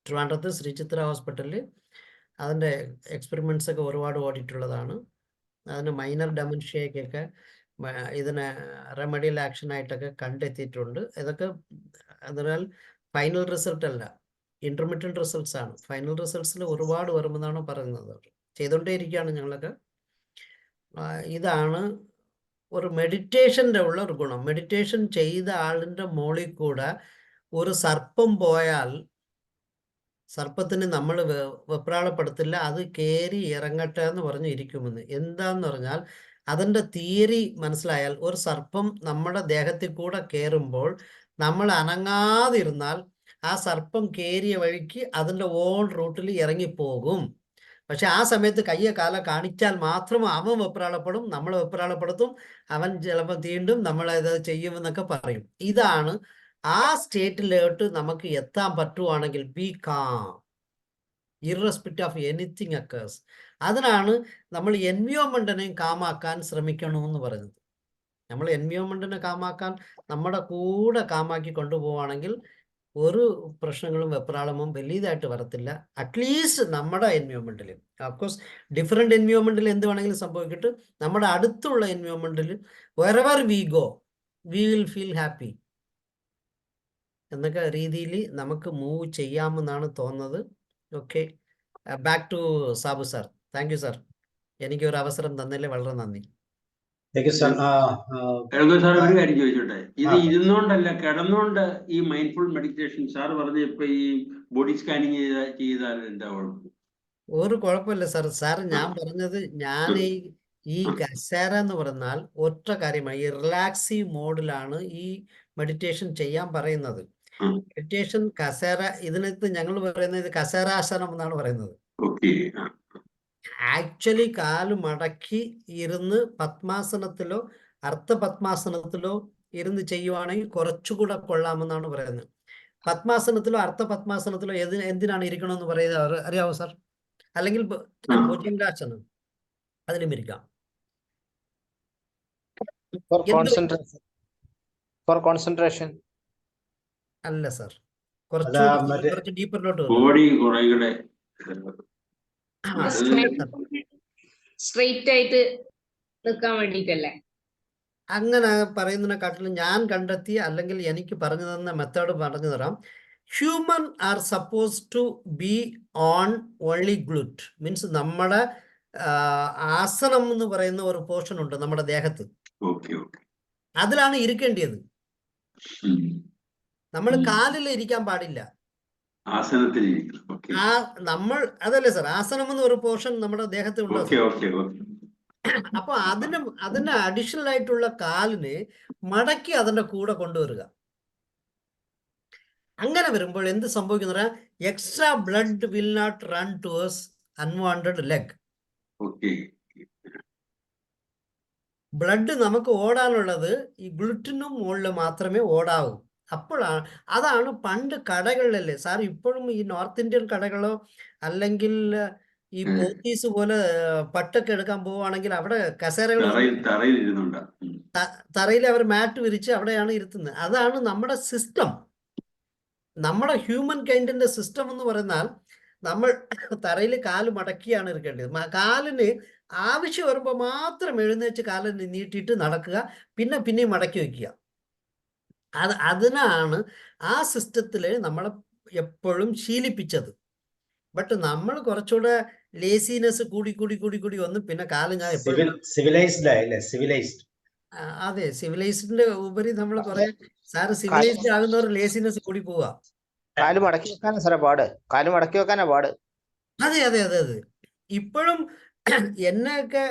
ട്രിവാൻഡ്രത്ത് ശ്രീചിത്ര ഹോസ്പിറ്റലിൽ അതിൻ്റെ എക്സ്പെരിമെൻറ്റ്സ് ഒക്കെ ഒരുപാട് ഓടിയിട്ടുള്ളതാണ്. അതിന് മൈനർ ഡെമൻഷ്യയ്ക്കൊക്കെ ഇതിനെ റെമഡിയൽ ആക്ഷനായിട്ടൊക്കെ കണ്ടെത്തിയിട്ടുണ്ട്. ഇതൊക്കെ അതിനാൽ ഫൈനൽ റിസൾട്ട് അല്ല, ഇൻ്റർമീഡിയറ്റ് റിസൾട്ട്സ് ആണ്. ഫൈനൽ റിസൾട്ട്സിൽ ഒരുപാട് വരുമെന്നാണ് പറയുന്നത്. ചെയ്തുകൊണ്ടേയിരിക്കുകയാണ് ഞങ്ങളൊക്കെ. ഇതാണ് ഒരു മെഡിറ്റേഷൻ്റെ ഉള്ള ഒരു ഗുണം. മെഡിറ്റേഷൻ ചെയ്ത ആളിൻ്റെ മുകളിൽ കൂടെ ഒരു സർപ്പം പോയാൽ സർപ്പത്തിന് നമ്മൾ വെപ്രാളപ്പെടുത്തില്ല, അത് കയറി ഇറങ്ങട്ടെ എന്ന് പറഞ്ഞ് ഇരിക്കുമെന്ന്. എന്താന്ന് പറഞ്ഞാൽ അതിൻ്റെ തിയറി മനസ്സിലായാൽ, ഒരു സർപ്പം നമ്മുടെ ദേഹത്തിൽ കൂടെ കയറുമ്പോൾ നമ്മൾ അനങ്ങാതിരുന്നാൽ ആ സർപ്പം കയറിയ വഴിക്ക് അതിൻ്റെ ഓൺ റൂട്ടിൽ ഇറങ്ങിപ്പോകും. പക്ഷെ ആ സമയത്ത് കയ്യെ കാല കാണിച്ചാൽ മാത്രം അവൻ വെപ്രാളപ്പെടും, നമ്മൾ വെപ്രാളപ്പെടുത്തും, അവൻ ചിലപ്പോൾ തീണ്ടും, നമ്മളത് ചെയ്യുമെന്നൊക്കെ പറയും. ഇതാണ് ആ സ്റ്റേറ്റിലോട്ട് നമുക്ക് എത്താൻ പറ്റുവാണെങ്കിൽ B calm irrespective of anything occurs. അതിനാണ് നമ്മൾ എൻവയോൺമെൻറ്റിനെയും കാമാക്കാൻ ശ്രമിക്കണമെന്ന് പറയുന്നത്. നമ്മൾ എൻവയോൺമെൻറ്റിനെ കാമാക്കാൻ നമ്മുടെ കൂടെ കാമാക്കി കൊണ്ടുപോവുകയാണെങ്കിൽ ഒരു പ്രശ്നങ്ങളും വെപ്രാളമും വലിയതായിട്ട് വരത്തില്ല. അറ്റ്ലീസ്റ്റ് നമ്മുടെ എൻവയോൺമെൻറ്റിൽ. അഫ്കോഴ്സ് ഡിഫറെൻ്റ് എൻവയോൺമെൻറ്റിൽ എന്ത് വേണമെങ്കിലും സംഭവിക്കട്ടെ, നമ്മുടെ അടുത്തുള്ള എൻവയോൺമെൻറ്റിൽ wherever we go we will feel happy എന്നൊക്കെ രീതിയിൽ നമുക്ക് മൂവ് ചെയ്യാമെന്നാണ് തോന്നുന്നത്. Okay, back to Sabu sir. Thank you sir, എനിക്ക് ഒരു അവസരം തന്നതിൽ വളരെ നന്ദി. Thank you sir. സാർ ഒരു കാര്യം ചോദിച്ചോട്ടെ, ഇത് ഇരുന്നോണ്ടല്ല കിടന്നോണ്ട് ഈ മൈൻഡ്ഫുൾ മെഡിറ്റേഷൻ സാർ പറഞ്ഞ ഇപ്പൊ ഈ ബോഡി സ്കാനിങ് ചെയ്താൽ എന്താ കുഴപ്പം? ഒരു കുഴപ്പമില്ല സാർ. സാർ ഞാൻ പറഞ്ഞത്, ഞാൻ ഈ കസേര എന്ന് പറഞ്ഞാൽ ഒറ്റ കാര്യമാണ്, ഈ റിലാക്സീവ് മോഡിലാണ് ഈ മെഡിറ്റേഷൻ ചെയ്യാൻ പറയുന്നത്. മെഡിറ്റേഷൻ കസേര, ഇതിനകത്ത് ഞങ്ങൾ പറയുന്നത് കസേരാസനം എന്നാണ് പറയുന്നത്. ആക്ച്വലി കാല് മടക്കി ഇരുന്ന് പത്മാസനത്തിലോ അർത്ഥ പത്മാസനത്തിലോ ഇരുന്ന് ചെയ്യുവാണെങ്കിൽ കുറച്ചുകൂടെ കൊള്ളാമെന്നാണ് പറയുന്നത്. പത്മാസനത്തിലോ അർത്ഥ പത്മാസനത്തിലോ എന്തിനാണ് ഇരിക്കണമെന്ന് പറയുന്നത് അറിയാവോ സാർ? അല്ലെങ്കിൽ ഭുജംഗാസനം, അതിലും ഇരിക്കാം. ഫോർ കോൺസെൻട്രേഷൻ അല്ല സാർ, കുറച്ച് ഡീപ്പറിലോട്ട് സ്ട്രെയിറ്റ് ആയിട്ട് നിൽക്കാൻ വേണ്ടിട്ടല്ലേ അങ്ങനെ പറയുന്നതിനെക്കാട്ടിലും ഞാൻ കണ്ടെത്തിയ അല്ലെങ്കിൽ എനിക്ക് പറഞ്ഞു തന്ന മെത്തേഡ് പറഞ്ഞു തരാം. Human are suppose to be on only glute, means നമ്മുടെ ആസനം എന്ന് പറയുന്ന ഒരു പോർഷൻ ഉണ്ട് നമ്മുടെ ദേഹത്ത്, അതിലാണ് ഇരിക്കേണ്ടത്. നമ്മൾ കാലിൽ ഇരിക്കാൻ പാടില്ല. നമ്മൾ അതല്ലേ സാർ, ആസനം എന്ന ഒരു പോർഷൻ നമ്മുടെ ദേഹത്ത് ഉണ്ട്. അപ്പൊ അതിന് അഡീഷണൽ ആയിട്ടുള്ള കാലിന് മടക്കി അതിന്റെ കൂടെ കൊണ്ടുവരിക. അങ്ങനെ വരുമ്പോൾ എന്ത് സംഭവിക്കുന്ന, extra blood will not run towards unwanted leg. Blood നമുക്ക് ഓടാനുള്ളത് ഈ ഗ്ലുറ്റിനും മുകളിൽ മാത്രമേ ഓടാവൂ. അപ്പോഴാണ്, അതാണ് പണ്ട് കടകളിലല്ലേ സാർ, ഇപ്പോഴും ഈ നോർത്ത് ഇന്ത്യൻ കടകളോ അല്ലെങ്കിൽ ഈ പോത്തീസ് പോലെ പട്ടൊക്കെ എടുക്കാൻ പോവുകയാണെങ്കിൽ അവിടെ കസേരകൾ തറയിൽ അവർ മാറ്റ് വിരിച്ച് അവിടെയാണ് ഇരുത്തുന്നത്. അതാണ് നമ്മുടെ സിസ്റ്റം, നമ്മുടെ ഹ്യൂമൻ കൈൻഡിന്റെ സിസ്റ്റം എന്ന് പറഞ്ഞാൽ നമ്മൾ തറയിൽ കാല് മടക്കിയാണ് ഇരിക്കേണ്ടത്. കാലിന് ആവശ്യം വരുമ്പോൾ മാത്രം എഴുന്നേച്ച് കാലിന് നീട്ടിയിട്ട് നടക്കുക, പിന്നെയും മടക്കി വയ്ക്കുക. അതിനാണ് ആ സിസ്റ്റത്തിൽ നമ്മളെ എപ്പോഴും ശീലിപ്പിച്ചത്. ബട്ട് നമ്മൾ കുറച്ചുകൂടെ ലേസിനെസ് കൂടി വന്ന് പിന്നെ കാലം ഞാൻ അതെ, സിവിലൈസ്ഡിന്റെ ഉപരി നമ്മൾ കുറെ സാറ് സിവിലൈസ്ഡ് ആകുന്നവർ ലേസിനെസ് കൂടി പോവാ. കാല് മടക്കി വെക്കാനാ സാറേ പാട്, കാല് മടക്കി വെക്കാനാ പാട്. അതെ അതെ അതെ അതെ. ഇപ്പോഴും എന്നെയൊക്കെ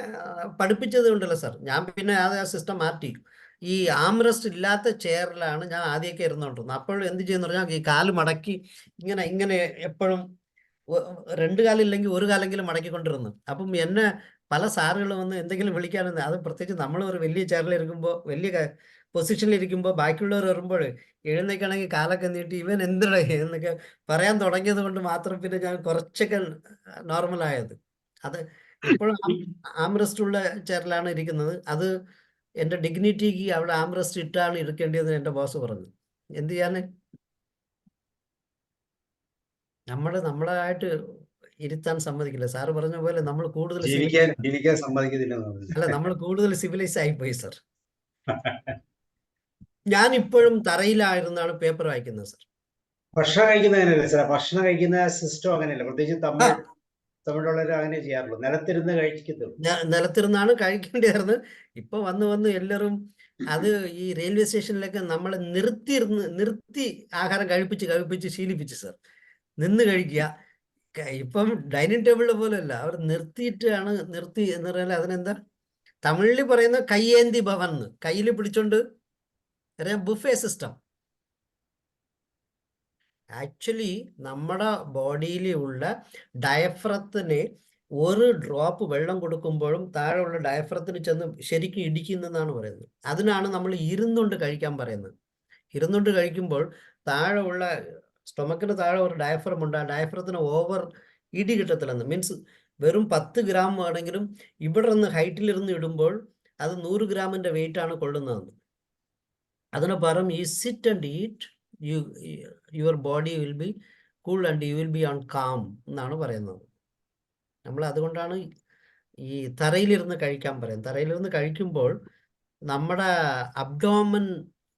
പഠിപ്പിച്ചത് ഉണ്ടല്ലോ സാർ, ഞാൻ പിന്നെ ആ സിസ്റ്റം മാറ്റി. ഈ ആംറെസ്റ്റ് ഇല്ലാത്ത ചെയറിലാണ് ഞാൻ ആദ്യമൊക്കെ ഇരുന്നോണ്ടിരുന്നത്. അപ്പോഴും എന്ത് ചെയ്യുന്ന പറഞ്ഞാൽ ഈ കാല് മടക്കി ഇങ്ങനെ എപ്പോഴും രണ്ട് കാലില്ലെങ്കിൽ ഒരു കാലെങ്കിലും മടക്കിക്കൊണ്ടിരുന്നു. അപ്പം എന്നെ പല സാറുകൾ വന്ന് എന്തെങ്കിലും വിളിക്കാനെന്ന്, അത് പ്രത്യേകിച്ച് നമ്മൾ ഒരു വലിയ ചെയറിലിരിക്കുമ്പോൾ, വലിയ പൊസിഷനിലിരിക്കുമ്പോൾ ബാക്കിയുള്ളവർ വരുമ്പോൾ എഴുന്നേക്കാണെങ്കിൽ കാലൊക്കെ നീട്ടി ഇവൻ എന്തിനാ എന്നൊക്കെ പറയാൻ തുടങ്ങിയത് കൊണ്ട് മാത്രം പിന്നെ ഞാൻ കുറച്ചൊക്കെ നോർമലായത്. അത് ഇപ്പോഴും ആംറെസ്റ്റ് ഉള്ള ചെയറിലാണ് ഇരിക്കുന്നത്. അത് എൻ്റെ ഡിഗ്നിറ്റിക്ക് അവിടെ ആംറസ്റ്റ് ഇട്ടാണ് ഇരിക്കേണ്ടതെന്ന് എൻ്റെ ബോസ് പറഞ്ഞു. എന്ത് ചെയ്യാന്? നമ്മളായിട്ട് ഇരുത്താൻ സമ്മതിക്കില്ല. സാറ് പറഞ്ഞ പോലെ നമ്മൾ കൂടുതൽ ജീവിക്കാൻ സമ്മതിക്കുന്നില്ല. അല്ല, നമ്മൾ കൂടുതൽ സിവിലൈസ് ആയിപ്പോയി സർ. ഞാൻ ഇപ്പോഴും തറയിലായിരുന്നാണ് പേപ്പർ വായിക്കുന്നത് സർ. ഭക്ഷണം കഴിക്കുന്നതിനല്ല സാർ, ഭക്ഷണം കഴിക്കുന്ന സിസ്റ്റം അങ്ങനെയല്ല. പ്രത്യേകിച്ച് തമിഴുള്ളവർ അങ്ങനെ ചെയ്യാറുള്ളൂ. നിലത്തിരുന്ന് കഴിക്കത്തുള്ളൂ. നിലത്തിരുന്നാണ് കഴിക്കേണ്ടിയായിരുന്നു. ഇപ്പൊ വന്ന് എല്ലാവരും അത് ഈ റെയിൽവേ സ്റ്റേഷനിലൊക്കെ നമ്മളെ നിർത്തി ആഹാരം കഴിപ്പിച്ച് ശീലിപ്പിച്ചു സർ. നിന്ന് കഴിക്കുക. ഇപ്പം ഡൈനിങ് ടേബിളിൽ പോലെയല്ല, അവർ നിർത്തി എന്ന് പറഞ്ഞാൽ അതിനെന്താ തമിഴിൽ പറയുന്ന കയ്യേന്തി ഭവൻ, കയ്യിൽ പിടിച്ചോണ്ട് ബുഫേ സിസ്റ്റം. ആക്ച്വലി നമ്മുടെ ബോഡിയിലുള്ള ഡയഫ്രത്തിന് ഒരു ഡ്രോപ്പ് വെള്ളം കൊടുക്കുമ്പോഴും താഴെയുള്ള ഡയഫ്രത്തിന് ചെന്ന് ശരിക്കും ഇടിക്കുന്നെന്നാണ് പറയുന്നത്. അതിനാണ് നമ്മൾ ഇരുന്നുകൊണ്ട് കഴിക്കാൻ പറയുന്നത്. ഇരുന്നുകൊണ്ട് കഴിക്കുമ്പോൾ താഴെയുള്ള സ്റ്റൊമക്കിന് താഴെ ഒരു ഡയഫ്രം ഉണ്ട്. ആ ഡയഫ്രത്തിന് ഓവർ ഇടി കിട്ടത്തില്ലെന്ന്. മീൻസ് വെറും 10 ഗ്രാം ആണെങ്കിലും ഇവിടെ നിന്ന് ഹൈറ്റിലിരുന്ന് ഇടുമ്പോൾ അത് 100 ഗ്രാമിൻ്റെ വെയിറ്റ് ആണ് കൊള്ളുന്നതെന്ന്. അതിന് പകരം ഈ sit and eat, your body will be cool and you will be on calm എന്നാണ് പറയുന്നത്. നമ്മൾ അതുകൊണ്ടാണ് ഈ തറയിലിരുന്ന് കഴിക്കാൻ പറയുന്നത്. തറയിലിരുന്ന് കഴിക്കുമ്പോൾ നമ്മുടെ അബ്ഡോമൻ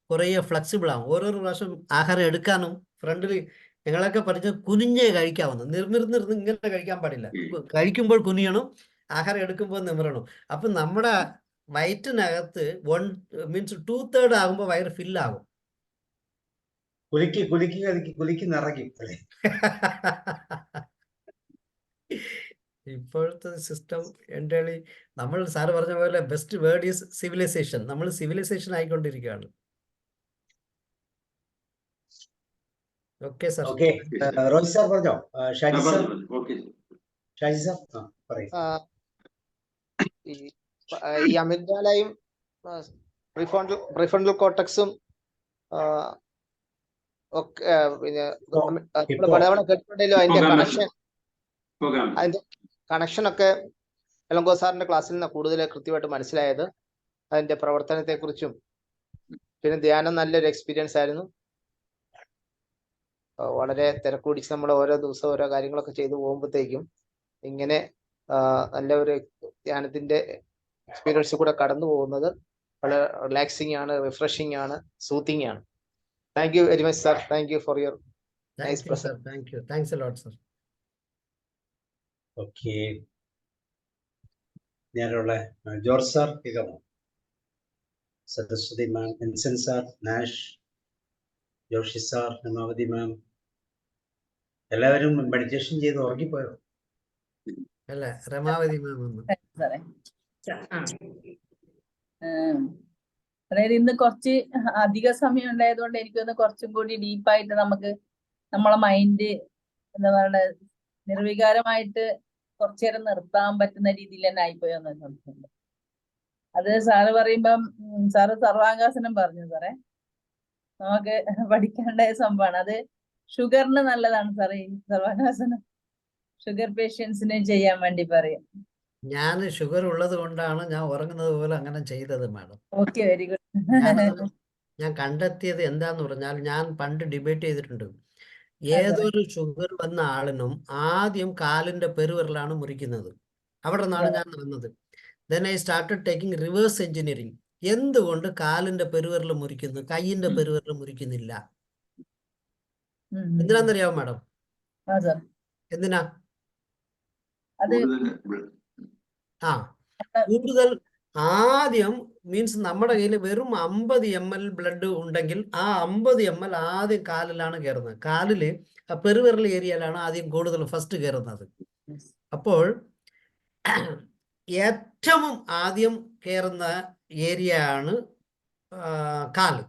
കുറേ ഫ്ലെക്സിബിൾ ആവും. ഓരോരോ പ്രാവശ്യം ആഹാരം എടുക്കാനും ഫ്രണ്ടിൽ ഞങ്ങളൊക്കെ പഠിച്ച കുനിഞ്ഞേ കഴിക്കാവുന്നു. നിർന്നിരുന്ന് ഇങ്ങനെ കഴിക്കാൻ പാടില്ല. കഴിക്കുമ്പോൾ കുനിയണം, ആഹാരം എടുക്കുമ്പോൾ നിമിരണം. അപ്പം നമ്മുടെ വയറ്റിനകത്ത് 2/3 ആകുമ്പോൾ വയറ് ഫില്ലാകും. കുലുക്കി നിറയ്ക്കും. ഇപ്പോഴത്തെ സിസ്റ്റം എൻ്റെ നമ്മൾ സാറ് പറഞ്ഞ പോലെ ബെസ്റ്റ് വേർഡ് ഈസ് സിവിലൈസേഷൻ. നമ്മൾ സിവിലൈസേഷൻ ആയിക്കൊണ്ടിരിക്കുകയാണ്. Okay sir. Okay, Rohit sir പറഞ്ഞോ. ഷാജി സാർ പറയും. ഈ അമിഗ്ഡാലയും പ്രിഫ്രണ്ടൽ കോർട്ടക്സും ഒക്കെ പിന്നെ പലതവണ കേട്ടിട്ടുണ്ടല്ലോ. അതിന്റെ കണക്ഷൻ ഒക്കെ എലങ്കോ സാറിന്റെ ക്ലാസ്സിൽ നിന്ന് കൂടുതൽ കൃത്യമായിട്ട് മനസ്സിലായത്. അതിന്റെ പ്രവർത്തനത്തെ കുറിച്ചും പിന്നെ ധ്യാനം നല്ലൊരു എക്സ്പീരിയൻസ് ആയിരുന്നു. വളരെ തിരക്കുപിടിച്ച് നമ്മൾ ഓരോ ദിവസം ഓരോ കാര്യങ്ങളൊക്കെ ചെയ്തു പോകുമ്പോഴത്തേക്കും ഇങ്ങനെ നല്ല ഒരു ധ്യാനത്തിന്റെ എക്സ്പീരിയൻസ് കൂടെ കടന്നു പോകുന്നത് വളരെ റിലാക്സിങ് ആണ്, റിഫ്രഷിങ് ആണ്, സൂത്തിങ് ആണ്. Thank you very much sir. Thank you for your nice present. Thank you. Thanks a lot sir. Okay, ഞാനുള്ള ജോർജ് സാർ കേൾക്കാമോ? Saraswati ma'am, Vinson sir, Nash, Joshi sir, Hemavathi ma'am, എല്ലാവരും മെഡിറ്റേഷൻ ചെയ്ത് ഉറങ്ങിപ്പോയോ? അല്ല, രമാവതി മാം. അതായത് ഇന്ന് കുറച്ച് അധിക സമയം ഉണ്ടായതുകൊണ്ട് എനിക്കൊന്ന് കുറച്ചും കൂടി ഡീപ്പായിട്ട് നമുക്ക് നമ്മളെ മൈൻഡ് എന്താ പറയുക നിർവികാരമായിട്ട് കുറച്ചു നേരം നിർത്താൻ പറ്റുന്ന രീതിയിൽ തന്നെ ആയിപ്പോയെന്ന് സംശയമുണ്ട്. അത് സാറ് പറയുമ്പം സാറ് സർവാംഗാസനം പറഞ്ഞു സാറേ. നമുക്ക് പഠിക്കേണ്ട സംഭവമാണ് അത്. ഷുഗറിന് നല്ലതാണ് സാറേ ഈ സർവാംഗാസനം. ഷുഗർ പേഷ്യൻസിന് ചെയ്യാൻ വേണ്ടി പറയും. ഞാൻ ഷുഗർ ഉള്ളത് കൊണ്ടാണ് ഞാൻ ഉറങ്ങുന്നത് പോലെ അങ്ങനെ ചെയ്തത് മാഡം. Okay, very good. ഞാൻ കണ്ടെത്തിയത് എന്താന്ന് പറഞ്ഞാൽ, ഞാൻ പണ്ട് ഡിബേറ്റ് ചെയ്തിട്ടുണ്ട്. ഏതൊരു ഷുഗർ വന്ന ആളിനും ആദ്യം കാലിന്റെ പെരുവിരലാണ് മുറിക്കുന്നത്. അവിടെ നിന്നാണ് ഞാൻ നടന്നത്. Then I started taking reverse engineering. എന്തുകൊണ്ട് കാലിന്റെ പെരുവിരൽ മുറിക്കുന്നു, കയ്യിന്റെ പെരുവിരൽ മുറിക്കുന്നില്ല? എന്തിനാന്നറിയാമോ മാഡം? എന്തിനാ? അത് കൂടുതൽ ആദ്യം മീൻസ് നമ്മുടെ കയ്യിൽ വെറും 50 ml ബ്ലഡ് ഉണ്ടെങ്കിൽ ആ 50 ml ആദ്യം കാലിലാണ് കയറുന്നത്. കാലില് ആ പെരുവിരൽ ഏരിയയിലാണ് ആദ്യം കൂടുതൽ ഫസ്റ്റ് കയറുന്നത്. അപ്പോൾ ഏറ്റവും ആദ്യം കയറുന്ന ഏരിയ ആണ് കാല്.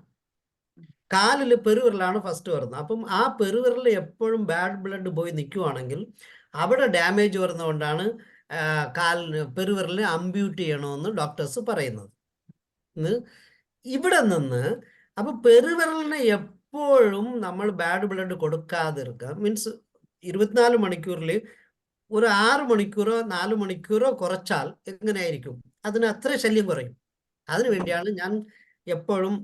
കാലിൽ പെരുവിരലാണ് ഫസ്റ്റ് വരുന്നത്. അപ്പം ആ പെരുവിരൽ എപ്പോഴും ബാഡ് ബ്ലഡ് പോയി നിൽക്കുവാണെങ്കിൽ അവിടെ ഡാമേജ് വരുന്നതുകൊണ്ടാണ് കാലിന് പെരുവിരലിനെ അമ്പ്യൂട്ട് ചെയ്യണമെന്ന് ഡോക്ടേഴ്സ് പറയുന്നത്. ഇവിടെ നിന്ന് അപ്പം പെരുവിരലിനെ എപ്പോഴും നമ്മൾ ബാഡ് ബ്ലഡ് കൊടുക്കാതിരിക്കുക. മീൻസ് 24 മണിക്കൂറിൽ ഒരു 6 മണിക്കൂറോ 4 മണിക്കൂറോ കുറച്ചാൽ എങ്ങനെയായിരിക്കും? അതിന് അത്ര ശല്യം കുറയും. അതിനുവേണ്ടിയാണ് ഞാൻ എപ്പോഴും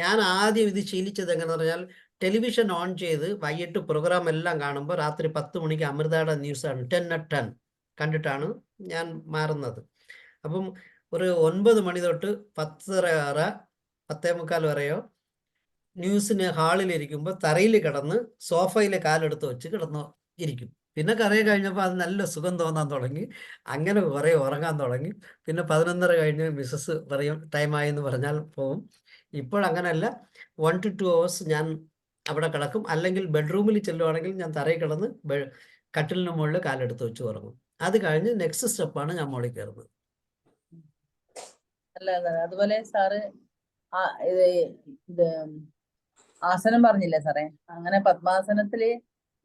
ഞാൻ ആദ്യം ഇത് ശീലിച്ചത് എങ്ങനെയാണെന്ന് പറഞ്ഞാൽ ടെലിവിഷൻ ഓൺ ചെയ്ത് വൈകിട്ട് പ്രോഗ്രാം എല്ലാം കാണുമ്പോൾ രാത്രി 10 മണിക്ക് അമൃതയുടെ ന്യൂസാണ് 10 കണ്ടിട്ടാണ് ഞാൻ മാറുന്നത്. അപ്പം ഒരു 9 മണി തൊട്ട് 10:30 10:45 വരെയോ ന്യൂസിന് ഹാളിലിരിക്കുമ്പോൾ തറയിൽ കിടന്ന് സോഫയിൽ കാലെടുത്ത് വെച്ച് കിടന്ന് ഇരിക്കും. പിന്നെ കുറേ കഴിഞ്ഞപ്പോൾ അത് നല്ല സുഖം തോന്നാൻ തുടങ്ങി. അങ്ങനെ കുറേ ഉറങ്ങാൻ തുടങ്ങി. പിന്നെ 11:30 കഴിഞ്ഞ് മിസ്സസ് പറയും ടൈമായി എന്ന് പറഞ്ഞാൽ പോവും. ഇപ്പോഴങ്ങനെയല്ല, 1 to 2 hours ഞാൻ അവിടെ കിടക്കും. അല്ലെങ്കിൽ ബെഡ്റൂമിൽ ചെല്ലുവാണെങ്കിൽ ഞാൻ തറയിൽ കിടന്ന് കട്ടിലിന് മുകളിൽ കാലെടുത്ത് വെച്ച് ഉറങ്ങും. അത് കഴിഞ്ഞ് നെക്സ്റ്റ് സ്റ്റെപ്പാണ് ഞാൻ മുകളിൽ കയറുന്നത്. അല്ല അതുപോലെ സാറ് ഇത് ആസനം പറഞ്ഞില്ലേ സാറേ, അങ്ങനെ പത്മാസനത്തില്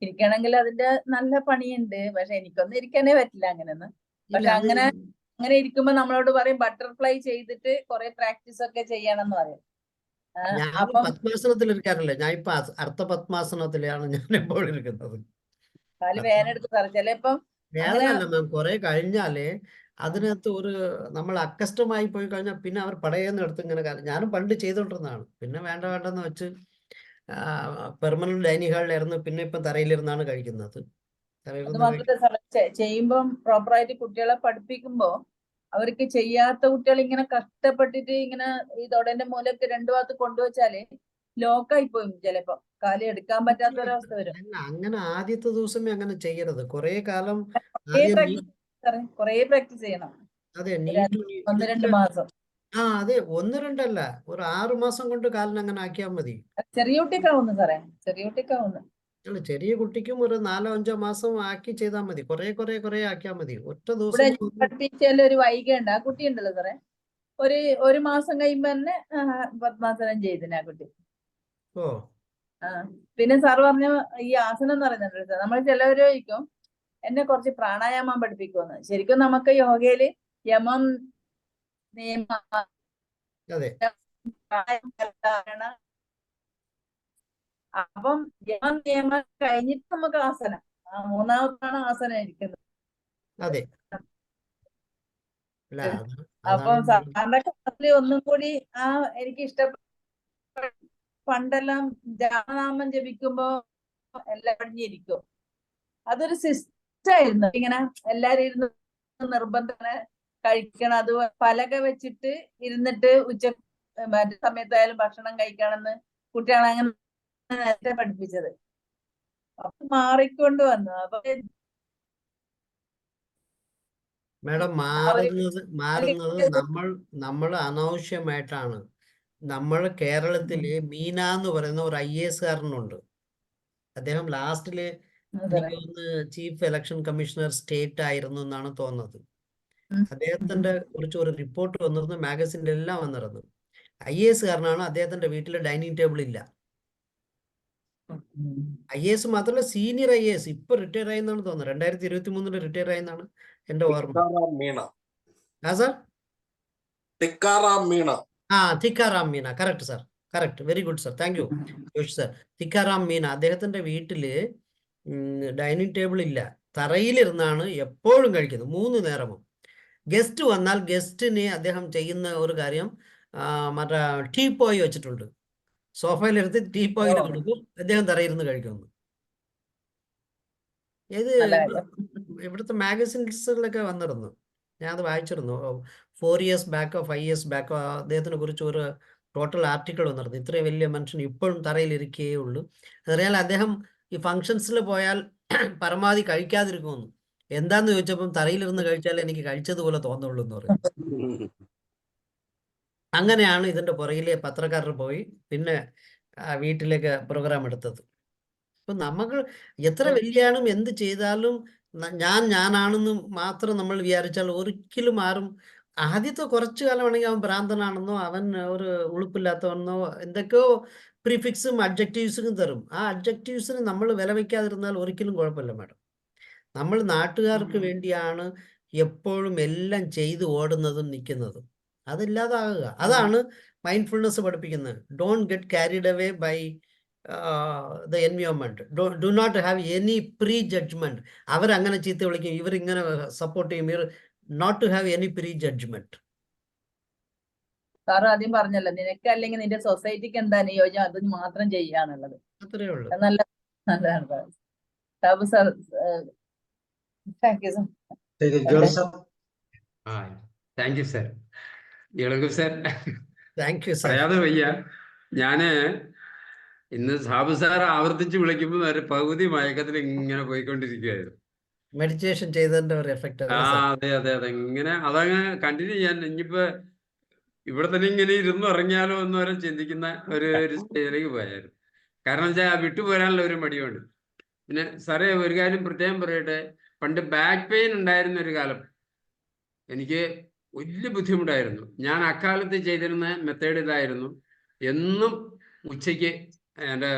ഇരിക്കണമെങ്കിൽ അതിന്റെ നല്ല പണിയുണ്ട്. പക്ഷെ എനിക്കൊന്നും ഇരിക്കാനേ പറ്റില്ല അങ്ങനെയൊന്നും. പക്ഷെ അങ്ങനെ ഇരിക്കുമ്പോ നമ്മളോട് പറയും ബട്ടർഫ്ലൈ ചെയ്തിട്ട് കുറെ പ്രാക്ടീസ് ഒക്കെ ചെയ്യണം എന്ന് പറയും. ഞാൻ അപ്പം പത്മാസനത്തിൽ ഇരിക്കാറില്ല. ഞാൻ ഇപ്പൊ അർത്ഥ പത്മാസനത്തിലാണ് ഞാൻ എപ്പോൾ ഇരിക്കുന്നത്. കാല് വേനെടുത്ത് സാറേ ചിലപ്പം വേദനല്ല മാം, കുറെ കഴിഞ്ഞാലേ അതിനകത്ത് നമ്മൾ അക്കസ്റ്റമായി പോയി കഴിഞ്ഞാൽ പിന്നെ അവർ പടയെന്ന് എടുത്ത് ഇങ്ങനെ ഞാനും പണ്ട് ചെയ്തോണ്ടിരുന്നതാണ്. പിന്നെ വേണ്ടെന്ന് വെച്ച് പെർമനന്റ് ഡൈനിങ് ഹാളിലായിരുന്നു. പിന്നെ ഇപ്പം തറയിലിരുന്നാണ് കഴിക്കുന്നത്. അത് മാത്രമല്ല സാറേ, ചെയ്യുമ്പം പ്രോപ്പറായിട്ട് കുട്ടികളെ പഠിപ്പിക്കുമ്പോ അവർക്ക് ചെയ്യാത്ത കുട്ടികൾ ഇങ്ങനെ കഷ്ടപ്പെട്ടിട്ട് ഇങ്ങനെ ഈ തൊടന്റെ മൂലക്ക് 2 ഭാഗത്ത് കൊണ്ടുവച്ചാല് ലോക്കായി പോയും ചിലപ്പോ കാല് എടുക്കാൻ പറ്റാത്തൊരവസ്ഥ വരും. അങ്ങനെ ആദ്യത്തെ ദിവസമേ അങ്ങനെ ചെയ്യരുത്. കുറെ കാലം കൊറേ പ്രാക്ടീസ് ചെയ്യണം. അതെ, 1-2 മാസം. അതെ, 1-2 അല്ല, ഒരു 6 മാസം കൊണ്ട് കാലിന് അങ്ങനെ ആക്കിയാൽ മതി. ചെറിയ കുട്ടിക്കാവുന്നു സാറേ, ചെറിയ കുട്ടിക്കാവുന്നു. അല്ല, ചെറിയ കുട്ടിക്കും ഒരു 4-5 മാസം ആക്കി ചെയ്താൽ മതി. കുറെ ആക്കിയാൽ മതി. ഒറ്റ ദിവസം പഠിപ്പിച്ചാൽ ഒരു വൈകയുണ്ട്. ആ കുട്ടി ഉണ്ടല്ലോ സാറേ, ഒരു മാസം കഴിയുമ്പോ തന്നെ പത്മാസനം ചെയ്തിന് ആ കുട്ടി. ഓ പിന്നെ സാറ് പറഞ്ഞ ഈ ആസനം എന്ന് പറയുന്നുണ്ട് സാർ, നമ്മൾ ചിലവര് ചോദിക്കും എന്നെ കുറച്ച് പ്രാണായാമം പഠിപ്പിക്കുമെന്ന്. ശരിക്കും നമുക്ക് യോഗയില് യമം നിയമ അപ്പം യമം നിയമം കഴിഞ്ഞിട്ട് നമുക്ക് ആസനം, മൂന്നാമതാണ് ആസനം ഇരിക്കുന്നത്. അതെ. അപ്പം സാറിന്റെ ക്ലാസ്സിൽ ഒന്നും കൂടി എനിക്ക് ഇഷ്ടപ്പെട്ട, പണ്ടെല്ലാം രാമനാമം ജപിക്കുമ്പോ എല്ലാം പടിഞ്ഞിരിക്കും. അതൊരു സിസ്റ്റമായിരുന്നു. ഇങ്ങനെ എല്ലാരും ഇരുന്ന് നിർബന്ധമാണ് കഴിക്കണം. അത് പലക വെച്ചിട്ട് ഇരുന്നിട്ട് മറ്റു സമയത്തായാലും ഭക്ഷണം കഴിക്കണമെന്ന് കുട്ടികളെ അങ്ങനെ നേരത്തെ പഠിപ്പിച്ചത്. അപ്പൊ മാറിക്കൊണ്ട് വന്നു. അപ്പൊ മാഡം, മാറുന്നത് നമ്മൾ അനാവശ്യമായിട്ടാണ്. നമ്മൾ കേരളത്തില് മീന എന്ന് പറയുന്ന ഒരു IAS കാരനുണ്ട്. അദ്ദേഹം ലാസ്റ്റില് എനിക്ക് തോന്നുന്നു ചീഫ് ഇലക്ഷൻ കമ്മീഷണർ സ്റ്റേറ്റ് ആയിരുന്നു എന്നാണ് തോന്നുന്നത്. അദ്ദേഹത്തിന്റെ കുറിച്ച് ഒരു റിപ്പോർട്ട് വന്നിരുന്നു, മാഗസിനിൽ എല്ലാം വന്നിരുന്നു. IAS കാരനാണ്. അദ്ദേഹത്തിന്റെ വീട്ടിൽ ഡൈനിങ് ടേബിൾ ഇല്ല. IAS മാത്രമല്ല, സീനിയർ IAS ഇപ്പൊ റിട്ടയർ ആയെന്നാണ് തോന്നുന്നത്. 2023 റിട്ടയർ ആയെന്നാണ് എന്റെ ഓർമ്മ. Sir Tikaram Meena, correct sir, correct, very good sir, thank you Joshi sir. Tikaram Meena, അദ്ദേഹത്തിന്റെ വീട്ടില് ഡൈനിങ് ടേബിൾ ഇല്ല. തറയിലിരുന്നാണ് എപ്പോഴും കഴിക്കുന്നത്, 3 നേരവും. ഗസ്റ്റ് വന്നാൽ ഗസ്റ്റിന് അദ്ദേഹം ചെയ്യുന്ന ഒരു കാര്യം, മറ്റേ ടീപ്പോയി വെച്ചിട്ടുണ്ട്. സോഫയിലെടുത്ത് ടീപ്പോയിൽ കൊടുക്കും, അദ്ദേഹം തറയിരുന്ന് കഴിക്കുന്നു. ഇത് ഇവിടുത്തെ മാഗസിൻസിലൊക്കെ വന്നിരുന്നു, ഞാൻ അത് വായിച്ചിരുന്നു. 4 years ബാക്കോ 5 years ബാക്കോ അദ്ദേഹത്തിനെ കുറിച്ച് ഒരു ടോട്ടൽ ആർട്ടിക്കിൾ വന്നിരുന്നു. ഇത്രയും വലിയ മനുഷ്യൻ ഇപ്പോഴും തറയിലിരിക്കുകയേ ഉള്ളൂ. അതറിയാൽ അദ്ദേഹം ഈ ഫംഗ്ഷൻസിൽ പോയാൽ പരമാവധി കഴിക്കാതിരിക്കുമെന്ന്. എന്താന്ന് ചോദിച്ചപ്പം തറയിലിരുന്ന് കഴിച്ചാൽ എനിക്ക് കഴിച്ചതുപോലെ തോന്നുള്ളൂ എന്ന് പറയും. അങ്ങനെയാണ് ഇതിന്റെ പുറകിലെ പത്രക്കാരർ പോയി പിന്നെ വീട്ടിലേക്ക് പ്രോഗ്രാം എടുത്തത്. അപ്പൊ നമുക്ക് എത്ര വലിയാളും എന്ത് ചെയ്താലും ഞാനാണെന്ന് മാത്രം നമ്മൾ വിചാരിച്ചാൽ ഒരിക്കലും ആരും, ആദ്യത്തെ കുറച്ചു കാലമാണെങ്കിൽ അവൻ ഭ്രാന്തനാണെന്നോ അവൻ ഒരു ഉളുപ്പില്ലാത്തവനെന്നോ എന്തൊക്കെയോ പ്രിഫിക്സും അഡ്ജക്റ്റീവ്സും തരും. ആ അഡ്ജക്റ്റീവ്സിന് നമ്മൾ വില വയ്ക്കാതിരുന്നാൽ ഒരിക്കലും കുഴപ്പമില്ല മാഡം. നമ്മൾ നാട്ടുകാർക്ക് വേണ്ടിയാണ് എപ്പോഴും എല്ലാം ചെയ്ത് ഓടുന്നതും നിൽക്കുന്നതും. അതില്ലാതാകുക, അതാണ് മൈൻഡ്ഫുൾനെസ് പഠിപ്പിക്കുന്നത്. Don't get carried away by the environment. Do not have any prejudgment. അവരങ്ങനെ ചീത്ത വിളിക്കും, ഇവരിങ്ങനെ സപ്പോർട്ട് ചെയ്യും, not to have any prejudgment. Sir ആദ്യം പറഞ്ഞല്ലോ, നിനക്ക് അല്ലെങ്കിൽ നിന്റെ സൊസൈറ്റിക്ക് എന്താ അനുയോജ്യം അത് മാത്രം ചെയ്യാന്നുള്ളത്. അത്രേ ഉള്ളൂ. അത് നല്ലതാണ് Sabu sir. Thank you George sir. Thank you sir. Ilanko sir, thank you sir. പറയാതെ വയ്യ. ഞാന് ഇന്ന് സാബു സാർ ആവർത്തിച്ച് വിളിക്കുമ്പോൾ ഒരു പകുതി മയക്കത്തിൽ ഇങ്ങനെ പോയിക്കൊണ്ടിരിക്കുകയായിരുന്നു. മെഡിറ്റേഷൻ ചെയ്തതിന്റെ ഒരു എഫക്റ്റ്. അതെ അതെ അതെ, ഇങ്ങനെ അതങ്ങ് കണ്ടിന്യൂ ചെയ്യാൻ ഇനിയിപ്പോ ഇവിടെ തന്നെ ഇങ്ങനെ ഇരുന്ന് ഇറങ്ങിയാലോ എന്ന് വരെ ചിന്തിക്കുന്ന ഒരു സ്റ്റേജിലേക്ക് പോയായിരുന്നു. കാരണം വെച്ചാൽ വിട്ടുപോരാനുള്ള ഒരു മടിയുണ്ട്. പിന്നെ സാറേ ഒരു കാര്യം പ്രത്യേകം പറയട്ടെ, പണ്ട് ബാക്ക് പെയിൻ ഉണ്ടായിരുന്ന ഒരു കാലം എനിക്ക് വലിയ ബുദ്ധിമുട്ടായിരുന്നു. ഞാൻ അക്കാലത്ത് ചെയ്തിരുന്ന മെത്തേഡ് ഇതായിരുന്നു. എന്നും ഉച്ചയ്ക്ക് എൻ്റെ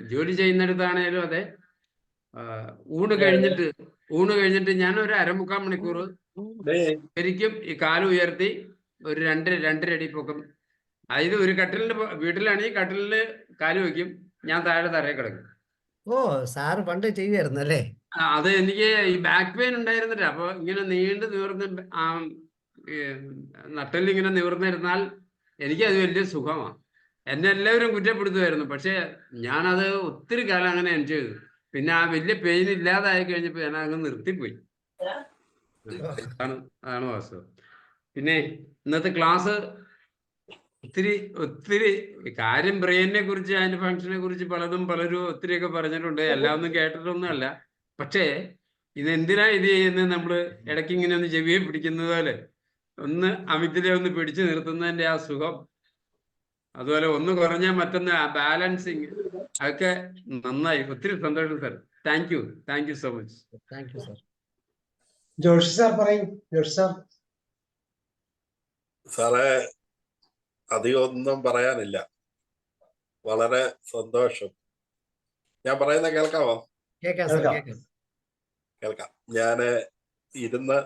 ജോലി ചെയ്യുന്നിടത്താണേലും അതെ, ഊണ് കഴിഞ്ഞിട്ട് ഞാൻ ഒരു 1/2-3 മണിക്കൂർ ശരിക്കും ഈ കാല് ഉയർത്തി ഒരു 2-2.5 അടി പൊക്കം, അതായത് ഒരു കട്ടിലിന്റെ വീട്ടിലാണെങ്കിൽ കട്ടിലില് കാല് വെക്കും, ഞാൻ താഴെ തറയെ കിടക്കും. ഓ, സാറ് പണ്ട് ചെയ്യുമായിരുന്നു അല്ലേ? അത് എനിക്ക് ഈ ബാക്ക് പെയിൻ ഉണ്ടായിരുന്നില്ല. അപ്പൊ ഇങ്ങനെ നീണ്ടു നിവർന്ന് നട്ടലിങ്ങനെ നിവർന്നിരുന്നാൽ എനിക്ക് അത് വലിയ സുഖമാണ്. എന്നെ എല്ലാവരും കുറ്റപ്പെടുത്തുമായിരുന്നു. പക്ഷെ ഞാനത് ഒത്തിരി കാലം അങ്ങനെ എൻജോയ് ചെയ്തു. പിന്നെ ആ വലിയ പെയിൻ ഇല്ലാതായി കഴിഞ്ഞപ്പോൾ ഞാൻ അങ്ങ് നിർത്തിപ്പോയി. അതാണ് വാസ്തവം. പിന്നെ ഇന്നത്തെ ക്ലാസ് ഒത്തിരി കാര്യം ബ്രെയിനിനെ കുറിച്ച് അതിന്റെ ഫംഗ്ഷനെ കുറിച്ച് പലരും ഒത്തിരിയൊക്കെ പറഞ്ഞിട്ടുണ്ട്. എല്ലാം ഒന്നും കേട്ടിട്ടൊന്നും അല്ല. പക്ഷേ ഇതെന്തിനാ ഇത് ചെയ്യുന്നത്, നമ്മള് ഇടയ്ക്ക് ഇങ്ങനെ ഒന്ന് ചെവിയെ പിടിക്കുന്നത് പോലെ ഒന്ന് അമിത്തിലെ ഒന്ന് പിടിച്ചു നിർത്തുന്നതിന്റെ ആ സുഖം, അതുപോലെ ഒന്ന് കുറഞ്ഞാൽ മറ്റൊന്ന് ബാലൻസിങ്, അതൊക്കെ നന്നായി. ഒത്തിരി സന്തോഷം sir. Thank you so much. Thank you sir. Joshi sir പറയൂ. ജോഷി സാർ. സാറേ, അധികം ഒന്നും പറയാനില്ല. വളരെ സന്തോഷം. ഞാൻ പറയുന്ന കേൾക്കാമോ? കേൾക്കാം. ഞാന് ഇരുന്ന്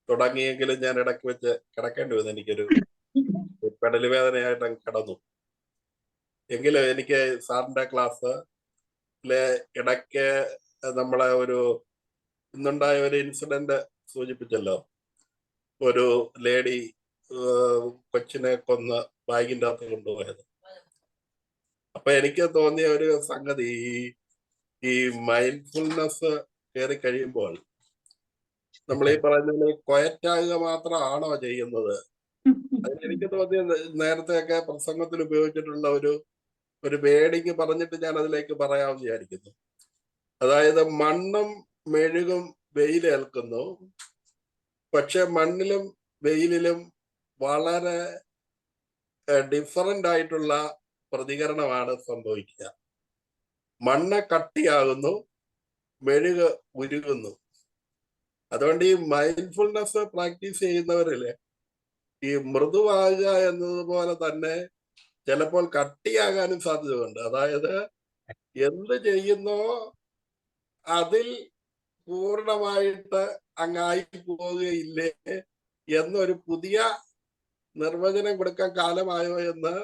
തുടങ്ങിയെങ്കിലും ഞാൻ ഇടയ്ക്ക് വെച്ച് കിടക്കേണ്ടി വന്നു. എനിക്കൊരു പെടല് വേദനയായിട്ട് കിടന്നു. എങ്കിലും എനിക്ക് സാറിന്റെ ക്ലാസ്സിലെ ഇടയ്ക്ക് നമ്മളെ ഇന്നുണ്ടായ ഒരു ഇൻസിഡന്റ് സൂചിപ്പിച്ചല്ലോ. ഒരു ലേഡി കൊച്ചിനെ കൊന്ന് ബാഗിൻ്റെ അകത്ത് കൊണ്ടുപോയത്. അപ്പൊ എനിക്ക് തോന്നിയ ഒരു സംഗതി, ഈ മൈൻഡ്ഫുൾനെസ് കയറി കഴിയുമ്പോൾ നമ്മൾ ഈ പറയുന്നത് ക്വയറ്റാകുക മാത്രമാണോ ചെയ്യുന്നത്? അതിനെനിക്ക് തോന്നിയ നേരത്തെയൊക്കെ പ്രസംഗത്തിൽ ഉപയോഗിച്ചിട്ടുള്ള ഒരു വേഡിങ് പറഞ്ഞിട്ട് ഞാൻ അതിലേക്ക് പറയാമെന്ന് വിചാരിക്കുന്നു. അതായത് മണ്ണും മെഴുകും വെയിലേൽക്കുന്നു, പക്ഷെ മണ്ണിലും വെയിലിലും വളരെ ഡിഫറൻ്റ് ആയിട്ടുള്ള പ്രതികരണമാണ് സംഭവിക്കുക. മണ്ണ് കട്ടിയാകുന്നു, മെഴുക് ഉരുകുന്നു. അതുകൊണ്ട് ഈ മൈൻഡ്ഫുൾനെസ് പ്രാക്ടീസ് ചെയ്യുന്നവരില് ഈ മൃദുവാകുക എന്നതുപോലെ തന്നെ ചിലപ്പോൾ കട്ടിയാകാനും സാധ്യതയുണ്ട്. അതായത് എന്ത് ചെയ്യുന്നോ അതിൽ പൂർണ്ണമായിട്ട് അങ്ങായി പോവുകയില്ലേ എന്നൊരു പുതിയ നിർവചനം കൊടുക്കാൻ കാലമായോ എന്ന്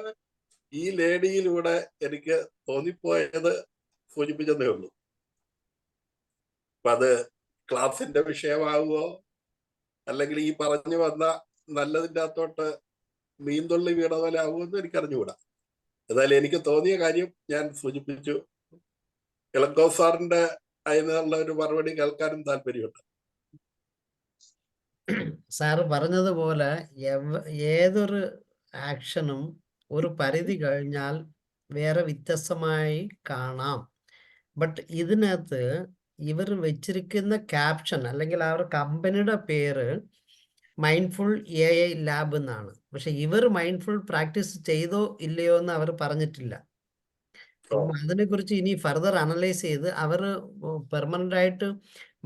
ഈ ലേഡിയിലൂടെ എനിക്ക് തോന്നിപ്പോയത് സൂചിപ്പിച്ചതേ ഉള്ളൂ. അപ്പൊ അത് ക്ലാസിന്റെ വിഷയമാകുമോ അല്ലെങ്കിൽ ഈ പറഞ്ഞു വന്ന നല്ലതിൻ്റെ അകത്തോട്ട് മീൻതുള്ളി വീണ പോലെ ആകുമെന്ന് എനിക്കറിഞ്ഞുകൂടാ. എന്നാലും എനിക്ക് തോന്നിയ കാര്യം ഞാൻ സൂചിപ്പിച്ചു. ഇളങ്കോ സാറിന്റെ അതിനുള്ള ഒരു മറുപടി കേൾക്കാനും താല്പര്യമുണ്ട്. സാറ് പറഞ്ഞതുപോലെ ഏതൊരു ആക്ഷനും ഒരു പരിധി കഴിഞ്ഞാൽ വേറെ വ്യത്യസ്തമായി കാണാം. ബട്ട് ഇതിനകത്ത് ഇവർ വെച്ചിരിക്കുന്ന ക്യാപ്ഷൻ അല്ലെങ്കിൽ ആ ഒരു കമ്പനിയുടെ പേര് മൈൻഡ്ഫുൾ AI ലാബ് എന്നാണ്. പക്ഷെ ഇവർ മൈൻഡ്ഫുൾ പ്രാക്ടീസ് ചെയ്തോ ഇല്ലയോ എന്ന് അവർ പറഞ്ഞിട്ടില്ല. അതിനെക്കുറിച്ച് ഇനി ഫർദർ അനലൈസ് ചെയ്ത് അവർ പെർമനന്റ് ആയിട്ട്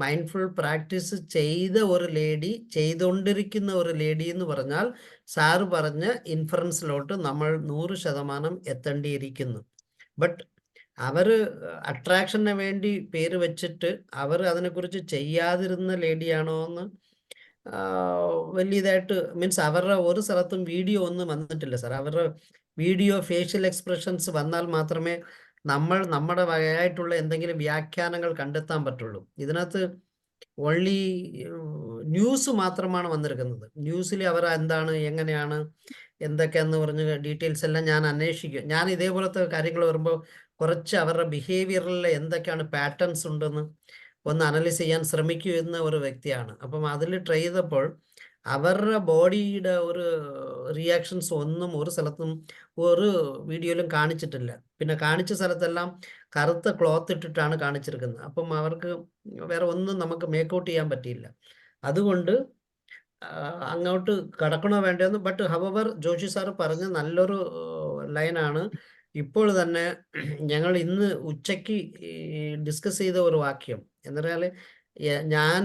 മൈൻഡ്ഫുൾ പ്രാക്ടീസ് ചെയ്ത ഒരു ലേഡി, ചെയ്തുകൊണ്ടിരിക്കുന്ന ഒരു ലേഡി എന്ന് പറഞ്ഞാൽ സാറ് പറഞ്ഞ ഇൻഫറൻസിലോട്ട് നമ്മൾ 100% എത്തേണ്ടിയിരിക്കുന്നു. ബട്ട് അവർ അട്രാക്ഷന് വേണ്ടി പേര് വെച്ചിട്ട് അവർ അതിനെക്കുറിച്ച് ചെയ്യാതിരുന്ന ലേഡിയാണോ എന്ന് വലിയതായിട്ട് മീൻസ് അവരുടെ ഒരു സ്ഥലത്തും വീഡിയോ ഒന്നും വന്നിട്ടില്ല സാർ. അവരുടെ വീഡിയോ ഫേഷ്യൽ എക്സ്പ്രഷൻസ് വന്നാൽ മാത്രമേ നമ്മുടെ വകയായിട്ടുള്ള എന്തെങ്കിലും വ്യാഖ്യാനങ്ങൾ കണ്ടെത്താൻ പറ്റുള്ളൂ. ഇതിനകത്ത് ഓൺലി ന്യൂസ് മാത്രമാണ് വന്നിരിക്കുന്നത്. ന്യൂസിൽ അവർ എന്താണ്, എങ്ങനെയാണ് എന്തൊക്കെയാന്ന് പറഞ്ഞ് ഡീറ്റെയിൽസ് എല്ലാം ഞാൻ അന്വേഷിക്കും. ഞാൻ ഇതേപോലത്തെ കാര്യങ്ങൾ വരുമ്പോൾ കുറച്ച് അവരുടെ ബിഹേവിയറിൽ എന്തൊക്കെയാണ് പാറ്റേൺസ് ഉണ്ടെന്ന് ഒന്ന് അനലൈസ് ചെയ്യാൻ ശ്രമിക്കുന്ന ഒരു വ്യക്തിയാണ്. അപ്പം അതിൽ ട്രൈ ചെയ്തപ്പോൾ അവരുടെ ബോഡിയുടെ ഒരു റിയാക്ഷൻസ് ഒന്നും ഒരു സ്ഥലത്തും ഒരു വീഡിയോയിലും കാണിച്ചിട്ടില്ല. പിന്നെ കാണിച്ച സ്ഥലത്തെല്ലാം കറുത്ത ക്ലോത്ത് ഇട്ടിട്ടാണ് കാണിച്ചിരിക്കുന്നത്. അപ്പം അവർക്ക് വേറെ ഒന്നും നമുക്ക് മേക്കൗട്ട് ചെയ്യാൻ പറ്റിയില്ല. അതുകൊണ്ട് അങ്ങോട്ട് കടക്കണോ വേണ്ടതെന്ന്. ബട്ട് ഹവർ ജോഷി സാറ് പറഞ്ഞ നല്ലൊരു ലൈനാണ്. ഇപ്പോൾ തന്നെ ഞങ്ങൾ ഇന്ന് ഉച്ചയ്ക്ക് ഡിസ്കസ് ചെയ്ത ഒരു വാക്യം എന്ന് പറഞ്ഞാൽ, ഞാൻ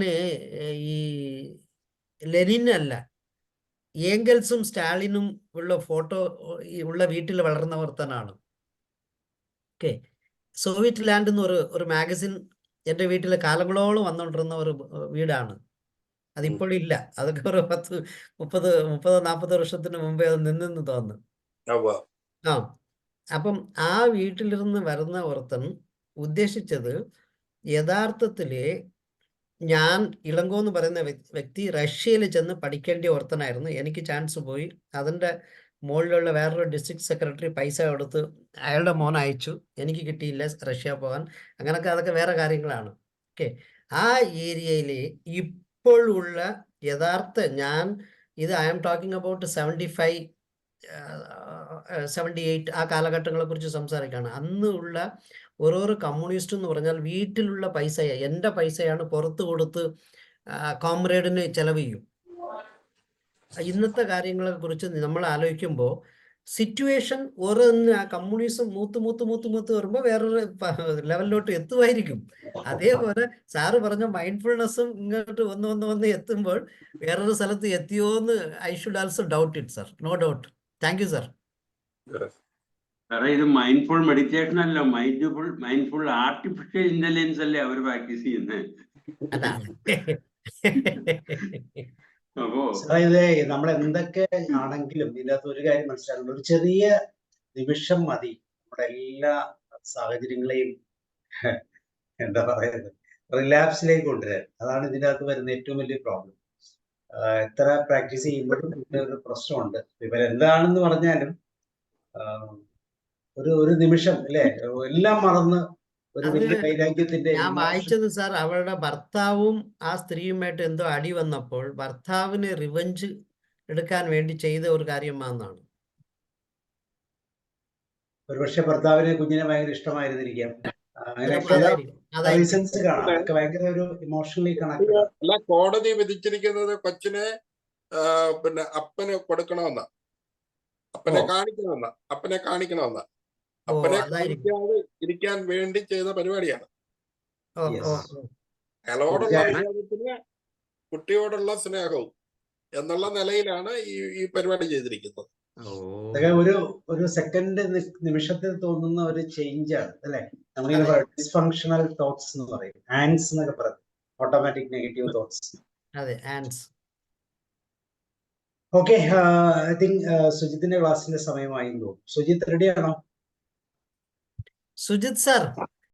ഈ ലെനിനല്ല, ഏംഗൽസും സ്റ്റാലിനും ഉള്ള ഫോട്ടോ ഉള്ള വീട്ടിൽ വളർന്നവർത്തനാണ്. ഓക്കെ, സോവിയറ്റ് ലാൻഡ് എന്ന് ഒരു മാഗസിൻ എൻ്റെ വീട്ടിൽ കാലങ്ങളോളം വന്നുകൊണ്ടിരുന്ന ഒരു വീടാണ്. അതിപ്പോൾ ഇല്ല. അതൊക്കെ ഒരു 30-40 വർഷത്തിന് മുമ്പേ അത് നിന്നെന്ന് തോന്നുന്നു. ആ, അപ്പം ആ വീട്ടിലിരുന്ന് വരുന്ന ഒരുത്തൻ ഉദ്ദേശിച്ചത് യഥാർത്ഥത്തില് ഞാൻ ഇളങ്കോ എന്ന് പറയുന്ന വ്യക്തി റഷ്യയിൽ ചെന്ന് പഠിക്കേണ്ട ഒരുത്തനായിരുന്നു. എനിക്ക് ചാൻസ് പോയി. അതിൻ്റെ മുകളിലുള്ള വേറൊരു ഡിസ്ട്രിക്ട് സെക്രട്ടറി പൈസ കൊടുത്ത് അയാളുടെ മോൻ അയച്ചു. എനിക്ക് കിട്ടിയില്ല റഷ്യ പോകാൻ. അങ്ങനൊക്കെ അതൊക്കെ വേറെ കാര്യങ്ങളാണ്. ഓക്കെ, ആ ഏരിയയിൽ ഇപ്പോൾ ഉള്ള യഥാർത്ഥ ഇത് ഐ ആം ടോക്കിംഗ് അബൌട്ട് 75, 78 ആ കാലഘട്ടങ്ങളെ കുറിച്ച് സംസാരിക്കുകയാണ്. അന്ന് ഉള്ള ഓരോരോ കമ്മ്യൂണിസ്റ്റ് എന്ന് പറഞ്ഞാൽ വീട്ടിലുള്ള പൈസയാണ്, എൻ്റെ പൈസയാണ് പുറത്ത് കൊടുത്ത് കോമ്രേഡിന് ചെലവ് ചെയ്യും. ഇന്നത്തെ കാര്യങ്ങളെ കുറിച്ച് നമ്മൾ ആലോചിക്കുമ്പോൾ സിറ്റുവേഷൻ ഓരോന്ന് ആ കമ്മ്യൂണിസം മൂത്ത് വരുമ്പോൾ വേറൊരു ലെവലിലോട്ട് എത്തുമായിരിക്കും. അതേപോലെ സാറ് പറഞ്ഞ മൈൻഡ്ഫുൾനെസ്സും ഇങ്ങോട്ട് വന്ന് എത്തുമ്പോൾ വേറൊരു സ്ഥലത്ത് എത്തിയോ എന്ന് I should also doubt it sir. No doubt. Thank you sir. സാറേ, ഇത് മൈൻഡ്ഫുൾ മെഡിറ്റേഷൻ അല്ല, മൈൻഡ്ഫുൾ ആർട്ടിഫിഷ്യൽ ഇന്റലിജൻസ് അല്ലേ അവർ പ്രാക്ടീസ് ചെയ്യുന്നത്. അപ്പോ അതായത് നമ്മൾ എന്തൊക്കെ ആണെങ്കിലും ഇതിനകത്ത് ഒരു കാര്യം മനസ്സിലാക്കണം. ഒരു ചെറിയ നിമിഷം മതി നമ്മുടെ എല്ലാ സാഹചര്യങ്ങളെയും എന്താ പറയുന്നത് റിലാപ്സിലേക്ക് കൊണ്ടുവരാൻ. അതാണ് ഇതിനകത്ത് വരുന്ന ഏറ്റവും വലിയ പ്രോബ്ലം. എത്ര പ്രാക്ടീസ് ചെയ്യുമ്പോഴും ഇതിന്റെ ഒരു പ്രശ്നമുണ്ട്. ഇവരെന്താണെന്ന് പറഞ്ഞാലും ഒരു നിമിഷം അല്ലെ എല്ലാം മറന്ന് ഒരു വലിയ വൈരാഗ്യത്തിന്റെ. ഞാൻ വായിച്ചത് സാർ, അവളുടെ ഭർത്താവും ആ സ്ത്രീയുമായിട്ട് എന്തോ അടി വന്നപ്പോൾ ഭർത്താവിന് റിവഞ്ച് എടുക്കാൻ വേണ്ടി ചെയ്ത ഒരു കാര്യമാണെന്നാണ്. ഒരുപക്ഷെ ഭർത്താവിന് കുഞ്ഞിനെ ഭയങ്കര ഇഷ്ടമായിരുന്നിരിക്കാം. അങ്ങനെ റീസൺസ് കാണാം. അതൊക്കെ ഭയങ്കര ഒരു ഇമോഷണലി കണക്ട്. അല്ല, കോടതി വിധിച്ചിരിക്കുന്നത് കൊച്ചിനെ പിന്നെ അപ്പന് കൊടുക്കണമെന്ന, അപ്പനെ കാണിക്കണമെന്ന അപ്പനെ കാണിക്കാതെ ഇരിക്കാൻ വേണ്ടി ചെയ്ത പരിപാടിയാണ്. അയാളോടുള്ള വിരോധത്തിന് കുട്ടിയോടുള്ള സ്നേഹവും എന്നുള്ള നിലയിലാണ് ഈ പരിപാടി ചെയ്തിരിക്കുന്നത്. ഒരു സെക്കൻഡ് നിമിഷത്തിൽ തോന്നുന്ന ഒരു ചേഞ്ച് ആണ് അല്ലെ. നമ്മളിങ്ങനെ ഡിസ്ഫങ്ഷണൽ തോട്ട്സ് എന്ന് പറയും, ആൻസ് എന്നൊക്കെ പറയും, automatic negative thoughts. Okay, I think സുജിത്തിന്റെ ക്ലാസ്സിന്റെ സമയമായി തോന്നുന്നു. സുജിത്ത് റെഡിയാണോ? സുജിത് സാർ.